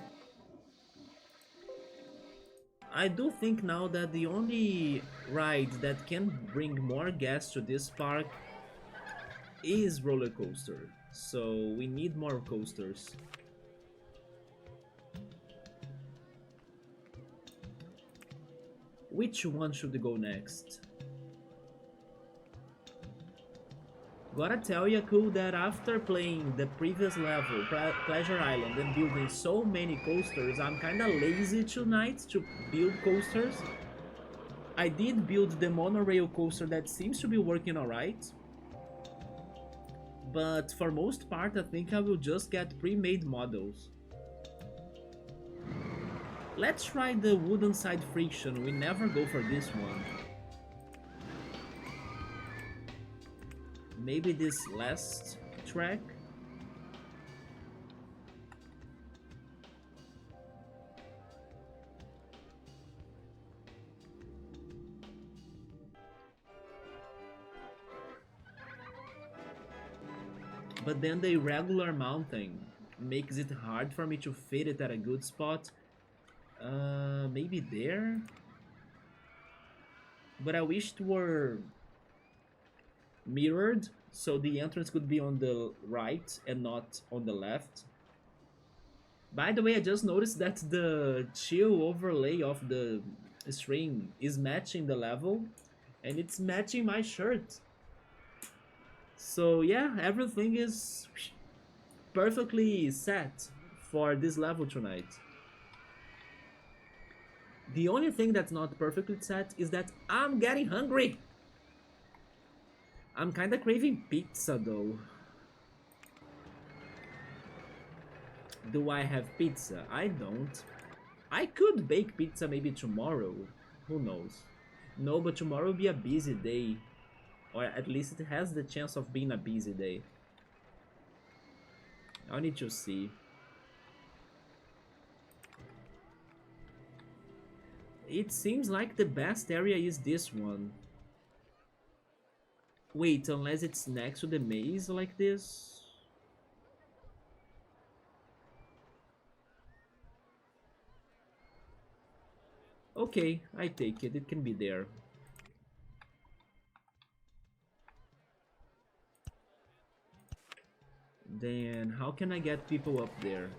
I do think now that the only ride that can bring more guests to this park is roller coaster. So we need more coasters. Which one should go next? Gotta tell you, cool, that after playing the previous level, Pleasure Island, and building so many coasters, I'm kinda lazy tonight to build coasters. I did build the monorail coaster that seems to be working alright. But for most part, I think I will just get pre-made models. Let's try the wooden side friction, we never go for this one. Maybe this last track? But then the irregular mountain makes it hard for me to fit it at a good spot. Maybe there? But I wish it were mirrored, so the entrance could be on the right and not on the left. By the way, I just noticed that the chill overlay of the string is matching the level, and it's matching my shirt. So yeah, everything is perfectly set for this level tonight. The only thing that's not perfectly set is that I'm getting hungry. I'm kinda craving pizza though. Do I have pizza? I don't. I could bake pizza maybe tomorrow. Who knows? No, but tomorrow will be a busy day. Or at least it has the chance of being a busy day. I need to see. It seems like the best area is this one. Wait, unless it's next to the maze like this? Okay, I take it. It can be there. Then how can I get people up there?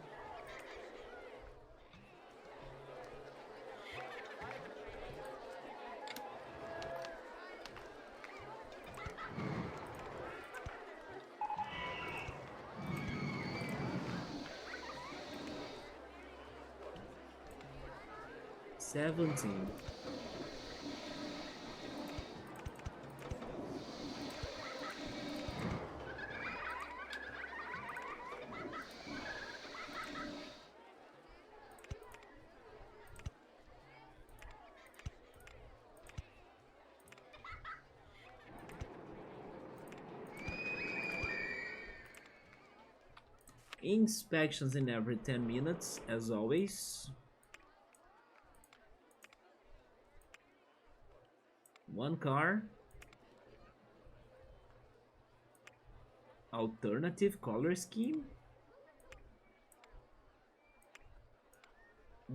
$17. Inspections in every 10 minutes, as always. One car. Alternative color scheme?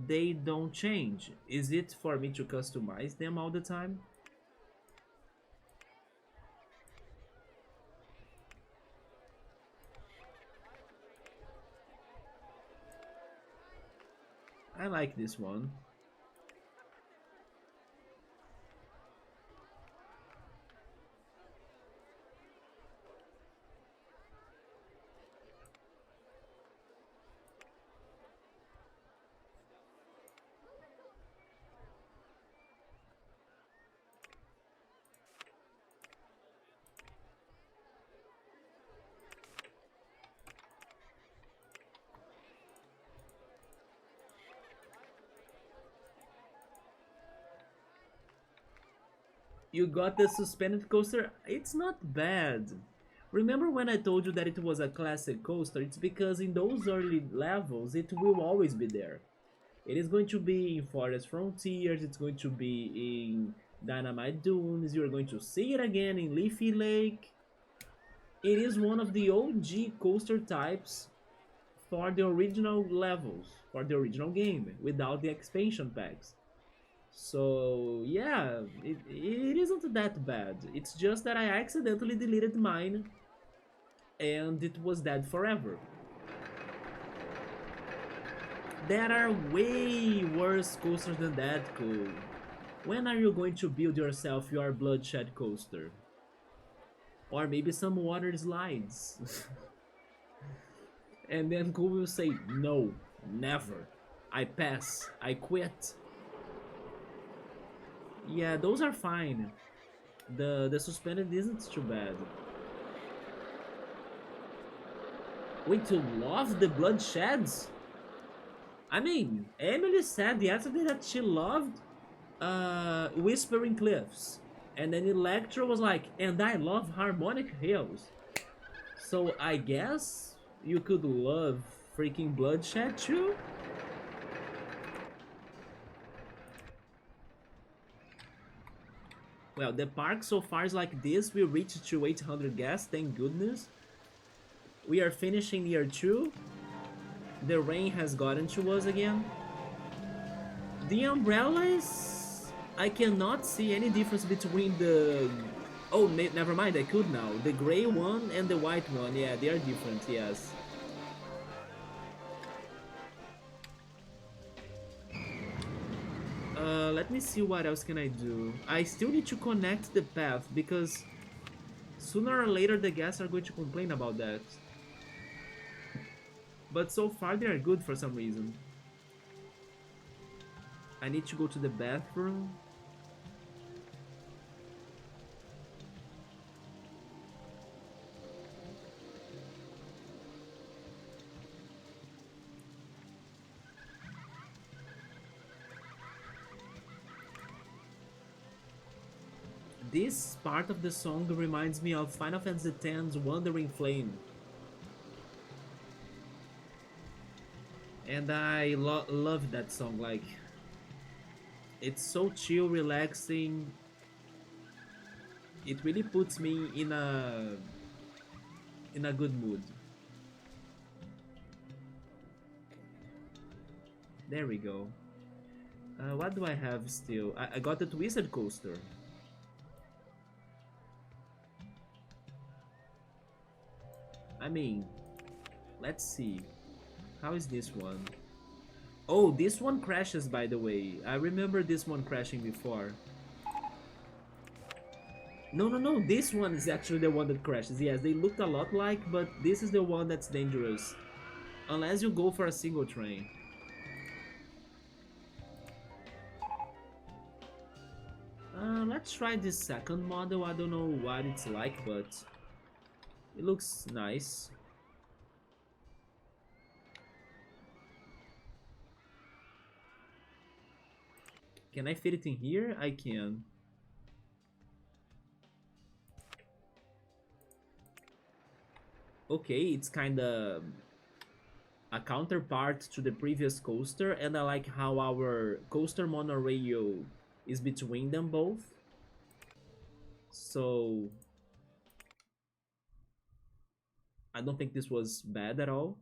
They don't change. Is it for me to customize them all the time? I like this one. You got the suspended coaster? It's not bad. Remember when I told you that it was a classic coaster? It's because in those early levels, it will always be there. It is going to be in Forest Frontiers, it's going to be in Dynamite Dunes, you're going to see it again in Leafy Lake. It is one of the OG coaster types for the original levels, for the original game, without the expansion packs. So yeah, it isn't that bad. It's just that I accidentally deleted mine and it was dead forever. There are way worse coasters than that, Cole. When are you going to build yourself your bloodshed coaster? Or maybe some water slides. And then Cole will say, no, never. I pass, I quit. Yeah, those are fine. The suspended isn't too bad. Wait, to love the bloodsheds? I mean, Emily said yesterday that she loved Whispering Cliffs. And then Electro was like, and I love Harmonic Hills. So I guess you could love freaking Bloodshed too? Well, the park so far is like this. We reached to 800 gas, thank goodness. We are finishing year 2. The rain has gotten to us again. The umbrellas, I cannot see any difference between the... Oh, never mind, I could now. The gray one and the white one, yeah, they are different, yes. Let me see what else can I do. I still need to connect the path because sooner or later the guests are going to complain about that. But so far they are good for some reason. I need to go to the bathroom. This part of the song reminds me of Final Fantasy X's Wandering Flame. And I love that song, like... It's so chill, relaxing. It really puts me in a good mood. There we go. What do I have still? I got the Twisted Coaster. I mean, let's see. How is this one? Oh, this one crashes, by the way. I remember this one crashing before. No, this one is actually the one that crashes. Yes, they looked a lot like, but this is the one that's dangerous. Unless you go for a single train. Let's try this second model. I don't know what it's like, but it looks nice. Can I fit it in here? I can. Okay, it's kinda a counterpart to the previous coaster, and I like how our coaster monorail is between them both. So I don't think this was bad at all.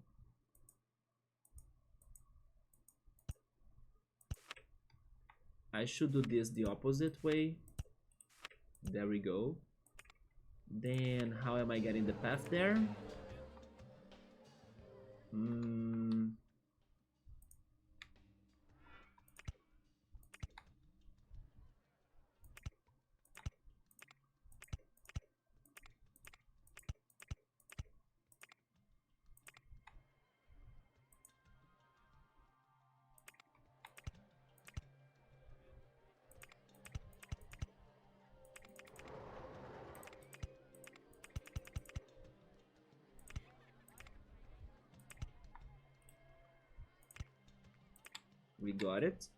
I should do this the opposite way. There we go. Then how am I getting the path there? We got it.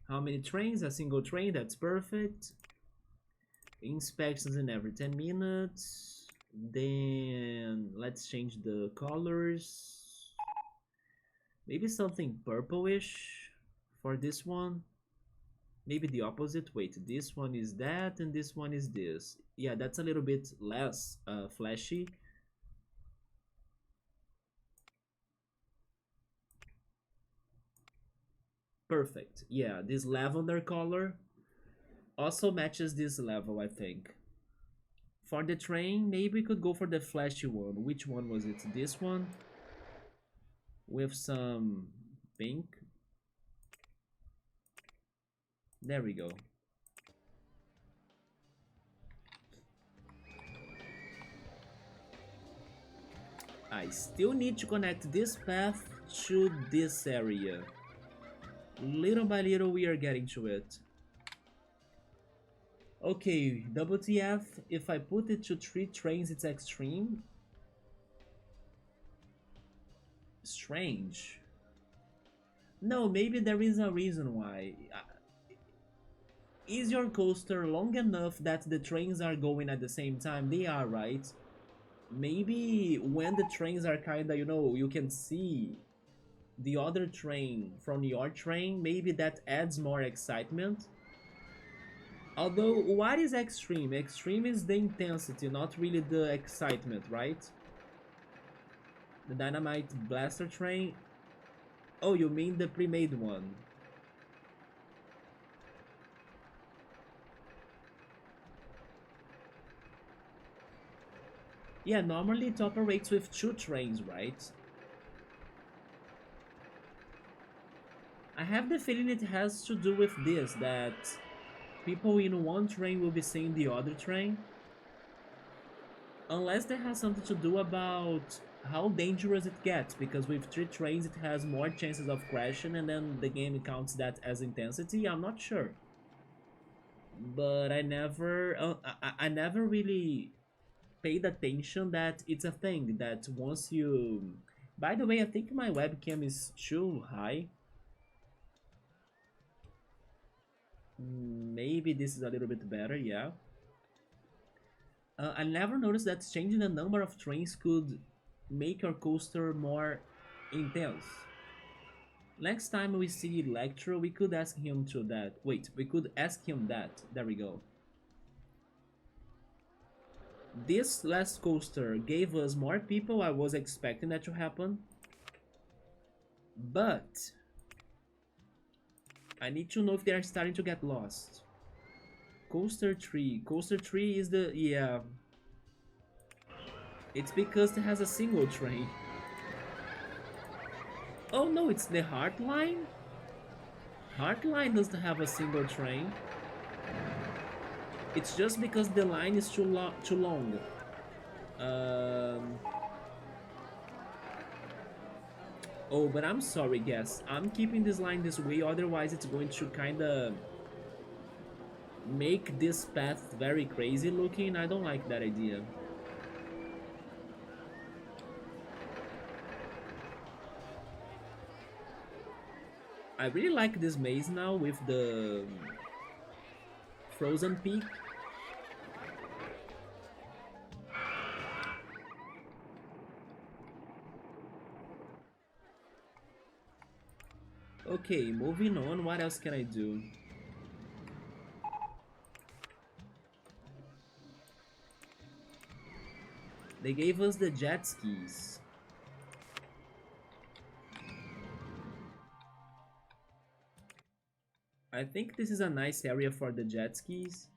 How many trains? A single train, that's perfect. Inspections in every 10 minutes. Then let's change the colors. Maybe something purplish for this one. Maybe the opposite. Wait, this one is that and this one is this. Yeah, that's a little bit less flashy. Perfect. Yeah, this lavender color also matches this level, I think. For the train, maybe we could go for the flashy one. Which one was it? This one? With some pink. There we go. I still need to connect this path to this area. Little by little we are getting to it. Okay, WTF, if I put it to 3 trains it's extreme. Strange. No, maybe there is a reason why. Is your coaster long enough that the trains are going at the same time? They are, right? Maybe when the trains are kinda, you know, you can see the other train from your train, maybe that adds more excitement. Although, what is extreme? Extreme is the intensity, not really the excitement, right? The Dynamite Blaster train? Oh, you mean the pre-made one. Yeah, normally it operates with 2 trains, right? I have the feeling it has to do with this, that people in one train will be seeing the other train. Unless that has something to do about how dangerous it gets, because with 3 trains it has more chances of crashing and then the game counts that as intensity. I'm not sure. But I never really paid attention that it's a thing that once you... By the way, I think my webcam is too high. Maybe this is a little bit better, yeah. I never noticed that changing the number of trains could make your coaster more intense. Next time we see Electro, we could ask him to that. Wait, we could ask him that. There we go. This last coaster gave us more people. I was expecting that to happen. But I need to know if they are starting to get lost. Coaster 3. Coaster 3 is the... yeah. It's because it has a single train. Oh no, it's the Heartline? Heartline doesn't have a single train. It's just because the line is too long. Oh, but I'm sorry, guys. I'm keeping this line this way, otherwise it's going to kinda make this path very crazy looking. I don't like that idea. I really like this maze now with the frozen peak. Okay, moving on, what else can I do? They gave us the jet skis. I think this is a nice area for the jet skis.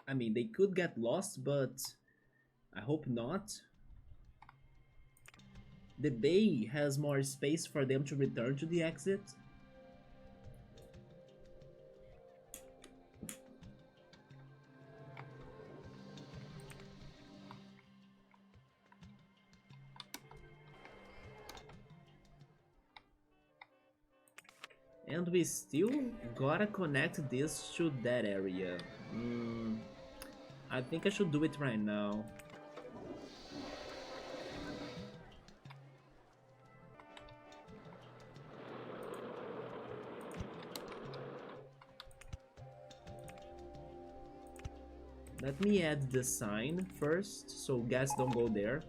I mean, they could get lost, but I hope not. The bay has more space for them to return to the exit. And we still gotta connect this to that area. I think I should do it right now. Let me add the sign first, so guests don't go there.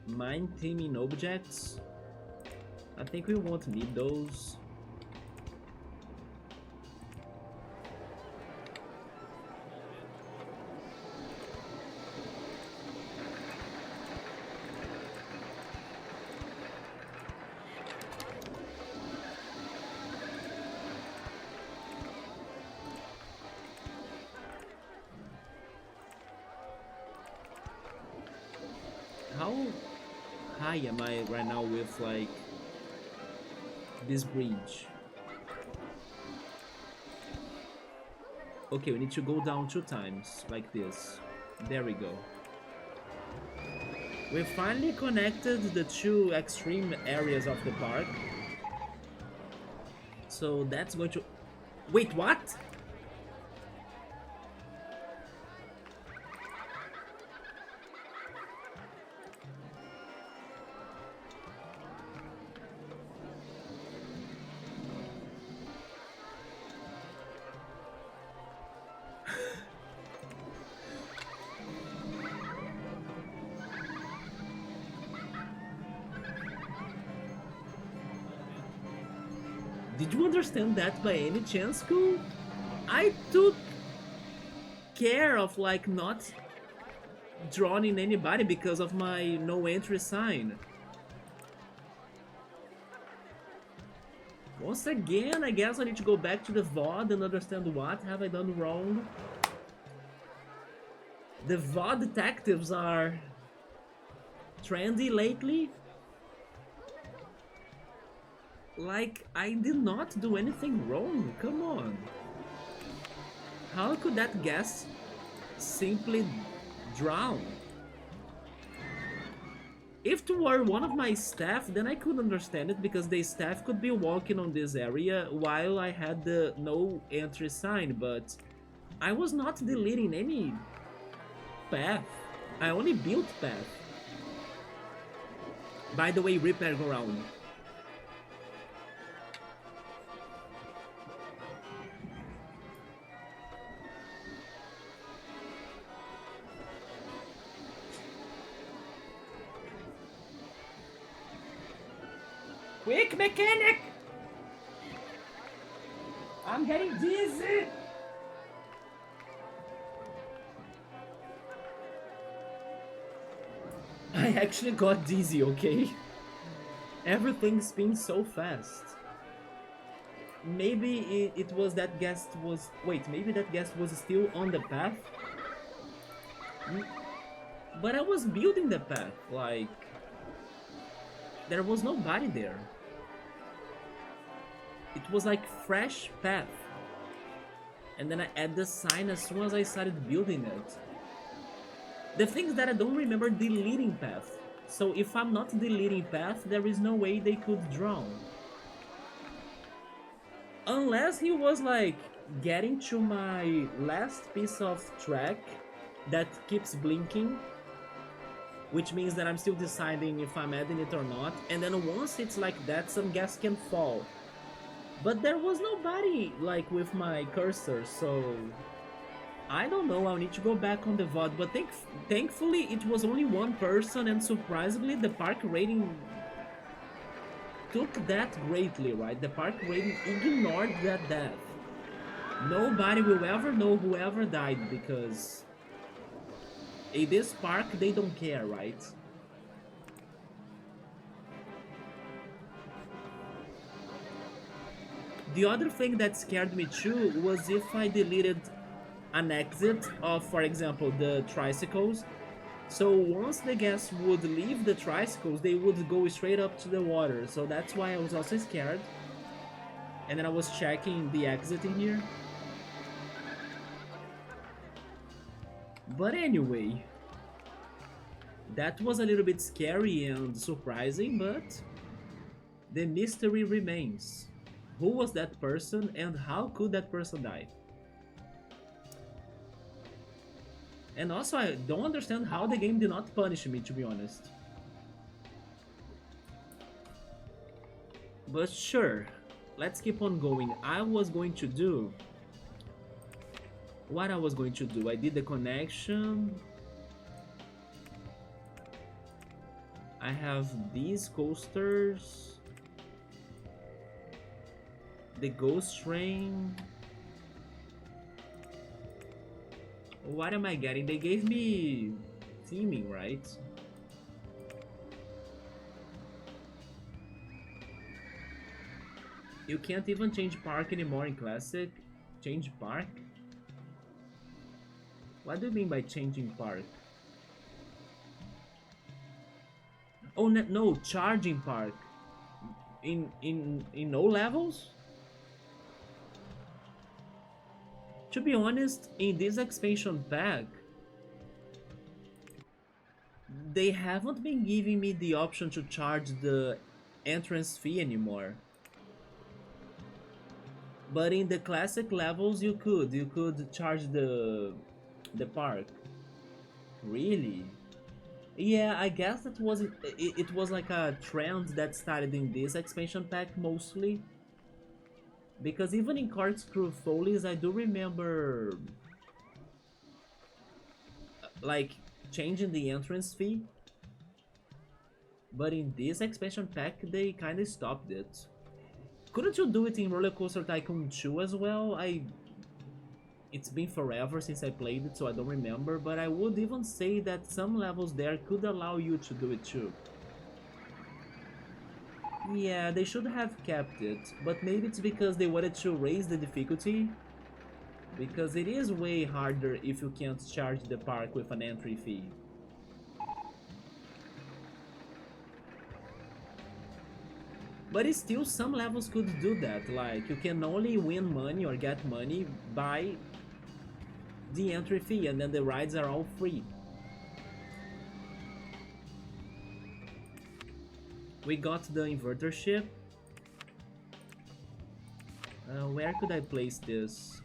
Mine theming objects. I think we won't need those. How high am I right now with like this bridge? Okay, we need to go down 2 times like this. There we go. We finally connected the 2 extreme areas of the park. So that's going to... Wait, what? Did you understand that by any chance, school? I took care of like not drawing anybody because of my no entry sign. Once again, I guess I need to go back to the VOD and understand what have I done wrong. The VOD detectives are trendy lately. Like, I did not do anything wrong, come on. How could that guest simply drown? If it were one of my staff, then I could understand it because the staff could be walking on this area while I had the no entry sign, but I was not deleting any path. I only built path. By the way, repair around. Quick, mechanic! I'm getting dizzy! I actually got dizzy, okay? Everything spins so fast. Maybe it was that guest was... Wait, maybe that guest was still on the path? But I was building the path, like... There was nobody there. It was like fresh path. And then I add the sign as soon as I started building it. The thing is that I don't remember deleting path. So if I'm not deleting path, there is no way they could drown. Unless he was like getting to my last piece of track that keeps blinking, which means that I'm still deciding if I'm adding it or not. And then once it's like that, some gas can fall. But there was nobody like with my cursor, so I don't know, I'll need to go back on the VOD, but thankfully it was only one person, and surprisingly the park rating took that greatly, right? The park rating ignored that death. Nobody will ever know whoever died, because in this park they don't care, right? The other thing that scared me too was if I deleted an exit of, for example, the tricycles. So once the guests would leave the tricycles, they would go straight up to the water. So that's why I was also scared. And then I was checking the exit in here. But anyway, that was a little bit scary and surprising, but the mystery remains. Who was that person and how could that person die? And also, I don't understand how the game did not punish me, to be honest. But sure, let's keep on going. I was going to do... What I was going to do? I did the connection. I have these coasters. The ghost train. What am I getting? They gave me theming, right? You can't even change park anymore in Classic. Change park? What do you mean by changing park? Oh no, charging park. In no levels? To be honest, in this expansion pack, they haven't been giving me the option to charge the entrance fee anymore. But in the classic levels, you could charge the park. Really? Yeah, I guess that was it was like a trend that started in this expansion pack mostly. Because even in Corkscrew Follies, I do remember like changing the entrance fee. But in this expansion pack, they kind of stopped it. Couldn't you do it in RollerCoaster Tycoon 2 as well? It's been forever since I played it, so I don't remember, but I would even say that some levels there could allow you to do it too. Yeah, they should have kept it, but maybe it's because they wanted to raise the difficulty, because it is way harder if you can't charge the park with an entry fee. But still, some levels could do that, like you can only win money or get money by the entry fee, and then the rides are all free. We got the inverter ship. Where could I place this?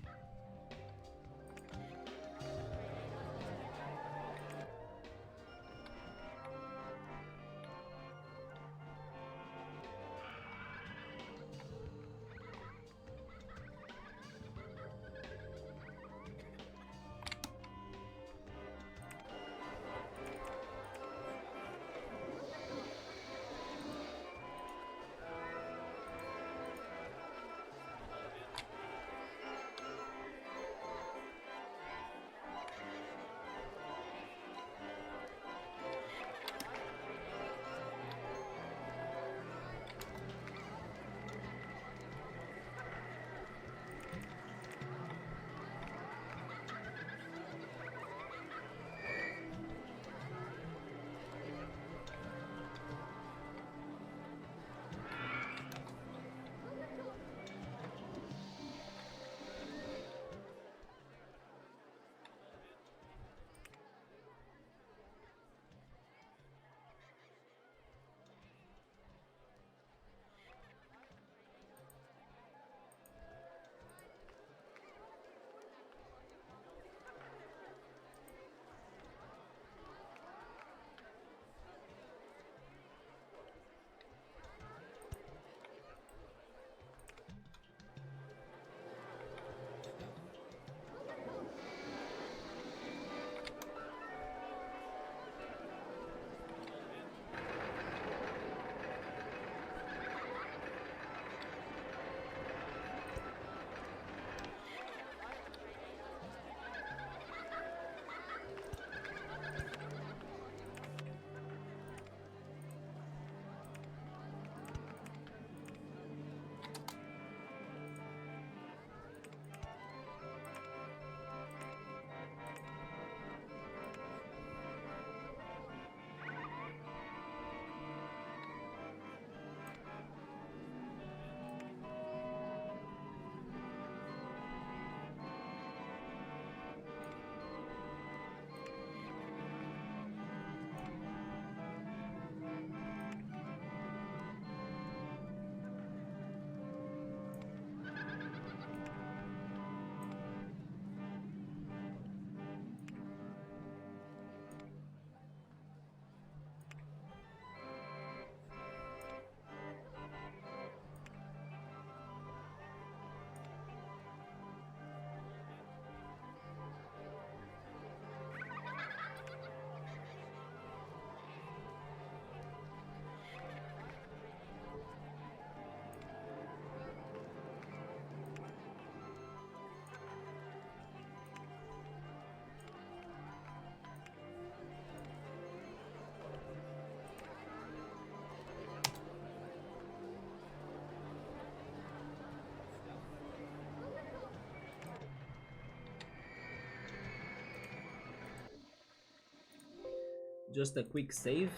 Just a quick save.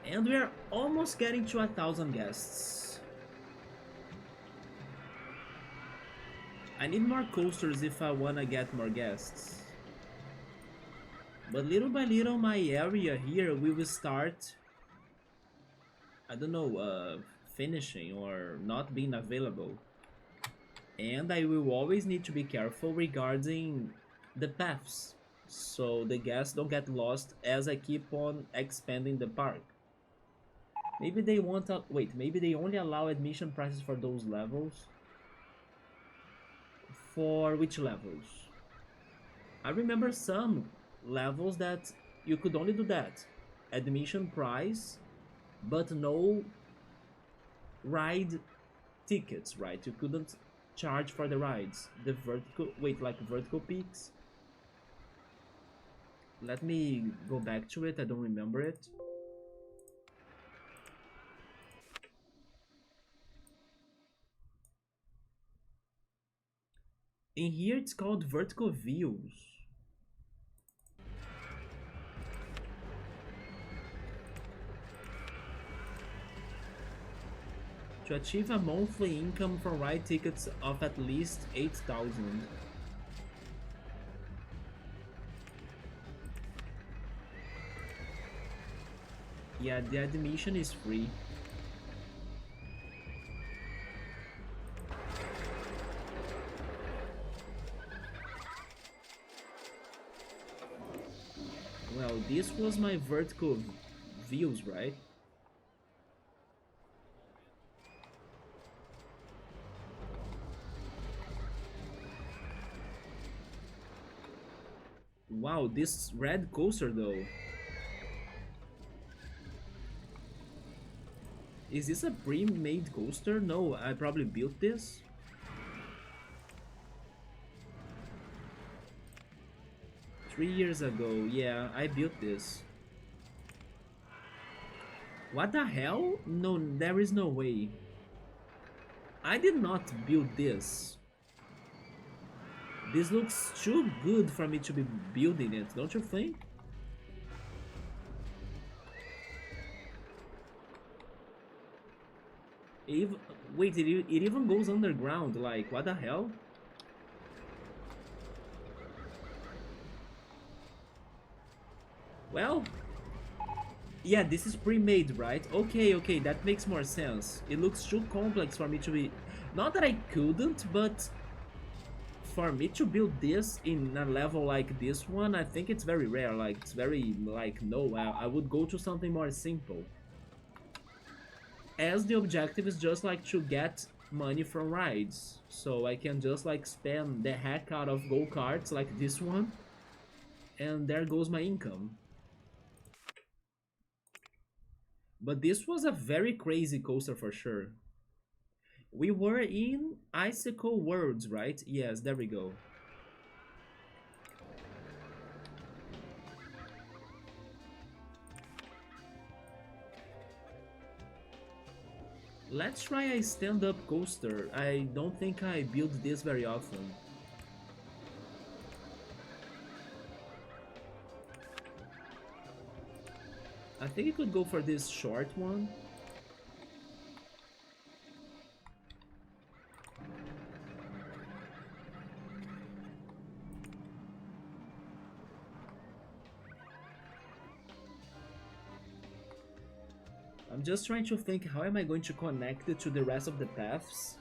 And we are almost getting to 1,000 guests. I need more coasters if I wanna get more guests. But little by little my area here will start, I don't know, finishing or not being available. And I will always need to be careful regarding the paths, so the guests don't get lost as I keep on expanding the park. Maybe they want to wait, maybe they only allow admission prices for those levels. For which levels? I remember some levels that you could only do that. Admission price, but no ride tickets, right? You couldn't charge for the rides. The vertical, wait, like vertical peaks. Let me go back to it. I don't remember it. In here, it's called vertical views. To achieve a monthly income from ride tickets of at least 8,000. Yeah, the admission is free. Well, this was my vertical views, right? Wow, this red coaster though. Is this a pre-made coaster? No, I probably built this. 3 years ago, yeah, I built this. What the hell? No, there is no way. I did not build this. This looks too good for me to be building it, don't you think? Even, wait, it even goes underground, like, what the hell? Well, yeah, this is pre-made, right? Okay, okay, that makes more sense. It looks too complex for me to be... Not that I couldn't, but for me to build this in a level like this one, I think it's very rare. Like, it's very, like, no, I would go to something more simple. As the objective is just like to get money from rides. So I can just like spam the heck out of go-karts like this one. And there goes my income. But this was a very crazy coaster for sure. We were in Icicle Worlds, right? Yes, there we go. Let's try a stand-up coaster. I don't think I build this very often. I think I could go for this short one. I'm just trying to think, how am I going to connect it to the rest of the paths?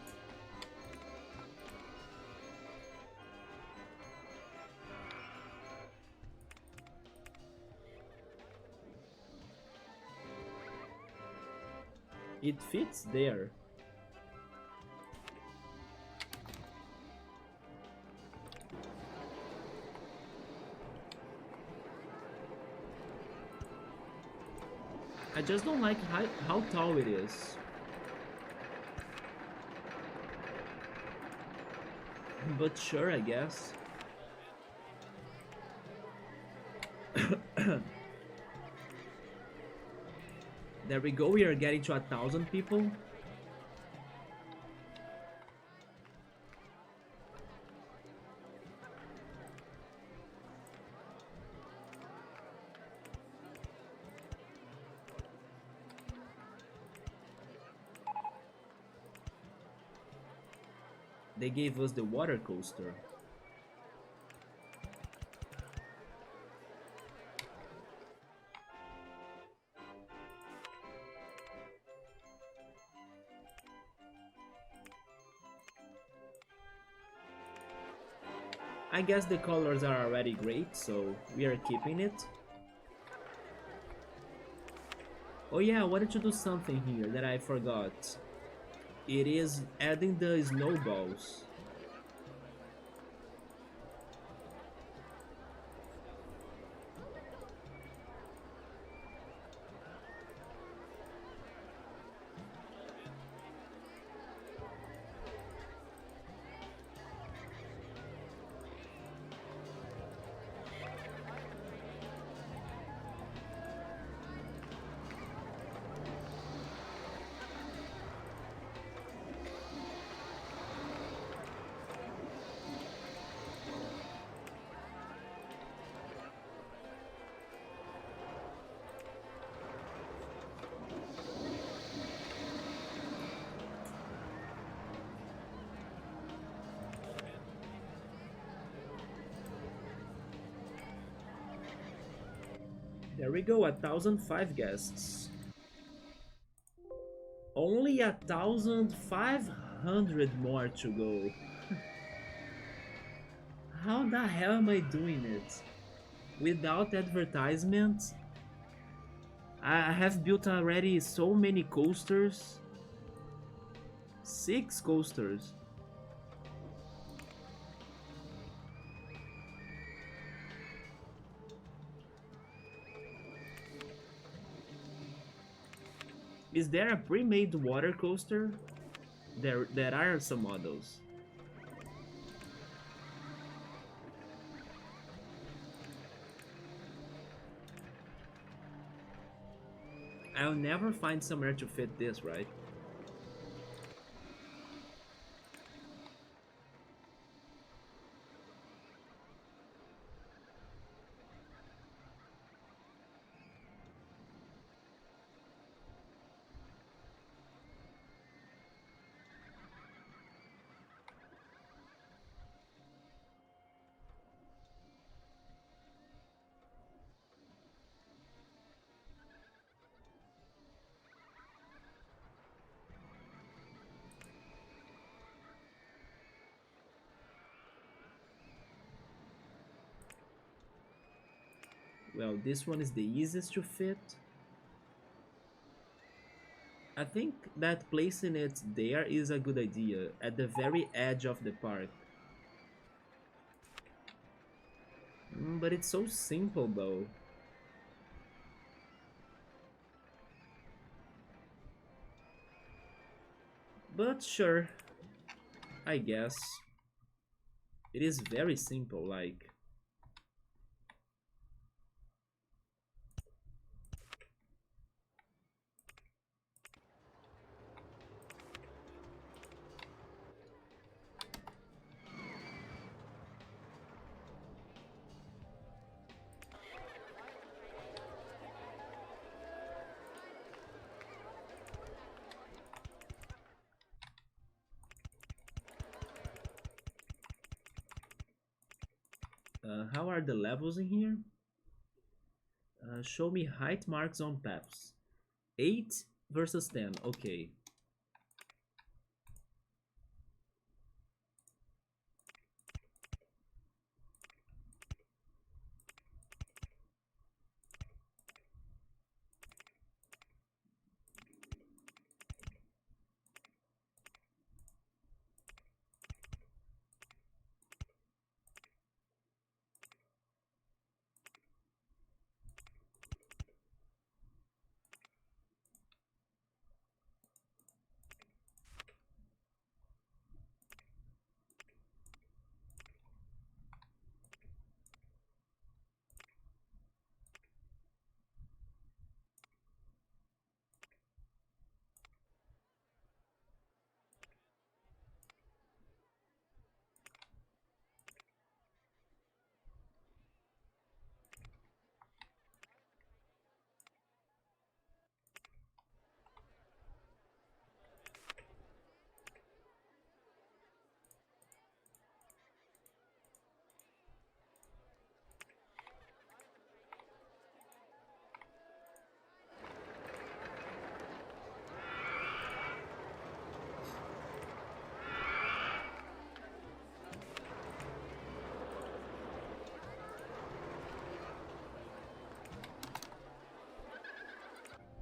It fits there. I just don't like how tall it is. But sure, I guess. There we go, we are getting to 1,000 people. They gave us the water coaster. I guess the colors are already great, so we are keeping it. Oh yeah, I wanted to do something here that I forgot. It is adding the snowballs. There we go, 1,005 guests. Only 1,500 more to go. How the hell am I doing it? Without advertisements? I have built already so many coasters. 6 coasters. Is there a pre-made water coaster? There are some models. I'll never find somewhere to fit this, right? Well, this one is the easiest to fit. I think that placing it there is a good idea, at the very edge of the park. But it's so simple though. But sure, I guess. It is very simple, like... how are the levels in here? Show me height marks on paths. 8 versus 10, okay.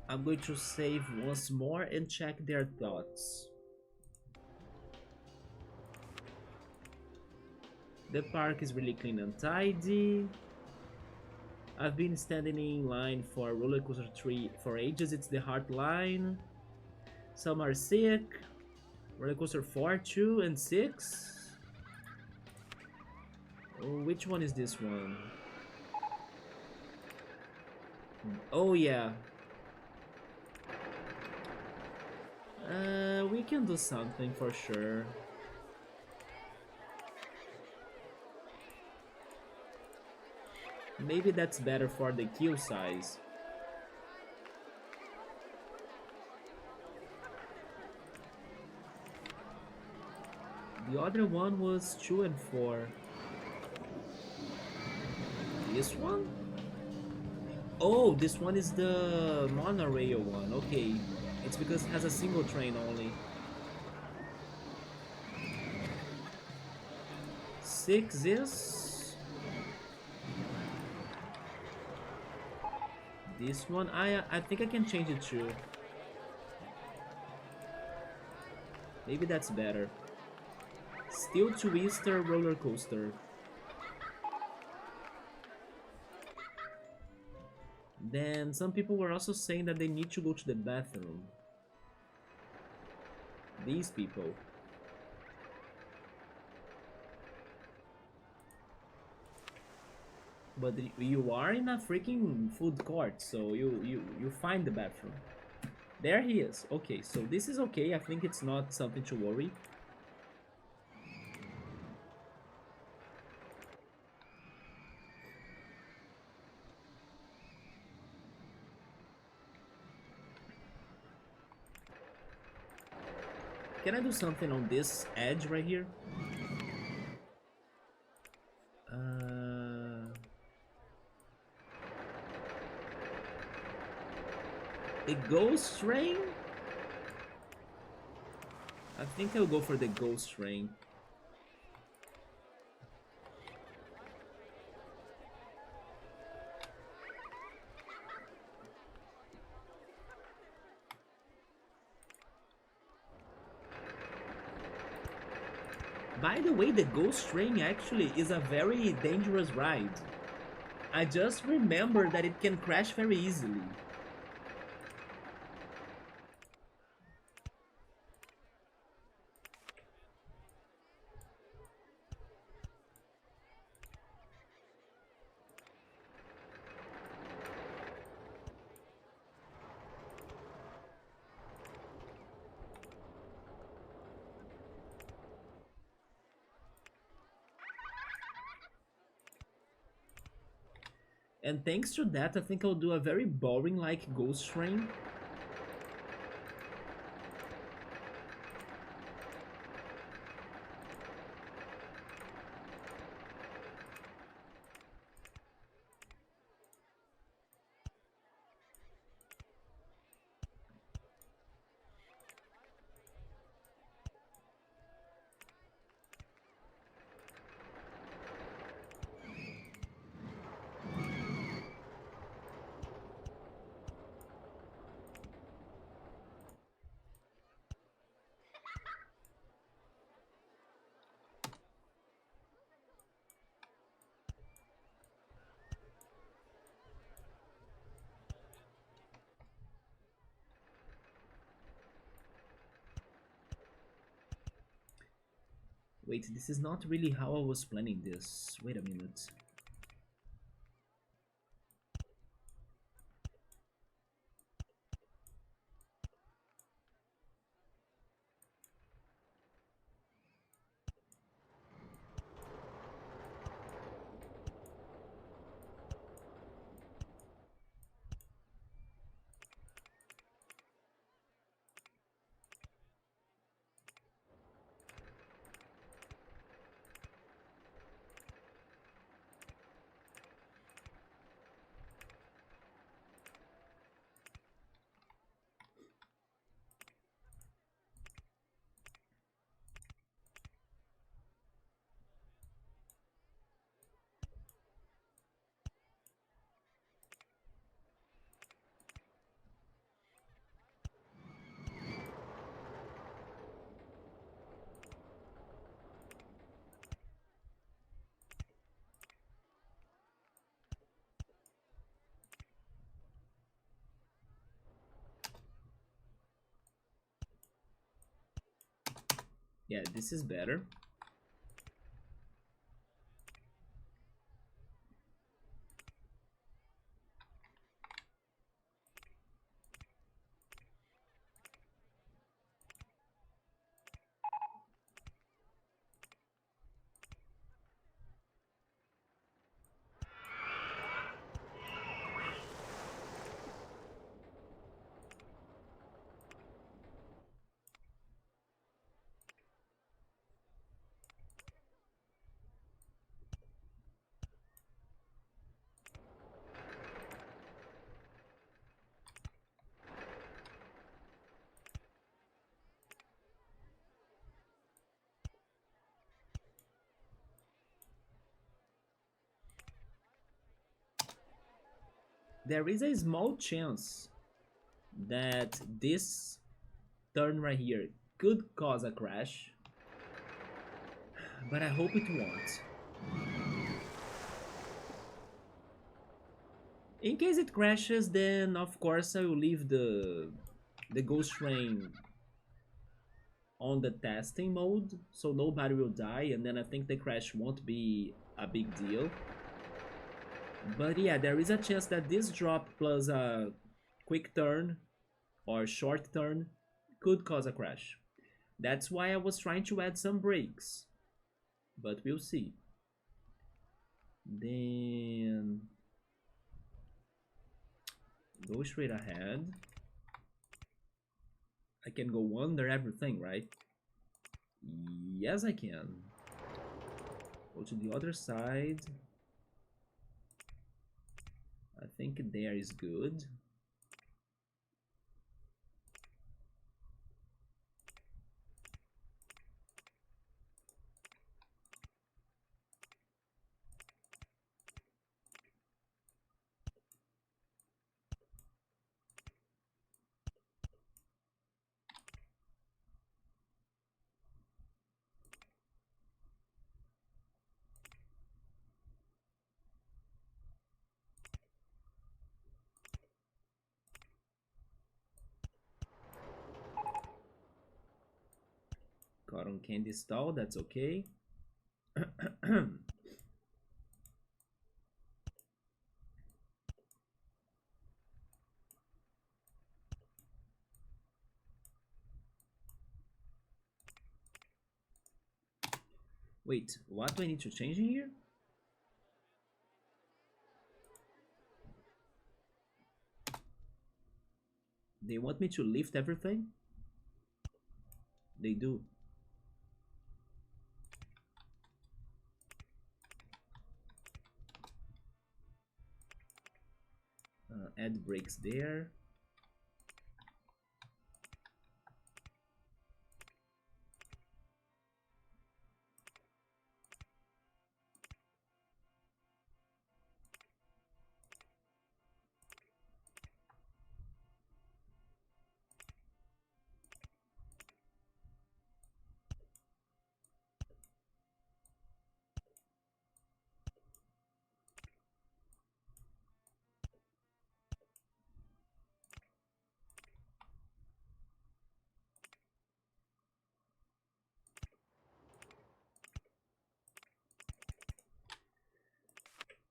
I'm going to save once more and check their thoughts. The park is really clean and tidy. I've been standing in line for RollerCoaster 3 for ages, it's the heart line. Some are sick. RollerCoaster 4, 2, and 6? Oh, which one is this one? Oh yeah. We can do something for sure. Maybe that's better for the queue size. The other one was 2 and 4. This one? Oh, this one is the monorail one. Okay. It's because it has a single train only. 6 is this one. I think I can change it to. Maybe that's better. Still Twister roller coaster. Then some people were also saying that they need to go to the bathroom. These people. But you are in a freaking food court, so you find the bathroom. There he is. Okay, so this is okay. I think it's not something to worry. Can I do something on this edge right here? Uh, the ghost train? I think I'll go for the ghost train. By the way, the ghost train actually is a very dangerous ride. I just remember that it can crash very easily. And thanks to that, I think I'll do a very boring like ghost train. Wait, this is not really how I was planning this. Wait a minute. Yeah, this is better. There is a small chance that this turn right here could cause a crash, but I hope it won't. In case it crashes, then of course I will leave the ghost train on the testing mode, so nobody will die, and then I think the crash won't be a big deal. But yeah, there is a chance that this drop plus a quick turn or short turn could cause a crash. That's why I was trying to add some brakes, but we'll see. Then go straight ahead. I can go under everything, right? Yes, I can. Go to the other side. I think there is good. Cotton candy stall, that's okay. Wait, what do I need to change in here? They want me to lift everything? They do. Add brakes there.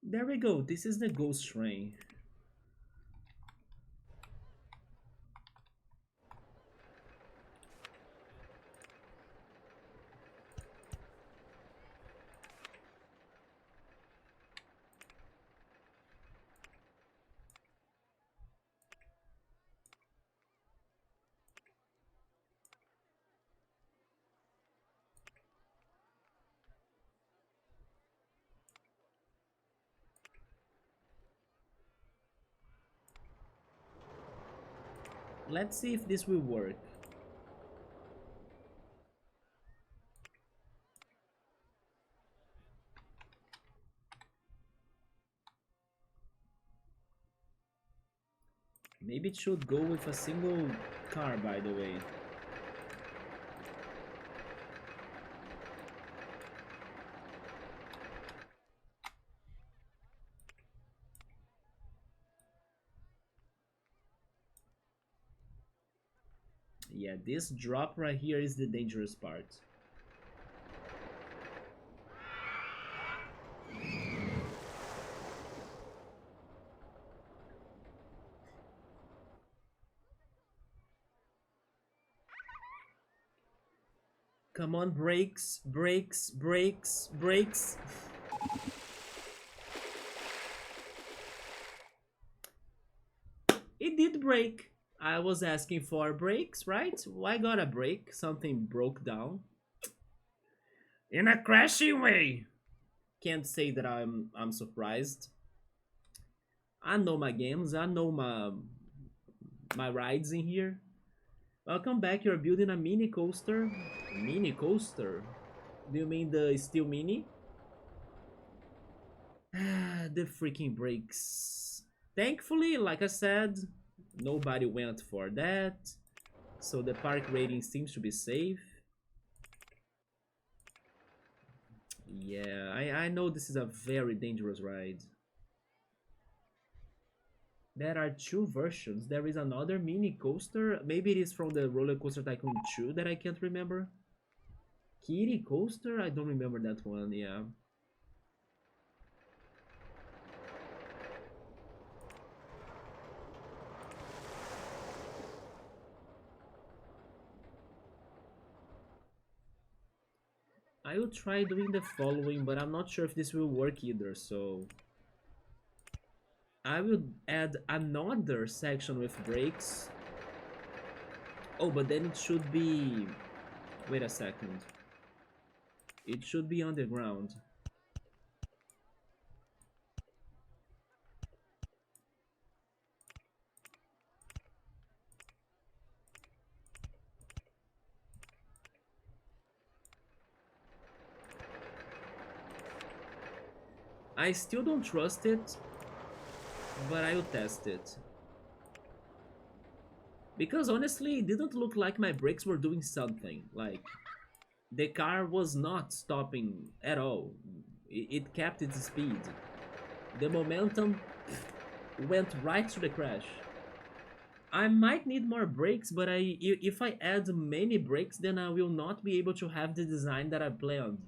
There we go. This is the ghost train. Let's see if this will work. Maybe it should go with a single car, by the way. Yeah, this drop right here is the dangerous part. Come on, brakes, brakes, brakes, brakes. It did break. I was asking for brakes, right? Why got a break? Something broke down. In a crashing way. Can't say that I'm surprised. I know my games, I know my rides in here. Welcome back, you're building a mini coaster. Mini coaster? Do you mean the steel mini? Ah, the freaking brakes. Thankfully, like I said, nobody went for that. So the park rating seems to be safe. Yeah, I know this is a very dangerous ride. There are two versions. There is another mini coaster. Maybe it is from the RollerCoaster Tycoon 2 that I can't remember. Kitty Coaster? I don't remember that one, yeah. I will try doing the following, but I'm not sure if this will work either, so... I will add another section with brakes. Oh, but then it should be... Wait a second. It should be on the ground. I still don't trust it, but I will test it. Because honestly, it didn't look like my brakes were doing something. Like, the car was not stopping at all. It kept its speed. The momentum went right to the crash. I might need more brakes, but if I add many brakes, then I will not be able to have the design that I planned.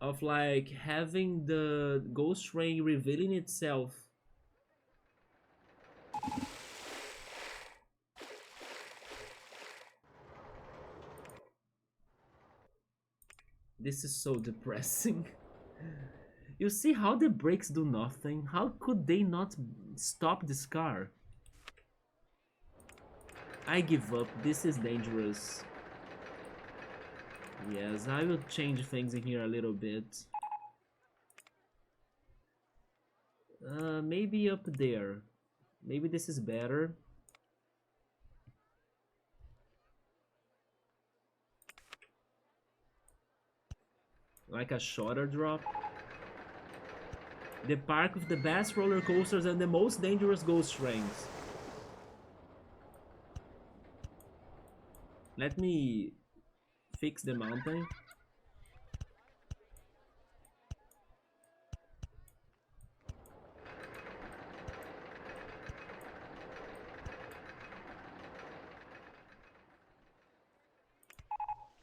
Of like having the ghost train revealing itself. This is so depressing. You see how the brakes do nothing? How could they not stop this car? I give up. This is dangerous. Yes, I will change things in here a little bit. Maybe up there. Maybe this is better. Like a shorter drop. The park with the best roller coasters and the most dangerous ghost trains. Let me fix the mountain.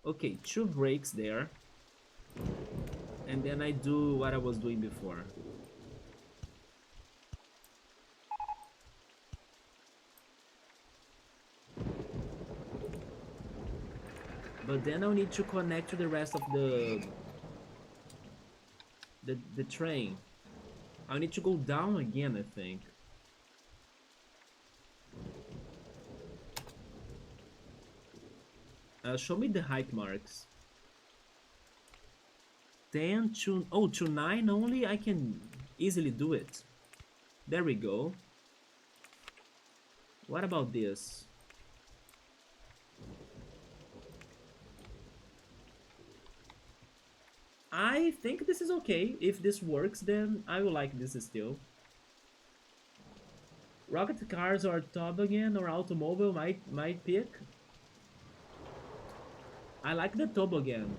Okay, two brakes there. And then I do what I was doing before. But then I'll need to connect to the rest of the train. I need to go down again, I think. Show me the height marks. 10 to... Oh, to 9 only? I can easily do it. There we go. What about this? I think this is okay. If this works, then I will like this still. Rocket cars or toboggan or automobile might pick. I like the toboggan.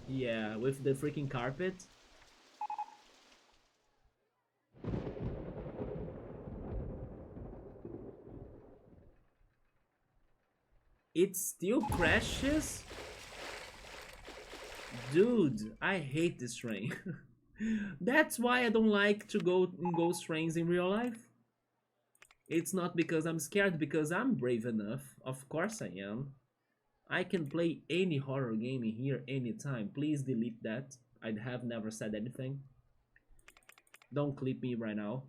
Yeah, with the freaking carpet. It still crashes? Dude, I hate this train. That's why I don't like to go in ghost trains in real life. It's not because I'm scared, because I'm brave enough. Of course I am. I can play any horror game in here anytime. Please delete that. I have never said anything. Don't clip me right now.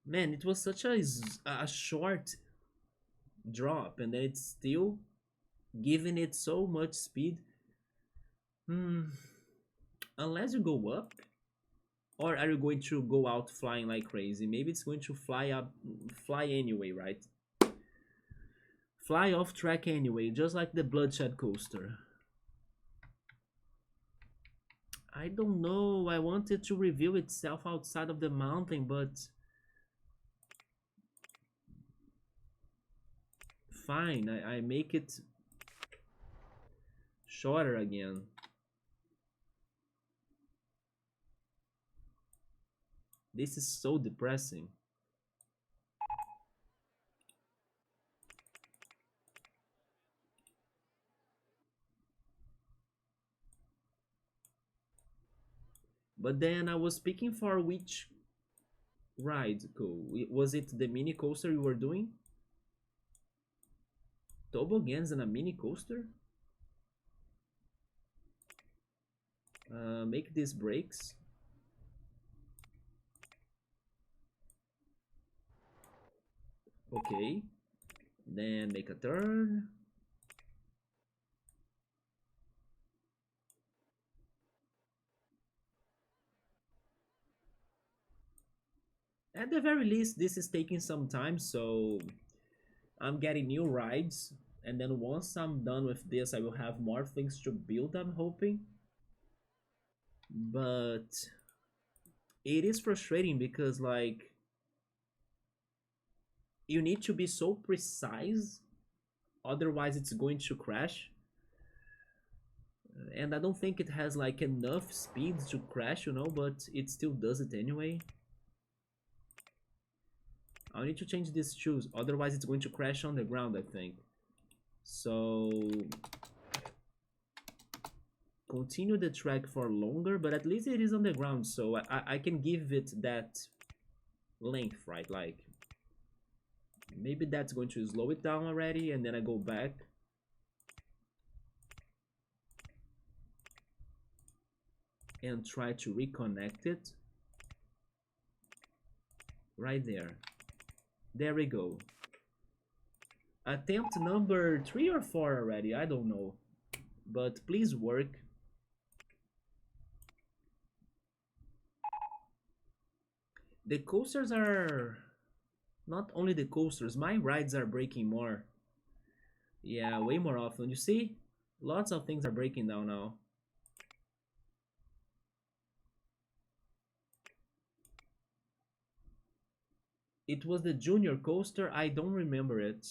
Man, it was such a short drop, and then it's still giving it so much speed. Unless you go up, or are you going to go out flying like crazy? Maybe it's going to fly anyway, right? Fly off track anyway, just like the Bloodshed coaster. I don't know. I wanted to reveal itself outside of the mountain, but fine. I make it shorter again. This is so depressing. But then I was picking for which ride. Cool. Was it the mini coaster you were doing? Toboggans and a mini coaster? Make these brakes. Okay. Then make a turn. At the very least, this is taking some time, so I'm getting new rides. And then once I'm done with this, I will have more things to build, I'm hoping. But it is frustrating because, like, you need to be so precise, otherwise, it's going to crash. And I don't think it has, like, enough speed to crash, but it still does it anyway. I need to change these shoes, otherwise it's going to crash on the ground, I think. So continue the track for longer, but at least it is on the ground, so I can give it that length, right? Like, maybe that's going to slow it down already, and then I go back. And try to reconnect it. Right there. There we go. Attempt number 3 or 4 already, I don't know. But please work. The coasters are... Not only the coasters, my rides are breaking more. Yeah, way more often. You see? Lots of things are breaking down now. It was the junior coaster, I don't remember it.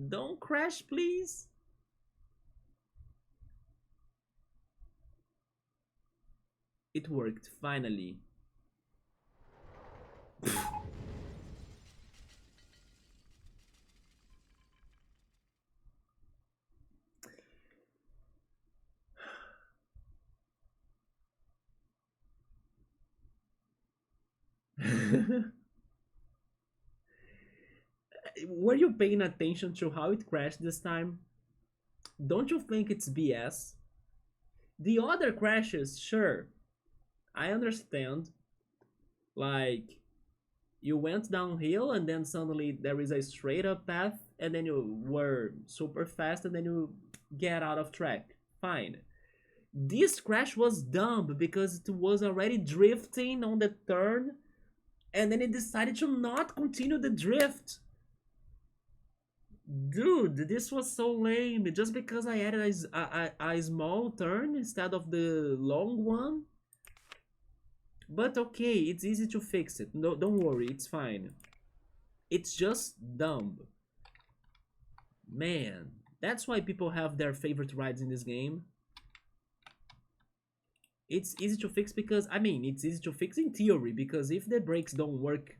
Don't crash, please. It worked, finally. Were you paying attention to how it crashed this time? Don't you think it's BS? The other crashes, sure, I understand. Like, you went downhill and then suddenly there is a straight up path and then you were super fast and then you get out of track. Fine. This crash was dumb because it was already drifting on the turn and then it decided to not continue the drift. Dude, this was so lame. Just because I added a small turn instead of the long one. But okay, it's easy to fix it. No, don't worry, it's fine. It's just dumb. Man, that's why people have their favorite rides in this game. It's easy to fix because, I mean, it's easy to fix in theory, because if the brakes don't work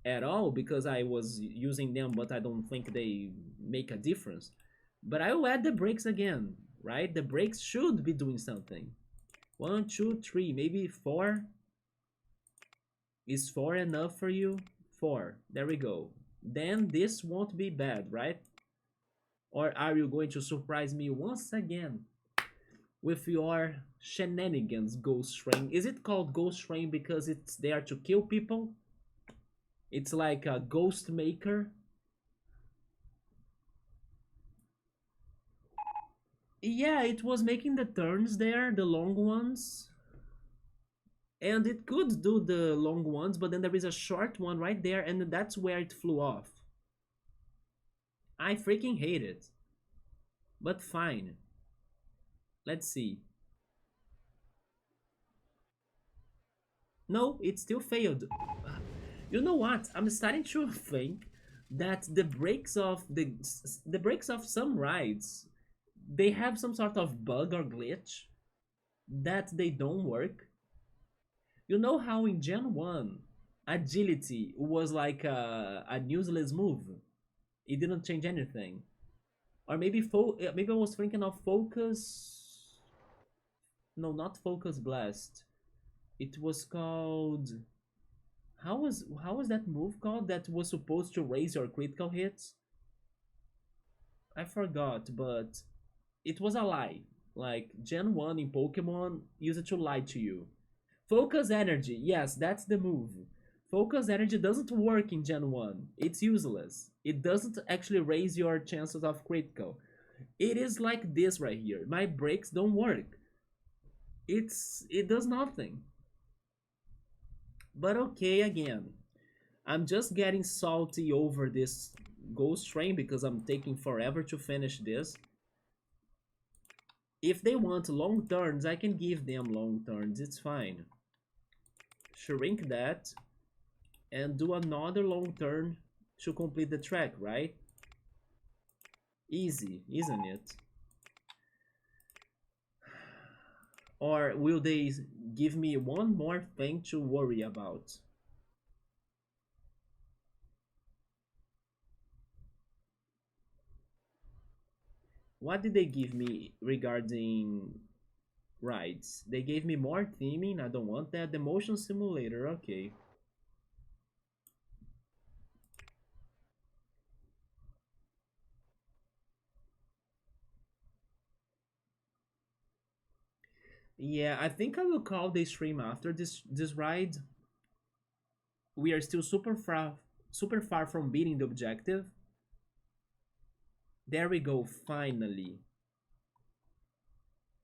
at all, because I was using them, but I don't think they make a difference. But I will add the brakes again, right? The brakes should be doing something. 1, 2, 3, maybe 4. Is 4 enough for you? 4. There we go. Then this won't be bad, right? Or are you going to surprise me once again with your shenanigans, Ghost Train? Is it called Ghost Train because it's there to kill people? It's like a ghost maker. Yeah, it was making the turns there, the long ones. And it could do the long ones, but then there is a short one right there, and that's where it flew off. I freaking hate it. But fine. Let's see. No, it still failed. You know what? I'm starting to think that the brakes of some rides, they have some sort of bug or glitch that they don't work. You know how in Gen 1 agility was like a useless move. It didn't change anything. Or maybe I was thinking of focus. No, not focus blast. It was called. How was that move called that was supposed to raise your critical hits? I forgot, but it was a lie. Like Gen 1 in Pokemon used it to lie to you. Focus energy, yes, that's the move. Focus energy doesn't work in Gen 1. It's useless. It doesn't actually raise your chances of critical. It is like this right here. My brakes don't work. It does nothing. But okay again. I'm just getting salty over this ghost train because I'm taking forever to finish this. If they want long turns, I can give them long turns. It's fine. Shrink that and do another long turn to complete the track, right? Easy, isn't it? Or will they give me one more thing to worry about? What did they give me regarding rides? They gave me more theming. I don't want that. The motion simulator, okay. Yeah, I think I will call the stream after this ride. We are still super far from beating the objective. There we go, finally.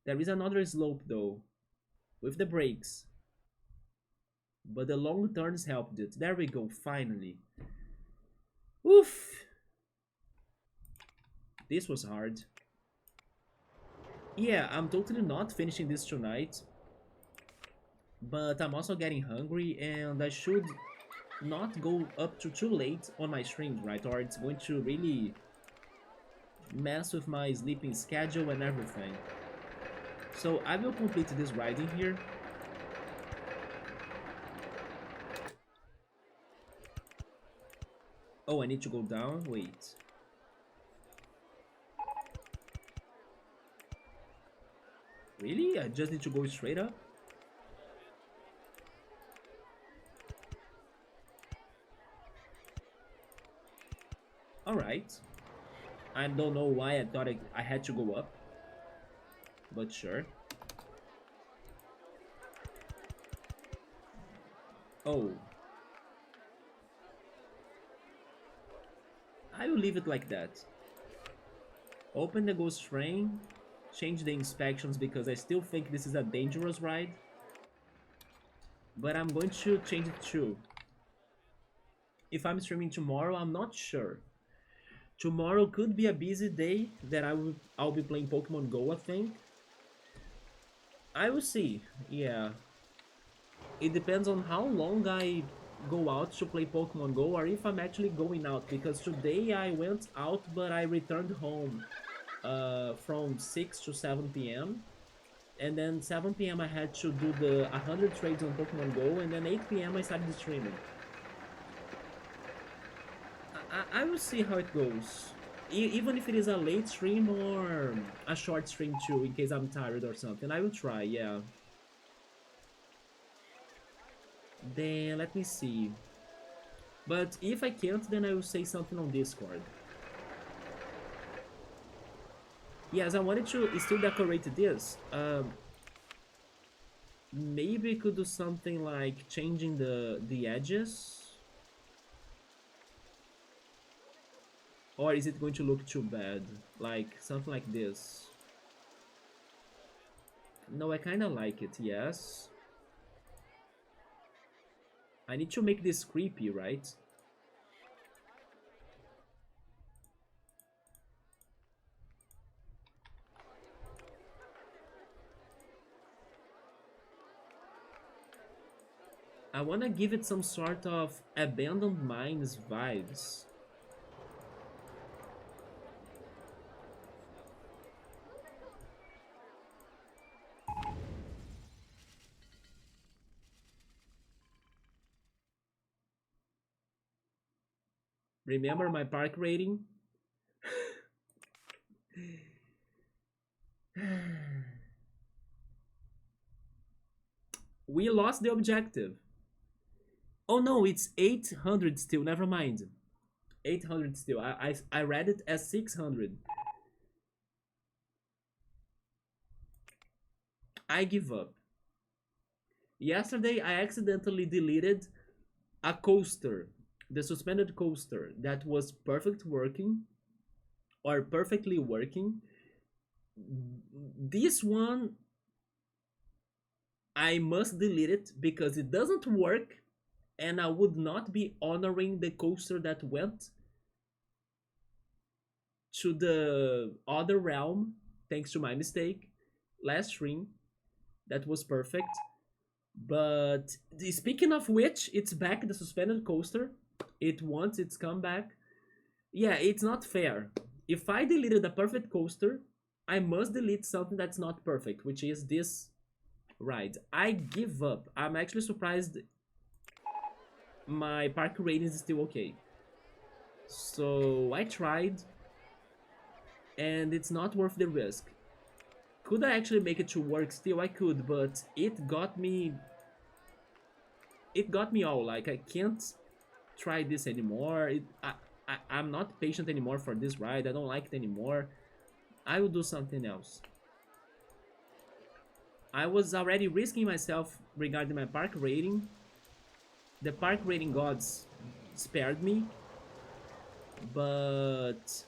There is another slope though, with the brakes. But the long turns helped it. There we go, finally. Oof! This was hard. Yeah, I'm totally not finishing this tonight. But I'm also getting hungry and I should not go up to too late on my streams, right? Or it's going to really mess with my sleeping schedule and everything. So I will complete this riding here. Oh, I need to go down? Wait. Really? I just need to go straight up? Alright. I don't know why I thought I had to go up. But sure. Oh. I will leave it like that. Open the ghost train. Change the inspections because I still think this is a dangerous ride. But I'm going to change it too. If I'm streaming tomorrow, I'm not sure. Tomorrow could be a busy day that I'll be playing Pokemon Go, I think. I will see. Yeah. It depends on how long I go out to play Pokemon Go or if I'm actually going out because today I went out but I returned home from 6 to 7 p.m. And then 7 p.m. I had to do the 100 trades on Pokemon Go and then 8 p.m. I started streaming. I will see how it goes. Even if it is a late stream or a short stream too, in case I'm tired or something. I will try, yeah. Then let me see. But if I can't, then I will say something on Discord. Yes, I wanted to still decorate this. Maybe could do something like changing the edges. Or is it going to look too bad? Like something like this. No, I kind of like it, yes. I need to make this creepy, right? I wanna give it some sort of abandoned mines vibes. Remember my park rating? We lost the objective. Oh no, it's 800 still, never mind. 800 still. I read it as 600. I give up. Yesterday I accidentally deleted a coaster, the suspended coaster that was perfectly working. This one I must delete it because it doesn't work and I would not be honoring the coaster that went to the other realm thanks to my mistake last stream. That was perfect. But speaking of which, it's back, the suspended coaster. It wants its comeback. Yeah, it's not fair. If I deleted a perfect coaster, I must delete something that's not perfect, which is this ride. I give up. I'm actually surprised my park rating is still okay. So I tried, and it's not worth the risk. Could I actually make it to work still? I could, but it got me... It got me all, like, I can't try this anymore. I'm not patient anymore for this ride. I don't like it anymore. I will do something else. I was already risking myself regarding my park rating. The park rating gods spared me. But...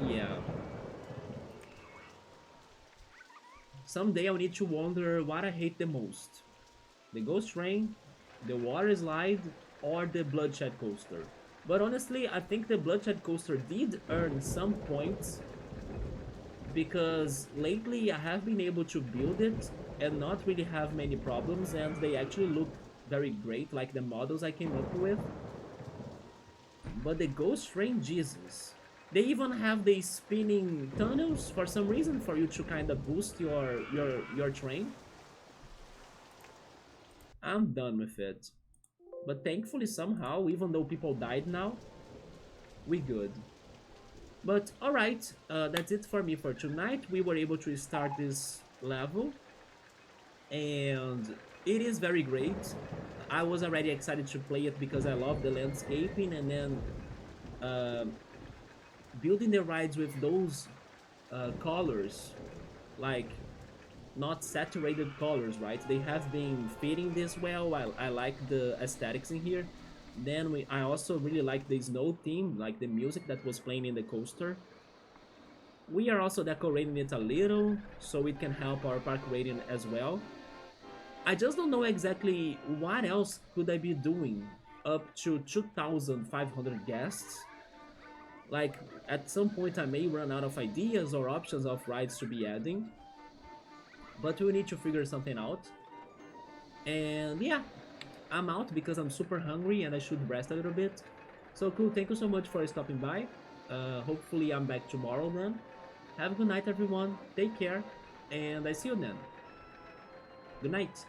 yeah. Someday I'll need to wonder what I hate the most. The ghost train, the water slide, or the bloodshed coaster. But honestly, I think the bloodshed coaster did earn some points because lately I have been able to build it and not really have many problems, and they actually look very great, like the models I came up with. But the ghost train, Jesus. They even have the spinning tunnels for some reason for you to kind of boost your train. I'm done with it. But thankfully somehow, even though people died now, we good. But alright, that's it for me for tonight. We were able to start this level. And it is very great. I was already excited to play it because I love the landscaping, and then building the rides with those colors, like not saturated colors, right? They have been fitting this well. I like the aesthetics in here. Then I also really like the snow theme, like the music that was playing in the coaster. We are also decorating it a little so it can help our park rating as well. I just don't know exactly what else could I be doing up to 2,500 guests. Like, at some point I may run out of ideas or options of rides to be adding, but we need to figure something out. And yeah, I'm out because I'm super hungry and I should rest a little bit. So cool, thank you so much for stopping by. Hopefully I'm back tomorrow then. Have a good night everyone, take care, and I see you then. Good night.